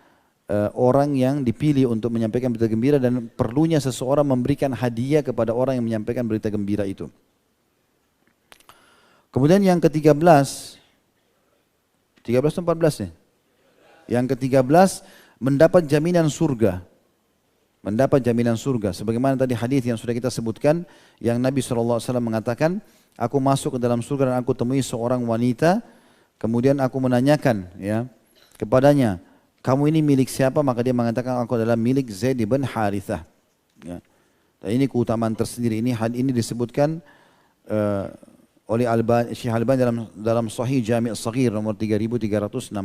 orang yang dipilih untuk menyampaikan berita gembira dan perlunya seseorang memberikan hadiah kepada orang yang menyampaikan berita gembira itu. Kemudian yang ke-13, 13 atau 14 nih? Yang ke-13 mendapat jaminan surga. Mendapat jaminan surga. Sebagaimana tadi hadis yang sudah kita sebutkan, yang Nabi SAW mengatakan, aku masuk ke dalam surga dan aku temui seorang wanita, kemudian aku menanyakan ya kepadanya, kamu ini milik siapa? Maka dia mengatakan, aku adalah milik Zaid bin Harithah. Ya. Dan ini keutamaan tersendiri. Ini disebutkan oleh Syekh Albani dalam Sahih Jami' As-Saghir nomor 3366.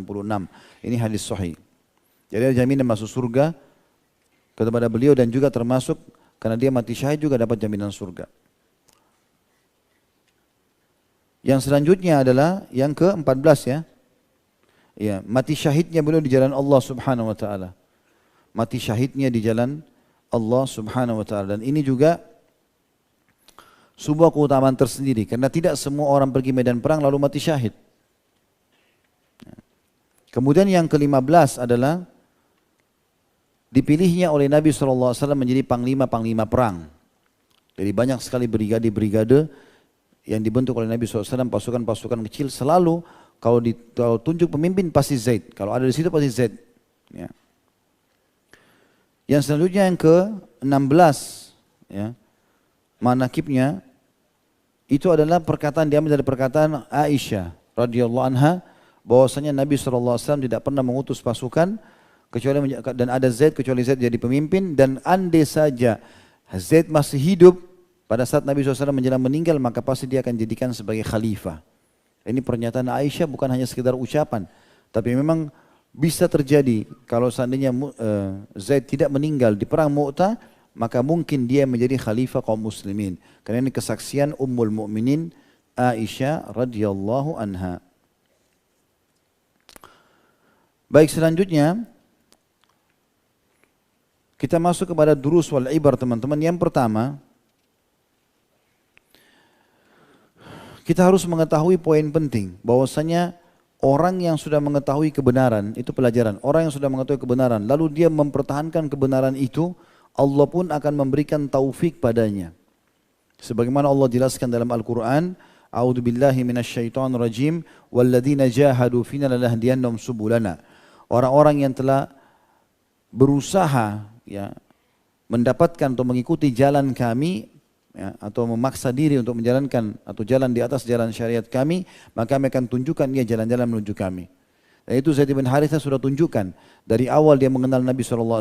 Ini hadis sahih. Jadi ada jaminan masuk surga kepada beliau dan juga termasuk karena dia mati syahid juga dapat jaminan surga. Yang selanjutnya adalah yang ke-14 ya. Ya, mati syahidnya beliau di jalan Allah Subhanahu wa taala. mati syahidnya di jalan Allah Subhanahu wa taala. Dan ini juga sebuah keutamaan tersendiri karena tidak semua orang pergi medan perang lalu mati syahid. Kemudian yang ke-15 adalah dipilihnya oleh Nabi SAW menjadi panglima-panglima perang. Jadi banyak sekali brigade-brigade yang dibentuk oleh Nabi SAW, pasukan-pasukan kecil selalu kalau tunjuk pemimpin pasti Zaid. Kalau ada di situ pasti Zaid. Ya. Yang selanjutnya yang ke-16, ya, manakibnya itu adalah perkataan diambil dari perkataan Aisyah radhiyallahu anha bahwasanya Nabi SAW tidak pernah mengutus pasukan kecuali dan ada Zaid kecuali Zaid jadi pemimpin, dan andai saja Zaid masih hidup pada saat Nabi SAW meninggal maka pasti dia akan jadikan sebagai khalifah. Ini pernyataan Aisyah bukan hanya sekedar ucapan, tapi memang bisa terjadi kalau seandainya Zaid tidak meninggal di perang Mu'tah, maka mungkin dia menjadi khalifah kaum muslimin. Karena ini kesaksian Ummul Mukminin Aisyah radhiyallahu anha. Baik, selanjutnya kita masuk kepada durus wal ibar, teman-teman. Yang pertama, kita harus mengetahui poin penting bahwasanya orang yang sudah mengetahui kebenaran itu pelajaran. Orang yang sudah mengetahui kebenaran lalu dia mempertahankan kebenaran itu, Allah pun akan memberikan taufik padanya. Sebagaimana Allah jelaskan dalam Al-Quran, A'udzu billahi minasyaitonir rajim, walladzina jahadu fina lanahdiyannahum subulana. Orang-orang yang telah berusaha, ya, mendapatkan atau mengikuti jalan kami, ya, atau memaksa diri untuk menjalankan atau jalan di atas jalan syariat kami, maka kami akan tunjukkan dia jalan-jalan menuju kami. Dan itu Zaid bin Harithah sudah tunjukkan dari awal dia mengenal Nabi SAW,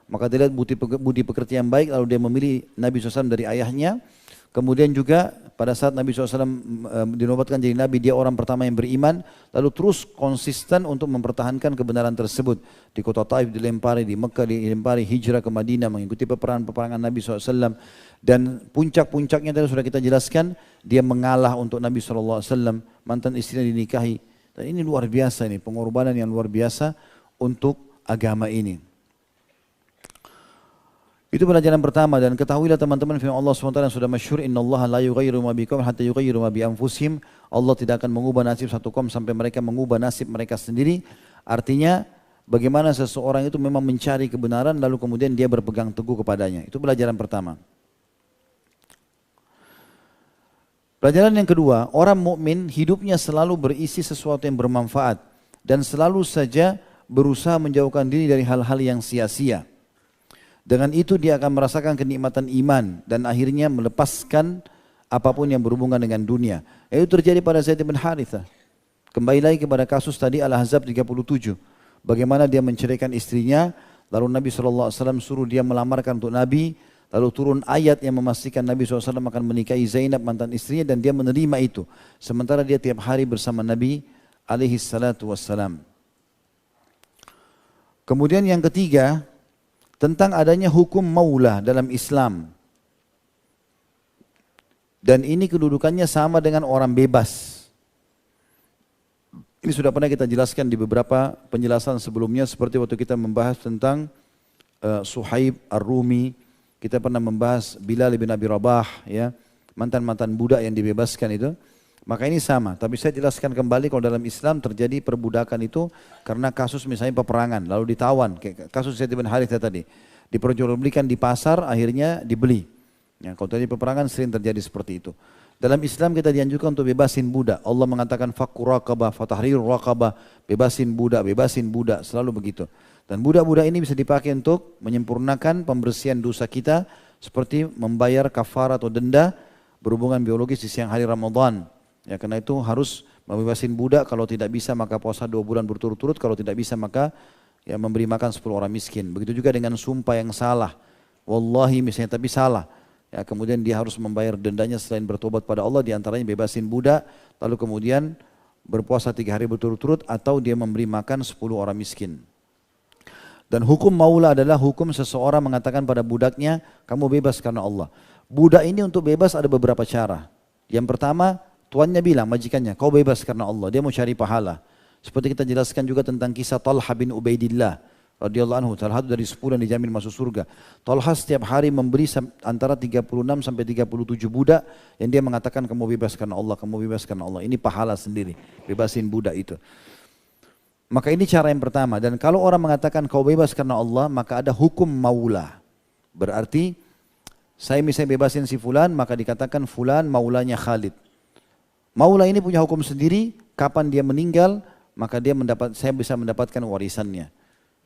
maka dia lihat budi pekerti yang baik, lalu dia memilih Nabi SAW dari ayahnya. Kemudian juga pada saat Nabi SAW dinobatkan jadi Nabi, dia orang pertama yang beriman, lalu terus konsisten untuk mempertahankan kebenaran tersebut. Di kota Taif dilempari, di Mekah dilempari, hijrah ke Madinah, mengikuti peperangan Nabi SAW. Dan puncak-puncaknya tadi sudah kita jelaskan, dia mengalah untuk Nabi SAW, mantan istrinya dinikahi. Dan ini luar biasa, ini pengorbanan yang luar biasa untuk agama ini. Itu pelajaran pertama, dan ketahuilah teman-teman firman Allah SWT yang sudah masyhur, innallaha la yughayyiru ma biqaumin hatta yughayyiru ma bi anfusihim. Allah tidak akan mengubah nasib satu kaum sampai mereka mengubah nasib mereka sendiri. Artinya bagaimana seseorang itu memang mencari kebenaran lalu kemudian dia berpegang teguh kepadanya. Itu pelajaran pertama. Pelajaran yang kedua, orang mukmin hidupnya selalu berisi sesuatu yang bermanfaat dan selalu saja berusaha menjauhkan diri dari hal-hal yang sia-sia. Dengan itu dia akan merasakan kenikmatan iman dan akhirnya melepaskan apapun yang berhubungan dengan dunia. Itu terjadi pada Zaid bin Harithah. Kembali lagi kepada kasus tadi Al-Ahzab 37. Bagaimana dia menceraikan istrinya, lalu Nabi SAW suruh dia melamarkan untuk Nabi, lalu turun ayat yang memastikan Nabi SAW akan menikahi Zainab mantan istrinya, dan dia menerima itu. Sementara dia tiap hari bersama Nabi SAW. Kemudian yang ketiga, tentang adanya hukum maula dalam Islam. Dan ini kedudukannya sama dengan orang bebas. Ini sudah pernah kita jelaskan di beberapa penjelasan sebelumnya, seperti waktu kita membahas tentang Suhaib Ar-Rumi, kita pernah membahas Bilal bin Abi Rabah, ya, mantan-mantan budak yang dibebaskan itu. Maka ini sama, tapi saya jelaskan kembali kalau dalam Islam terjadi perbudakan itu karena kasus misalnya peperangan, lalu ditawan, kayak kasus Zaid bin Harithah tadi, diperjualbelikan di pasar, akhirnya dibeli. Ya, kalau tadi peperangan sering terjadi seperti itu. Dalam Islam kita dianjurkan untuk bebasin budak. Allah mengatakan fakku raqabah, fatahriru raqabah, bebasin budak, selalu begitu. Dan budak-budak ini bisa dipakai untuk menyempurnakan pembersihan dosa kita, seperti membayar kafar atau denda berhubungan biologis di siang hari Ramadan. Ya, karena itu harus membebasin budak, kalau tidak bisa maka puasa 2 bulan berturut-turut, kalau tidak bisa maka ya memberi makan 10 orang miskin. Begitu juga dengan sumpah yang salah. Wallahi misalnya tapi salah. Ya, kemudian dia harus membayar dendanya selain bertobat pada Allah, diantaranya bebasin budak, lalu kemudian berpuasa 3 hari berturut-turut, atau dia memberi makan 10 orang miskin. Dan hukum maula adalah hukum seseorang mengatakan pada budaknya, kamu bebas karena Allah. Budak ini untuk bebas ada beberapa cara. Yang pertama, tuannya bilang, majikannya, kau bebas karena Allah. Dia mau cari pahala. Seperti kita jelaskan juga tentang kisah Talha bin Ubaidillah. radhiyallahu anhu, salah satu dari 10 yang dijamin masuk surga. Talha setiap hari memberi antara 36 sampai 37 budak yang dia mengatakan kamu bebas karena Allah, kamu bebas karena Allah. Ini pahala sendiri, bebasin budak itu. Maka ini cara yang pertama. Dan kalau orang mengatakan kau bebas karena Allah, maka ada hukum maula. Berarti saya misalnya bebasin si fulan, maka dikatakan fulan maulanya Khalid. Maula ini punya hukum sendiri, kapan dia meninggal, maka saya bisa mendapatkan warisannya.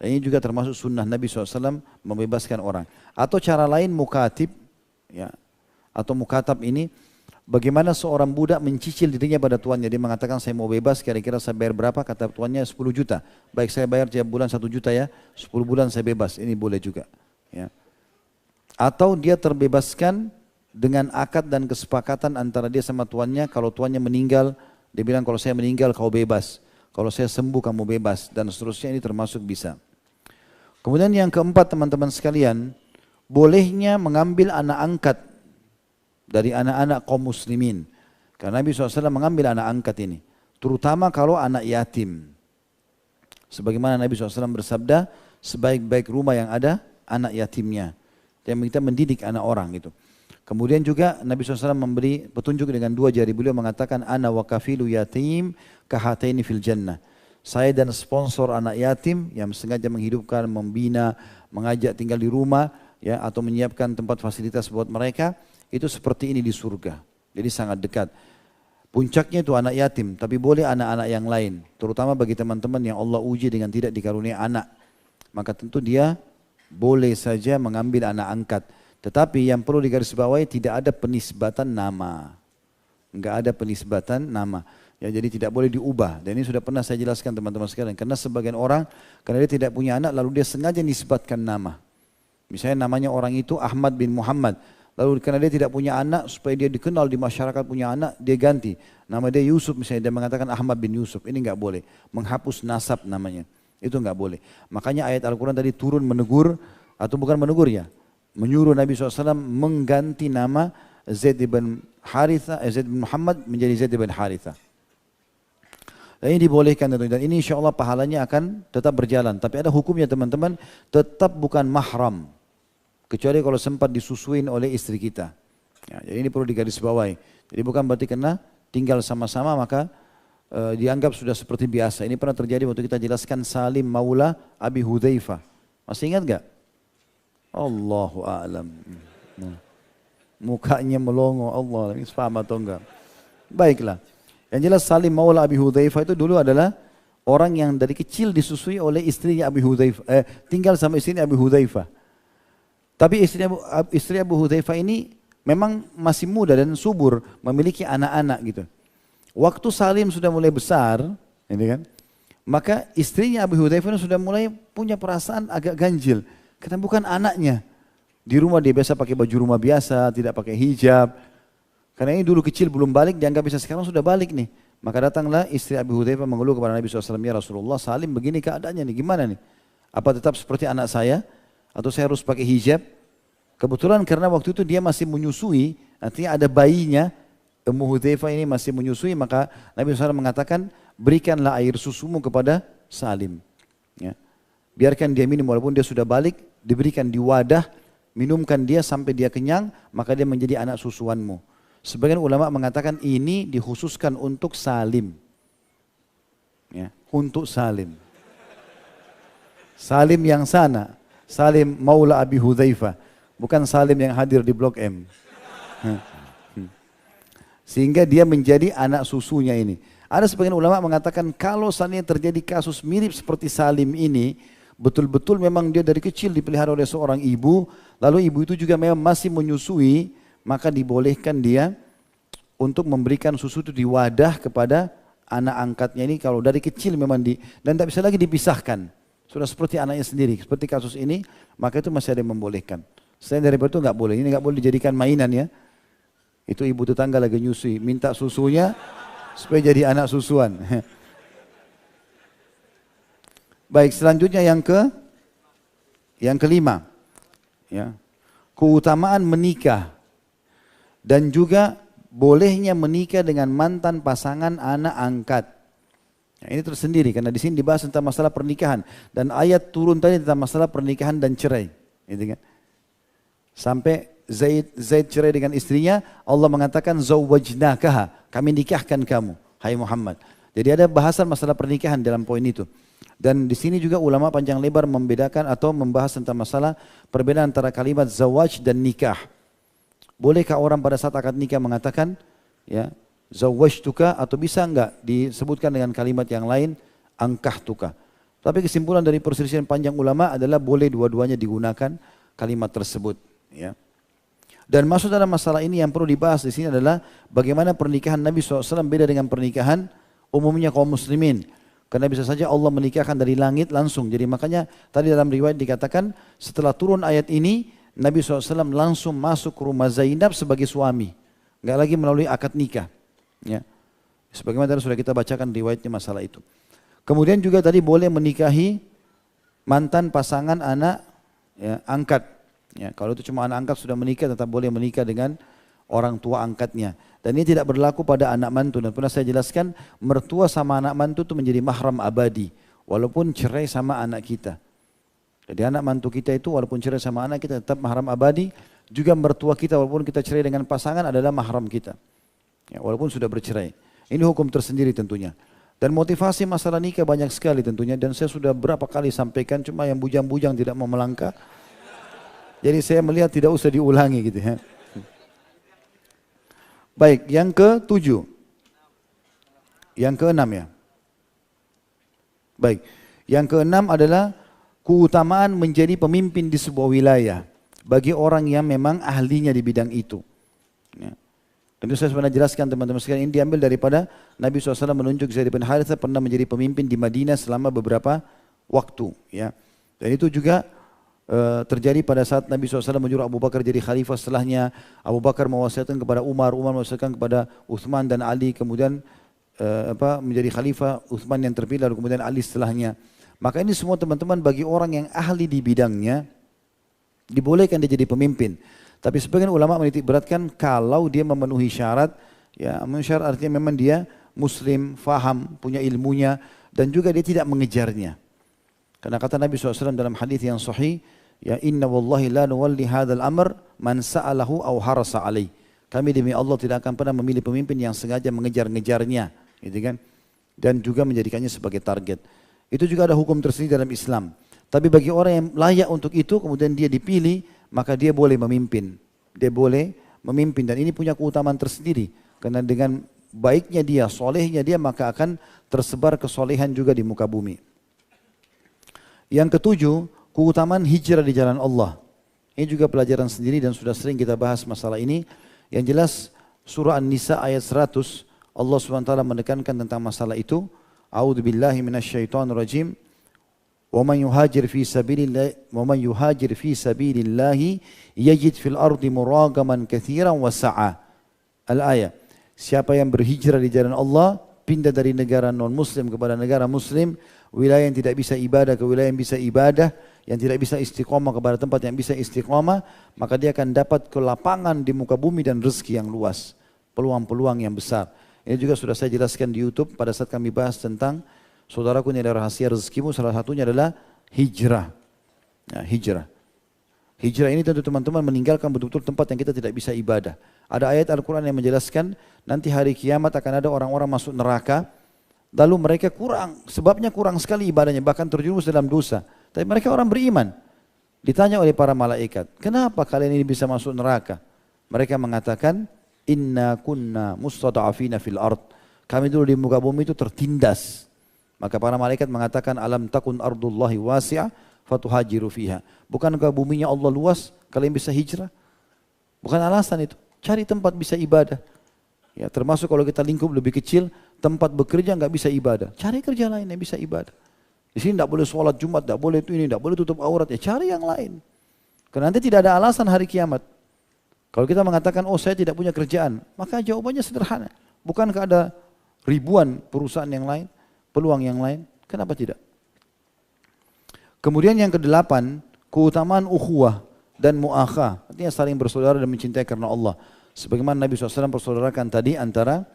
Dan ini juga termasuk sunnah Nabi SAW membebaskan orang. Atau cara lain mukatib, ya, atau mukatab ini, bagaimana seorang budak mencicil dirinya pada tuannya. Dia mengatakan saya mau bebas, kira-kira saya bayar berapa? Kata tuannya 10 juta. Baik, saya bayar tiap bulan 1 juta ya, 10 bulan saya bebas. Ini boleh juga. Ya. Atau dia terbebaskan dengan akad dan kesepakatan antara dia sama tuannya. Kalau tuannya meninggal, dia bilang kalau saya meninggal kau bebas. Kalau saya sembuh kamu bebas, dan seterusnya. Ini termasuk bisa. Kemudian yang keempat teman-teman sekalian, bolehnya mengambil anak angkat dari anak-anak kaum muslimin. Karena Nabi SAW mengambil anak angkat ini, terutama kalau anak yatim. Sebagaimana Nabi SAW bersabda, sebaik-baik rumah yang ada anak yatimnya. Yang kita mendidik anak orang gitu. Kemudian juga Nabi SAW memberi petunjuk dengan 2 jari. Beliau mengatakan, ana wa kafilu yatim kahataini fil jannah. Saya dan sponsor anak yatim yang sengaja menghidupkan, membina, mengajak tinggal di rumah, ya, atau menyiapkan tempat fasilitas buat mereka, itu seperti ini di surga. Jadi sangat dekat. Puncaknya itu anak yatim, tapi boleh anak-anak yang lain. Terutama bagi teman-teman yang Allah uji dengan tidak dikaruniai anak. Maka tentu dia boleh saja mengambil anak angkat. Tetapi yang perlu digarisbawahi, tidak ada penisbatan nama. Enggak ada penisbatan nama. Ya, jadi tidak boleh diubah. Dan ini sudah pernah saya jelaskan teman-teman sekalian. Karena sebagian orang, karena dia tidak punya anak, lalu dia sengaja nisbatkan nama. Misalnya namanya orang itu Ahmad bin Muhammad. Lalu karena dia tidak punya anak, supaya dia dikenal di masyarakat punya anak, dia ganti. Nama dia Yusuf misalnya, dia mengatakan Ahmad bin Yusuf. Ini enggak boleh. Menghapus nasab namanya. Itu enggak boleh. Makanya ayat Al-Quran tadi turun menegur, atau bukan menegur ya, menyuruh Nabi SAW mengganti nama Zaid bin Muhammad menjadi Zaid bin Haritha. Dan ini dibolehkan dan ini insya Allah pahalanya akan tetap berjalan. Tapi ada hukumnya teman-teman, tetap bukan mahram. Kecuali kalau sempat disusuin oleh istri kita. Ya, jadi ini perlu digarisbawahi. Jadi bukan berarti kena tinggal sama-sama maka dianggap sudah seperti biasa. Ini pernah terjadi waktu kita jelaskan Salim Maula Abi Hudzaifah. Masih ingat gak? Allahu a'lam. Mukanya melongo, Allah, ini paham atau enggak? Baiklah. Yang jelas Salim Maula Abi Hudzaifah itu dulu adalah orang yang dari kecil disusui oleh istrinya Abi Hudzaifah, tinggal sama istrinya Abi Hudzaifah. Tapi istri Abu Hudzaifah ini memang masih muda dan subur, memiliki anak-anak gitu. Waktu Salim sudah mulai besar, ini kan, maka istrinya Abu Hudzaifah sudah mulai punya perasaan agak ganjil. Karena bukan anaknya. Di rumah dia biasa pakai baju rumah biasa, tidak pakai hijab. Karena ini dulu kecil belum balik, dianggap bisa, sekarang sudah balik nih. Maka datanglah istri Abu Hudzaifah mengeluh kepada Nabi SAW, ya Rasulullah, Salim begini keadaannya nih, gimana nih? Apa tetap seperti anak saya? Atau saya harus pakai hijab? Kebetulan karena waktu itu dia masih menyusui, artinya ada bayinya, Ummu Hudzaifah ini masih menyusui, maka Nabi SAW mengatakan, berikanlah air susumu kepada Salim. Ya. Biarkan dia minum walaupun dia sudah balik, diberikan di wadah, minumkan dia sampai dia kenyang, maka dia menjadi anak susuanmu. Sebagian ulama mengatakan ini dikhususkan untuk Salim. Ya, untuk Salim. Salim yang sana, Salim Maula Abi Hudzaifah, bukan Salim yang hadir di Blok M. Sehingga dia menjadi anak susunya ini. Ada sebagian ulama mengatakan kalau seandainya terjadi kasus mirip seperti Salim ini, betul-betul memang dia dari kecil dipelihara oleh seorang ibu, lalu ibu itu juga memang masih menyusui, maka dibolehkan dia untuk memberikan susu itu di wadah kepada anak angkatnya ini kalau dari kecil memang dan tidak bisa lagi dipisahkan. Sudah seperti anaknya sendiri, seperti kasus ini, maka itu masih ada yang membolehkan. Selain daripada itu nggak boleh, ini nggak boleh dijadikan mainan ya. Itu ibu tetangga lagi nyusui, minta susunya supaya jadi anak susuan. Baik, selanjutnya yang kelima, ya, keutamaan menikah dan juga bolehnya menikah dengan mantan pasangan anak angkat. Nah, ini tersendiri karena di sini dibahas tentang masalah pernikahan dan ayat turun tadi tentang masalah pernikahan dan cerai, gitu kan? Sampai Zaid cerai dengan istrinya, Allah mengatakan zawwajnakaha, kami nikahkan kamu, hai Muhammad. Jadi ada bahasan masalah pernikahan dalam poin itu. Dan di sini juga ulama panjang lebar membedakan atau membahas tentang masalah perbedaan antara kalimat zawaj dan nikah. Bolehkah orang pada saat akad nikah mengatakan ya zawwajtuka, atau bisa enggak disebutkan dengan kalimat yang lain ankahtuka. Tapi kesimpulan dari perselisihan panjang ulama adalah boleh dua-duanya digunakan kalimat tersebut, ya. Dan masuk dalam masalah ini yang perlu dibahas di sini adalah bagaimana pernikahan Nabi SAW beda dengan pernikahan umumnya kaum muslimin. Karena bisa saja Allah menikahkan dari langit langsung. Jadi makanya tadi dalam riwayat dikatakan setelah turun ayat ini Nabi SAW langsung masuk ke rumah Zainab sebagai suami. Enggak lagi melalui akad nikah. Ya. Sebagaimana tadi sudah kita bacakan riwayatnya masalah itu. Kemudian juga tadi boleh menikahi mantan pasangan anak ya, angkat. Ya, kalau itu cuma anak angkat sudah menikah, tetap boleh menikah dengan orang tua angkatnya. Dan ini tidak berlaku pada anak mantu. Dan pernah saya jelaskan, mertua sama anak mantu itu menjadi mahram abadi. Walaupun cerai sama anak kita. Jadi anak mantu kita itu walaupun cerai sama anak kita tetap mahram abadi. Juga mertua kita walaupun kita cerai dengan pasangan adalah mahram kita. Ya, walaupun sudah bercerai. Ini hukum tersendiri tentunya. Dan motivasi masalah nikah banyak sekali tentunya. Dan saya sudah berapa kali sampaikan, cuma yang bujang-bujang tidak mau melangkah. Jadi saya melihat tidak usah diulangi gitu ya. Baik, yang ke-7. Yang ke-6 ya. Baik, yang ke-6 adalah keutamaan menjadi pemimpin di sebuah wilayah bagi orang yang memang ahlinya di bidang itu. Ya. Tentu saya pernah jelaskan teman-teman sekalian, ini diambil daripada Nabi SAW menunjuk Zaid bin Harithah pernah menjadi pemimpin di Madinah selama beberapa waktu. Ya. Dan itu juga terjadi pada saat Nabi SAW menyuruh Abu Bakar jadi khalifah setelahnya. Abu Bakar mewasiatkan kepada Umar, Umar mewasiatkan kepada Uthman dan Ali, kemudian menjadi khalifah Uthman yang terpilih, lalu kemudian Ali setelahnya. Maka ini semua teman-teman bagi orang yang ahli di bidangnya, dibolehkan dia jadi pemimpin. Tapi sebagian ulama menitik beratkan kalau dia memenuhi syarat, ya memenuhi syarat artinya memang dia muslim, faham, punya ilmunya, dan juga dia tidak mengejarnya. Karena kata Nabi SAW dalam hadis yang sahih, ya inna wallahi la nuwalli hadzal amr man sa'alahu aw harasa alaih. Kami demi Allah tidak akan pernah memilih pemimpin yang sengaja mengejar-ngejarnya, gitu kan? Dan juga menjadikannya sebagai target. Itu juga ada hukum tersendiri dalam Islam. Tapi bagi orang yang layak untuk itu, kemudian dia dipilih, maka dia boleh memimpin. Dia boleh memimpin dan ini punya keutamaan tersendiri. Karena dengan baiknya dia, solehnya dia, maka akan tersebar kesolehan juga di muka bumi. Yang ke-7, keutamaan hijrah di jalan Allah. Ini juga pelajaran sendiri dan sudah sering kita bahas masalah ini. Yang jelas surah An-Nisa ayat 100, Allah SWT menekankan tentang masalah itu. A'udzubillahi minasyaitonirrajim. Wa man yuhajir fi sabilillah yajid fil ardi muragaman katsiran wa sa'a. Al-ayat. Siapa yang berhijrah di jalan Allah, pindah dari negara non-muslim kepada negara muslim, wilayah yang tidak bisa ibadah ke wilayah yang bisa ibadah, yang tidak bisa istiqomah kepada tempat yang bisa istiqomah, maka dia akan dapat kelapangan di muka bumi dan rezeki yang luas, peluang-peluang yang besar. Ini juga sudah saya jelaskan di YouTube pada saat kami bahas tentang saudaraku ini ada rahasia rezekimu, salah satunya adalah hijrah. Ya, hijrah. Hijrah ini tentu teman-teman meninggalkan betul-betul tempat yang kita tidak bisa ibadah. Ada ayat Al-Quran yang menjelaskan nanti hari kiamat akan ada orang-orang masuk neraka, lalu mereka sebabnya kurang sekali ibadahnya, bahkan terjerumus dalam dosa. Tapi mereka orang beriman. Ditanya oleh para malaikat, kenapa kalian ini bisa masuk neraka? Mereka mengatakan, inna kunna mustada'afina fil ard. Kami dulu di muka bumi itu tertindas. Maka para malaikat mengatakan, alam takun ardullahi wasi'ah fatuhajiru fiha. Bukankah buminya Allah luas, kalian bisa hijrah? Bukan alasan itu. Cari tempat bisa ibadah. Ya, termasuk kalau kita lingkup lebih kecil, tempat bekerja nggak bisa ibadah. Cari kerja lain yang bisa ibadah. Di sini tidak boleh sholat Jumat, tidak boleh itu ini, tidak boleh tutup aurat. Ya cari yang lain. Karena nanti tidak ada alasan hari kiamat. Kalau kita mengatakan, oh saya tidak punya kerjaan, maka jawabannya sederhana. Bukankah ada ribuan perusahaan yang lain, peluang yang lain? Kenapa tidak? Kemudian yang ke-8, keutamaan ukhuwah dan mu'akhah. Artinya saling bersaudara dan mencintai karena Allah. Sebagaimana Nabi SAW persaudarakan tadi antara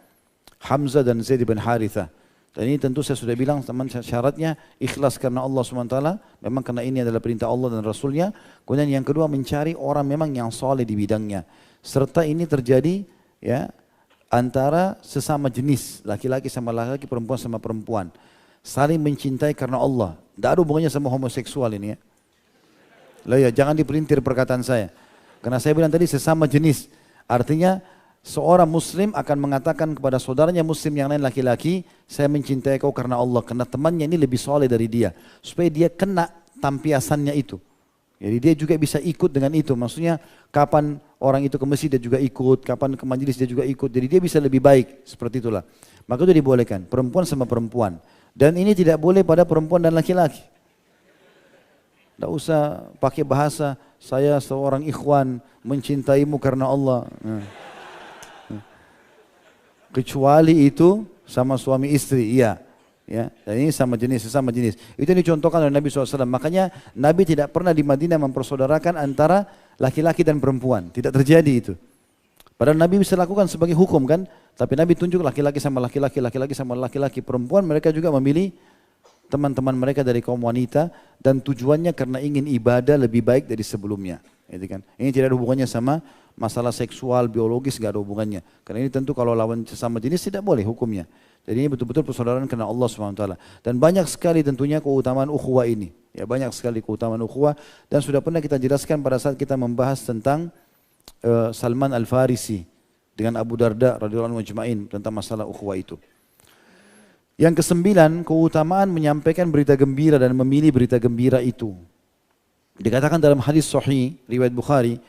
Hamzah dan Zaid bin Harithah. Dan ini tentu saya sudah bilang teman, syaratnya ikhlas karena Allah SWT, memang karena ini adalah perintah Allah dan Rasulnya. Kemudian yang kedua mencari orang memang yang soleh di bidangnya. Serta ini terjadi ya antara sesama jenis, laki-laki sama laki-laki, perempuan sama perempuan. Saling mencintai karena Allah. Tidak ada hubungannya sama homoseksual ini ya. Lah ya, jangan dipelintir perkataan saya. Karena saya bilang tadi sesama jenis. Artinya seorang muslim akan mengatakan kepada saudaranya muslim yang lain laki-laki, saya mencintai kau karena Allah, karena temannya ini lebih soleh dari dia. Supaya dia kena tampiasannya itu. Jadi dia juga bisa ikut dengan itu. Maksudnya kapan orang itu ke masjid dia juga ikut, kapan ke majelis dia juga ikut. Jadi dia bisa lebih baik, seperti itulah. Maka itu dibolehkan, perempuan sama perempuan. Dan ini tidak boleh pada perempuan dan laki-laki. Tidak usah pakai bahasa, saya seorang ikhwan mencintaimu karena Allah. Kecuali itu sama suami istri, iya. Ya, dan ini sama jenis, sesama jenis. Itu dicontohkan oleh Nabi SAW. Makanya Nabi tidak pernah di Madinah mempersaudarakan antara laki-laki dan perempuan. Tidak terjadi itu. Padahal Nabi bisa lakukan sebagai hukum kan. Tapi Nabi tunjuk laki-laki sama laki-laki, laki-laki sama laki-laki. Perempuan mereka juga memilih teman-teman mereka dari kaum wanita. Dan tujuannya karena ingin ibadah lebih baik dari sebelumnya. Gitu kan. Ini tidak ada hubungannya sama masalah seksual, biologis, tidak ada hubungannya. Karena ini tentu kalau lawan sesama jenis tidak boleh hukumnya. Jadi ini betul-betul persaudaraan karena Allah SWT. Dan banyak sekali tentunya keutamaan ukhuwah ini. Ya, banyak sekali keutamaan ukhuwah. Dan sudah pernah kita jelaskan pada saat kita membahas tentang Salman Al-Farisi dengan Abu Darda radhiyallahu anhu ajma'in tentang masalah ukhuwah itu. Yang kesembilan, keutamaan menyampaikan berita gembira dan memilih berita gembira itu. Dikatakan dalam hadis sahih riwayat Bukhari,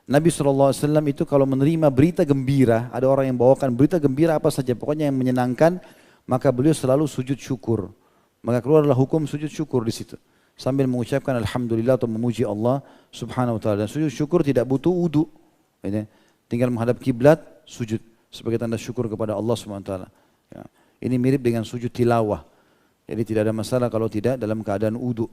Nabi SAW itu kalau menerima berita gembira, ada orang yang bawakan berita gembira apa saja, pokoknya yang menyenangkan, maka beliau selalu sujud syukur. Maka keluarlah hukum sujud syukur di situ. Sambil mengucapkan Alhamdulillah atau memuji Allah Subhanahu Wa Taala. Dan sujud syukur tidak butuh wudu. Tinggal menghadap kiblat, sujud sebagai tanda syukur kepada Allah Subhanahu Wa Taala. Ya. Ini mirip dengan sujud tilawah. Jadi tidak ada masalah kalau tidak dalam keadaan wudu.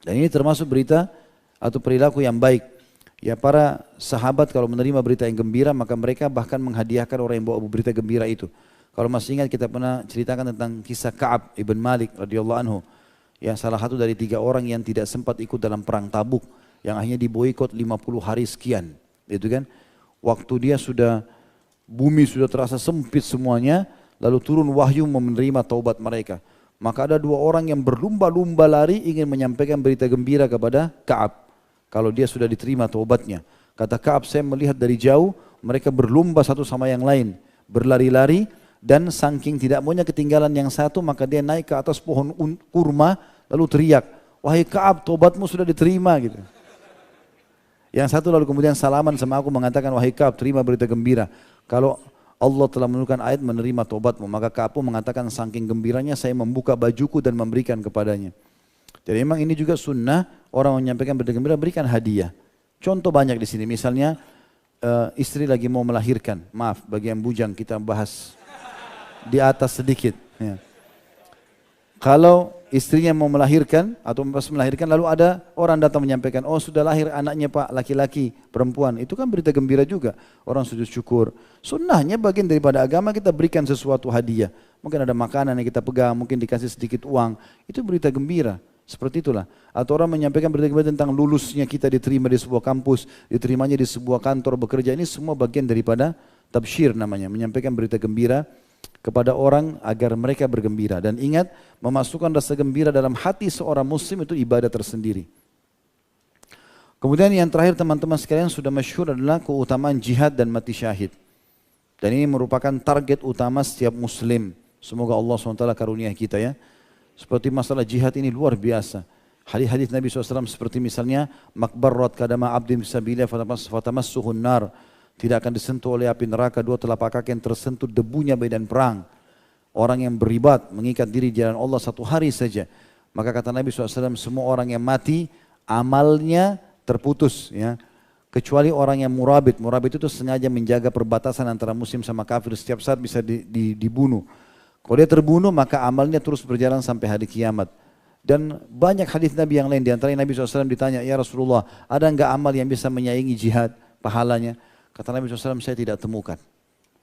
Dan ini termasuk berita atau perilaku yang baik. Ya, para sahabat kalau menerima berita yang gembira maka mereka bahkan menghadiahkan orang yang bawa berita gembira itu. Kalau masih ingat kita pernah ceritakan tentang kisah Ka'ab ibn Malik radhiyallahu anhu. Ya, salah satu dari 3 orang yang tidak sempat ikut dalam perang Tabuk, yang akhirnya diboikot 50 hari sekian. Itu kan waktu dia sudah, bumi sudah terasa sempit semuanya, lalu turun wahyu menerima taubat mereka. Maka ada 2 orang yang berlumba-lumba lari ingin menyampaikan berita gembira kepada Ka'ab. Kalau dia sudah diterima taubatnya. Kata Ka'ab, saya melihat dari jauh mereka berlumba satu sama yang lain. Berlari-lari dan saking tidak maunya ketinggalan yang satu maka dia naik ke atas pohon kurma lalu teriak, wahai Ka'ab, taubatmu sudah diterima gitu. Yang satu lalu kemudian salaman sama aku mengatakan, wahai Ka'ab, terima berita gembira. Kalau Allah telah menurunkan ayat menerima taubatmu. Maka Ka'ab pun mengatakan saking gembiranya saya membuka bajuku dan memberikan kepadanya. Jadi memang ini juga sunnah orang menyampaikan berita gembira berikan hadiah. Contoh banyak di sini. Misalnya istri lagi mau melahirkan. Maaf bagi yang bujang kita bahas di atas sedikit. Ya. Kalau istrinya mau melahirkan atau pas melahirkan lalu ada orang datang menyampaikan, oh sudah lahir anaknya Pak, laki-laki, perempuan. Itu kan berita gembira juga. Orang sujud syukur. Sunnahnya bagian daripada agama kita berikan sesuatu hadiah. Mungkin ada makanan yang kita pegang, mungkin dikasih sedikit uang. Itu berita gembira. Seperti itulah. Atau orang menyampaikan berita gembira tentang lulusnya kita diterima di sebuah kampus, diterimanya di sebuah kantor bekerja. Ini semua bagian daripada tabsyir namanya. Menyampaikan berita gembira kepada orang agar mereka bergembira. Dan ingat, memasukkan rasa gembira dalam hati seorang muslim itu ibadah tersendiri. Kemudian yang terakhir teman-teman sekalian sudah masyhur adalah keutamaan jihad dan mati syahid. Dan ini merupakan target utama setiap muslim. Semoga Allah SWT karunia kita ya. Seperti masalah jihad ini luar biasa. Hadis-hadis Nabi SAW seperti misalnya makbarrat kadama abdim fisabilillah fatamassuhun nar. Tidak akan disentuh oleh api neraka 2 telapak kaki yang tersentuh debunya medan perang. Orang yang beribat mengikat diri di jalan Allah 1 hari saja. Maka kata Nabi SAW semua orang yang mati amalnya terputus ya. Kecuali orang yang murabit. Murabit itu sengaja menjaga perbatasan antara muslim sama kafir, setiap saat bisa dibunuh. Kalau dia terbunuh maka amalnya terus berjalan sampai hari kiamat. Dan banyak hadis Nabi yang lain, di antaranya Nabi SAW ditanya, ya Rasulullah, ada enggak amal yang bisa menyaingi jihad pahalanya? Kata Nabi SAW, saya tidak temukan.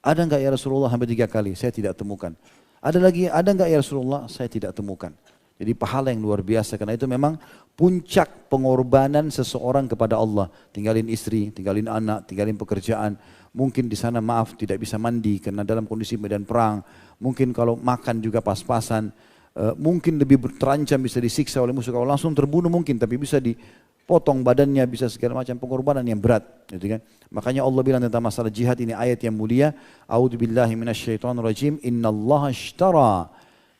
Ada enggak ya Rasulullah? Sampai 3 kali, saya tidak temukan. Ada lagi, ada enggak ya Rasulullah? Saya tidak temukan. Jadi pahala yang luar biasa, karena itu memang puncak pengorbanan seseorang kepada Allah. Tinggalin istri, tinggalin anak, tinggalin pekerjaan. Mungkin di sana maaf tidak bisa mandi karena dalam kondisi medan perang. Mungkin kalau makan juga pas-pasan. Mungkin lebih terancam bisa disiksa oleh musuh. Kalau langsung terbunuh mungkin, tapi bisa dipotong badannya, bisa segala macam pengorbanan yang berat. Gitu kan? Makanya Allah bilang tentang masalah jihad, ini ayat yang mulia. A'udzubillahi minasyaitonirrajim. Innallaha ashtara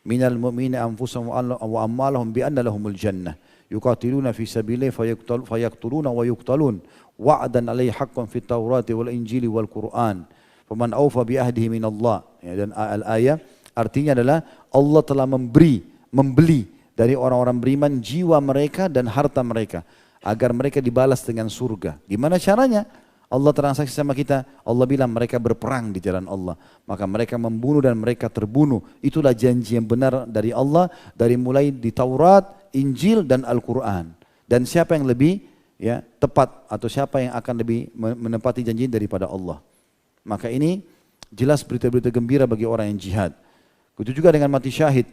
minal mu'minina anfusahum wa amwalahum bi anna lahumul jannah yuqatiluna fi sabilillahi fayaqtuluna wa yuqtalun wa'dan 'alaihi haqqan fit Taurati wal Injili wal Qur'an faman awfa bi ahdihi minallah. Ya, dan al-ayat artinya adalah Allah telah membeli dari orang-orang beriman jiwa mereka dan harta mereka agar mereka dibalas dengan surga. Gimana caranya? Allah transaksi sama kita, Allah bilang mereka berperang di jalan Allah, maka mereka membunuh dan mereka terbunuh. Itulah janji yang benar dari Allah, dari mulai di Taurat, Injil dan Al-Quran. Dan siapa yang lebih tepat atau siapa yang akan lebih menepati janji daripada Allah. Maka ini jelas berita-berita gembira bagi orang yang jihad. Begitu juga dengan mati syahid,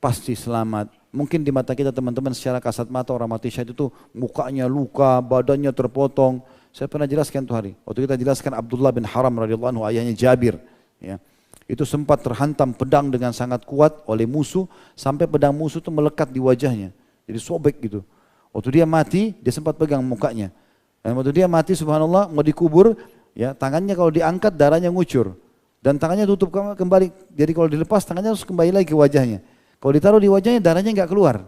pasti selamat. Mungkin di mata kita teman-teman secara kasat mata orang mati syahid itu mukanya luka, badannya terpotong. Saya pernah jelaskan tuh hari, waktu kita jelaskan Abdullah bin Haram radhiyallahu anhu, ayahnya Jabir, ya, itu sempat terhantam pedang dengan sangat kuat oleh musuh, sampai pedang musuh itu melekat di wajahnya, jadi sobek gitu. Waktu dia mati, dia sempat pegang mukanya. Dan waktu dia mati, subhanallah, mau dikubur, ya, tangannya kalau diangkat darahnya ngucur, dan tangannya tutup kembali. Jadi kalau dilepas tangannya harus kembali lagi ke wajahnya. Kalau ditaruh di wajahnya darahnya nggak keluar.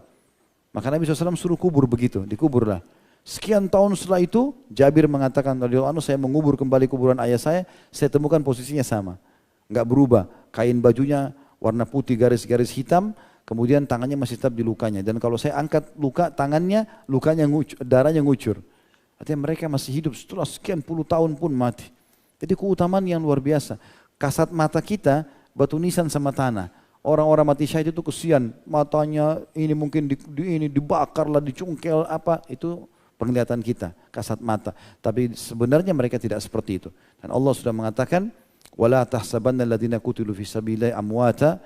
Maka Nabi SAW suruh kubur begitu, dikuburlah. Sekian tahun setelah itu, Jabir mengatakan, radhiyallahu anhu, saya mengubur kembali kuburan ayah saya temukan posisinya sama. Enggak berubah, kain bajunya warna putih garis-garis hitam, kemudian tangannya masih tetap di lukanya. Dan kalau saya angkat luka, tangannya, lukanya darahnya ngucur. Artinya mereka masih hidup setelah sekian puluh tahun pun mati. Jadi keutamaan yang luar biasa. Kasat mata kita batu nisan sama tanah. Orang-orang mati syahid itu kesian, matanya ini mungkin dibakar lah, dicungkel apa, itu penglihatan kita, kasat mata. Tapi sebenarnya mereka tidak seperti itu. Dan Allah sudah mengatakan, "Wala tahsabanna alladziina qutilu fi sabilillahi amwata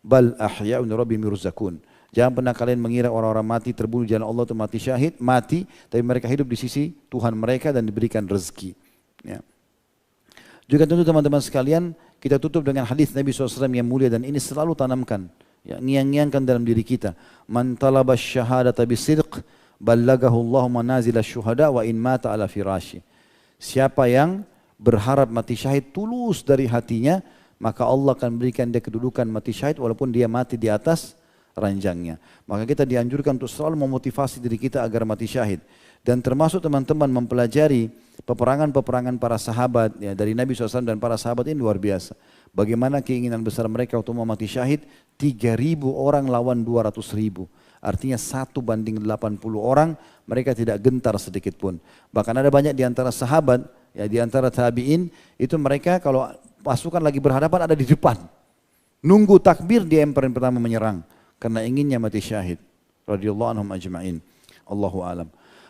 bal ahya'un rabbihim yurzaqun." Jangan pernah kalian mengira orang-orang mati terbunuh di jalan Allah itu mati syahid, mati, tapi mereka hidup di sisi Tuhan mereka dan diberikan rezeki. Ya. Juga tentu teman-teman sekalian, kita tutup dengan hadis Nabi SAW yang mulia, dan ini selalu tanamkan, ya, ngiang-ngiangkan dalam diri kita. Man talaba syahadata bisidq ballagahu Allahu manazil asy-syuhada wa in mata ala firashi. Siapa yang berharap mati syahid tulus dari hatinya, maka Allah akan berikan dia kedudukan mati syahid walaupun dia mati di atas ranjangnya. Maka kita dianjurkan untuk selalu memotivasi diri kita agar mati syahid. Dan termasuk teman-teman mempelajari peperangan-peperangan para sahabat, ya, dari Nabi SAW dan para sahabat ini luar biasa. Bagaimana keinginan besar mereka untuk mau mati syahid, 3.000 orang lawan 200.000. Artinya 1 banding 80 orang, mereka tidak gentar sedikit pun. Bahkan ada banyak di antara sahabat, ya, di antara tabi'in, itu mereka kalau pasukan lagi berhadapan ada di depan. Nunggu takbir dia yang pertama menyerang, karena inginnya mati syahid. Radhiyallahu anhum ajma'in. Allahu alam.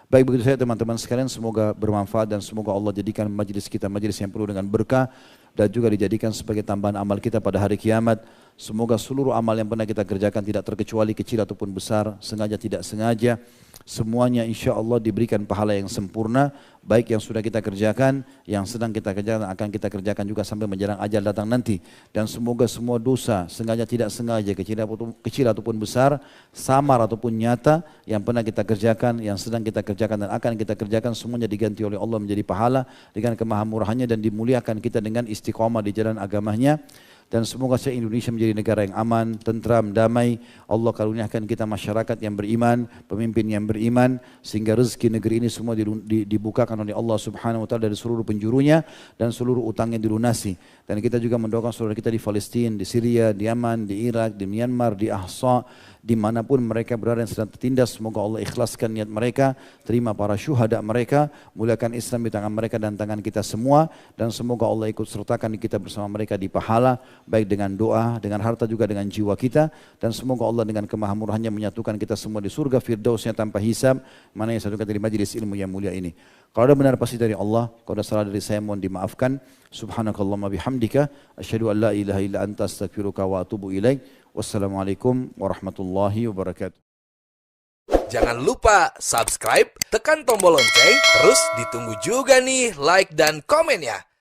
Baik, begitu saja teman-teman sekalian, semoga bermanfaat dan semoga Allah jadikan majlis kita majlis yang penuh dengan berkah dan juga dijadikan sebagai tambahan amal kita pada hari kiamat. Semoga seluruh amal yang pernah kita kerjakan tidak terkecuali kecil ataupun besar, sengaja tidak sengaja, semuanya insya Allah diberikan pahala yang sempurna, baik yang sudah kita kerjakan, yang sedang kita kerjakan, akan kita kerjakan juga sampai menjelang ajal datang nanti. Dan semoga semua dosa, sengaja tidak sengaja, kecil ataupun besar, samar ataupun nyata, yang pernah kita kerjakan, yang sedang kita kerjakan dan akan kita kerjakan, semuanya diganti oleh Allah menjadi pahala dengan kemahamurahannya dan dimuliakan kita dengan istiqamah di jalan agamanya. Dan semoga Indonesia menjadi negara yang aman, tentram, damai. Allah karuniakan kita masyarakat yang beriman, pemimpin yang beriman, sehingga rezeki negeri ini semua dibukakan oleh Allah Subhanahu wa taala dari seluruh penjurunya dan seluruh utangnya dilunasi. Dan kita juga mendoakan saudara kita di Palestina, di Syria, di Yaman, di Irak, di Myanmar, di Ahsa, dimanapun mereka berada yang sedang tertindas, semoga Allah ikhlaskan niat mereka, terima para syuhada mereka, muliakan Islam di tangan mereka dan tangan kita semua, dan semoga Allah ikut sertakan kita bersama mereka di pahala. baik dengan doa, dengan harta juga dengan jiwa kita. Dan semoga Allah dengan kemahamurahannya menyatukan kita semua di surga firdausnya tanpa hisab, mana yang satukan di majelis ilmu yang mulia ini. Kalau ada benar pasti dari Allah, kalau ada salah dari saya mohon dimaafkan. Subhanakallahumma bihamdika, asyhadu an la ilaha illa anta astaghfiruka wa atubu ilaik. Wassalamualaikum warahmatullahi wabarakatuh. Jangan lupa subscribe, tekan tombol lonceng, terus ditunggu juga nih like dan komennya.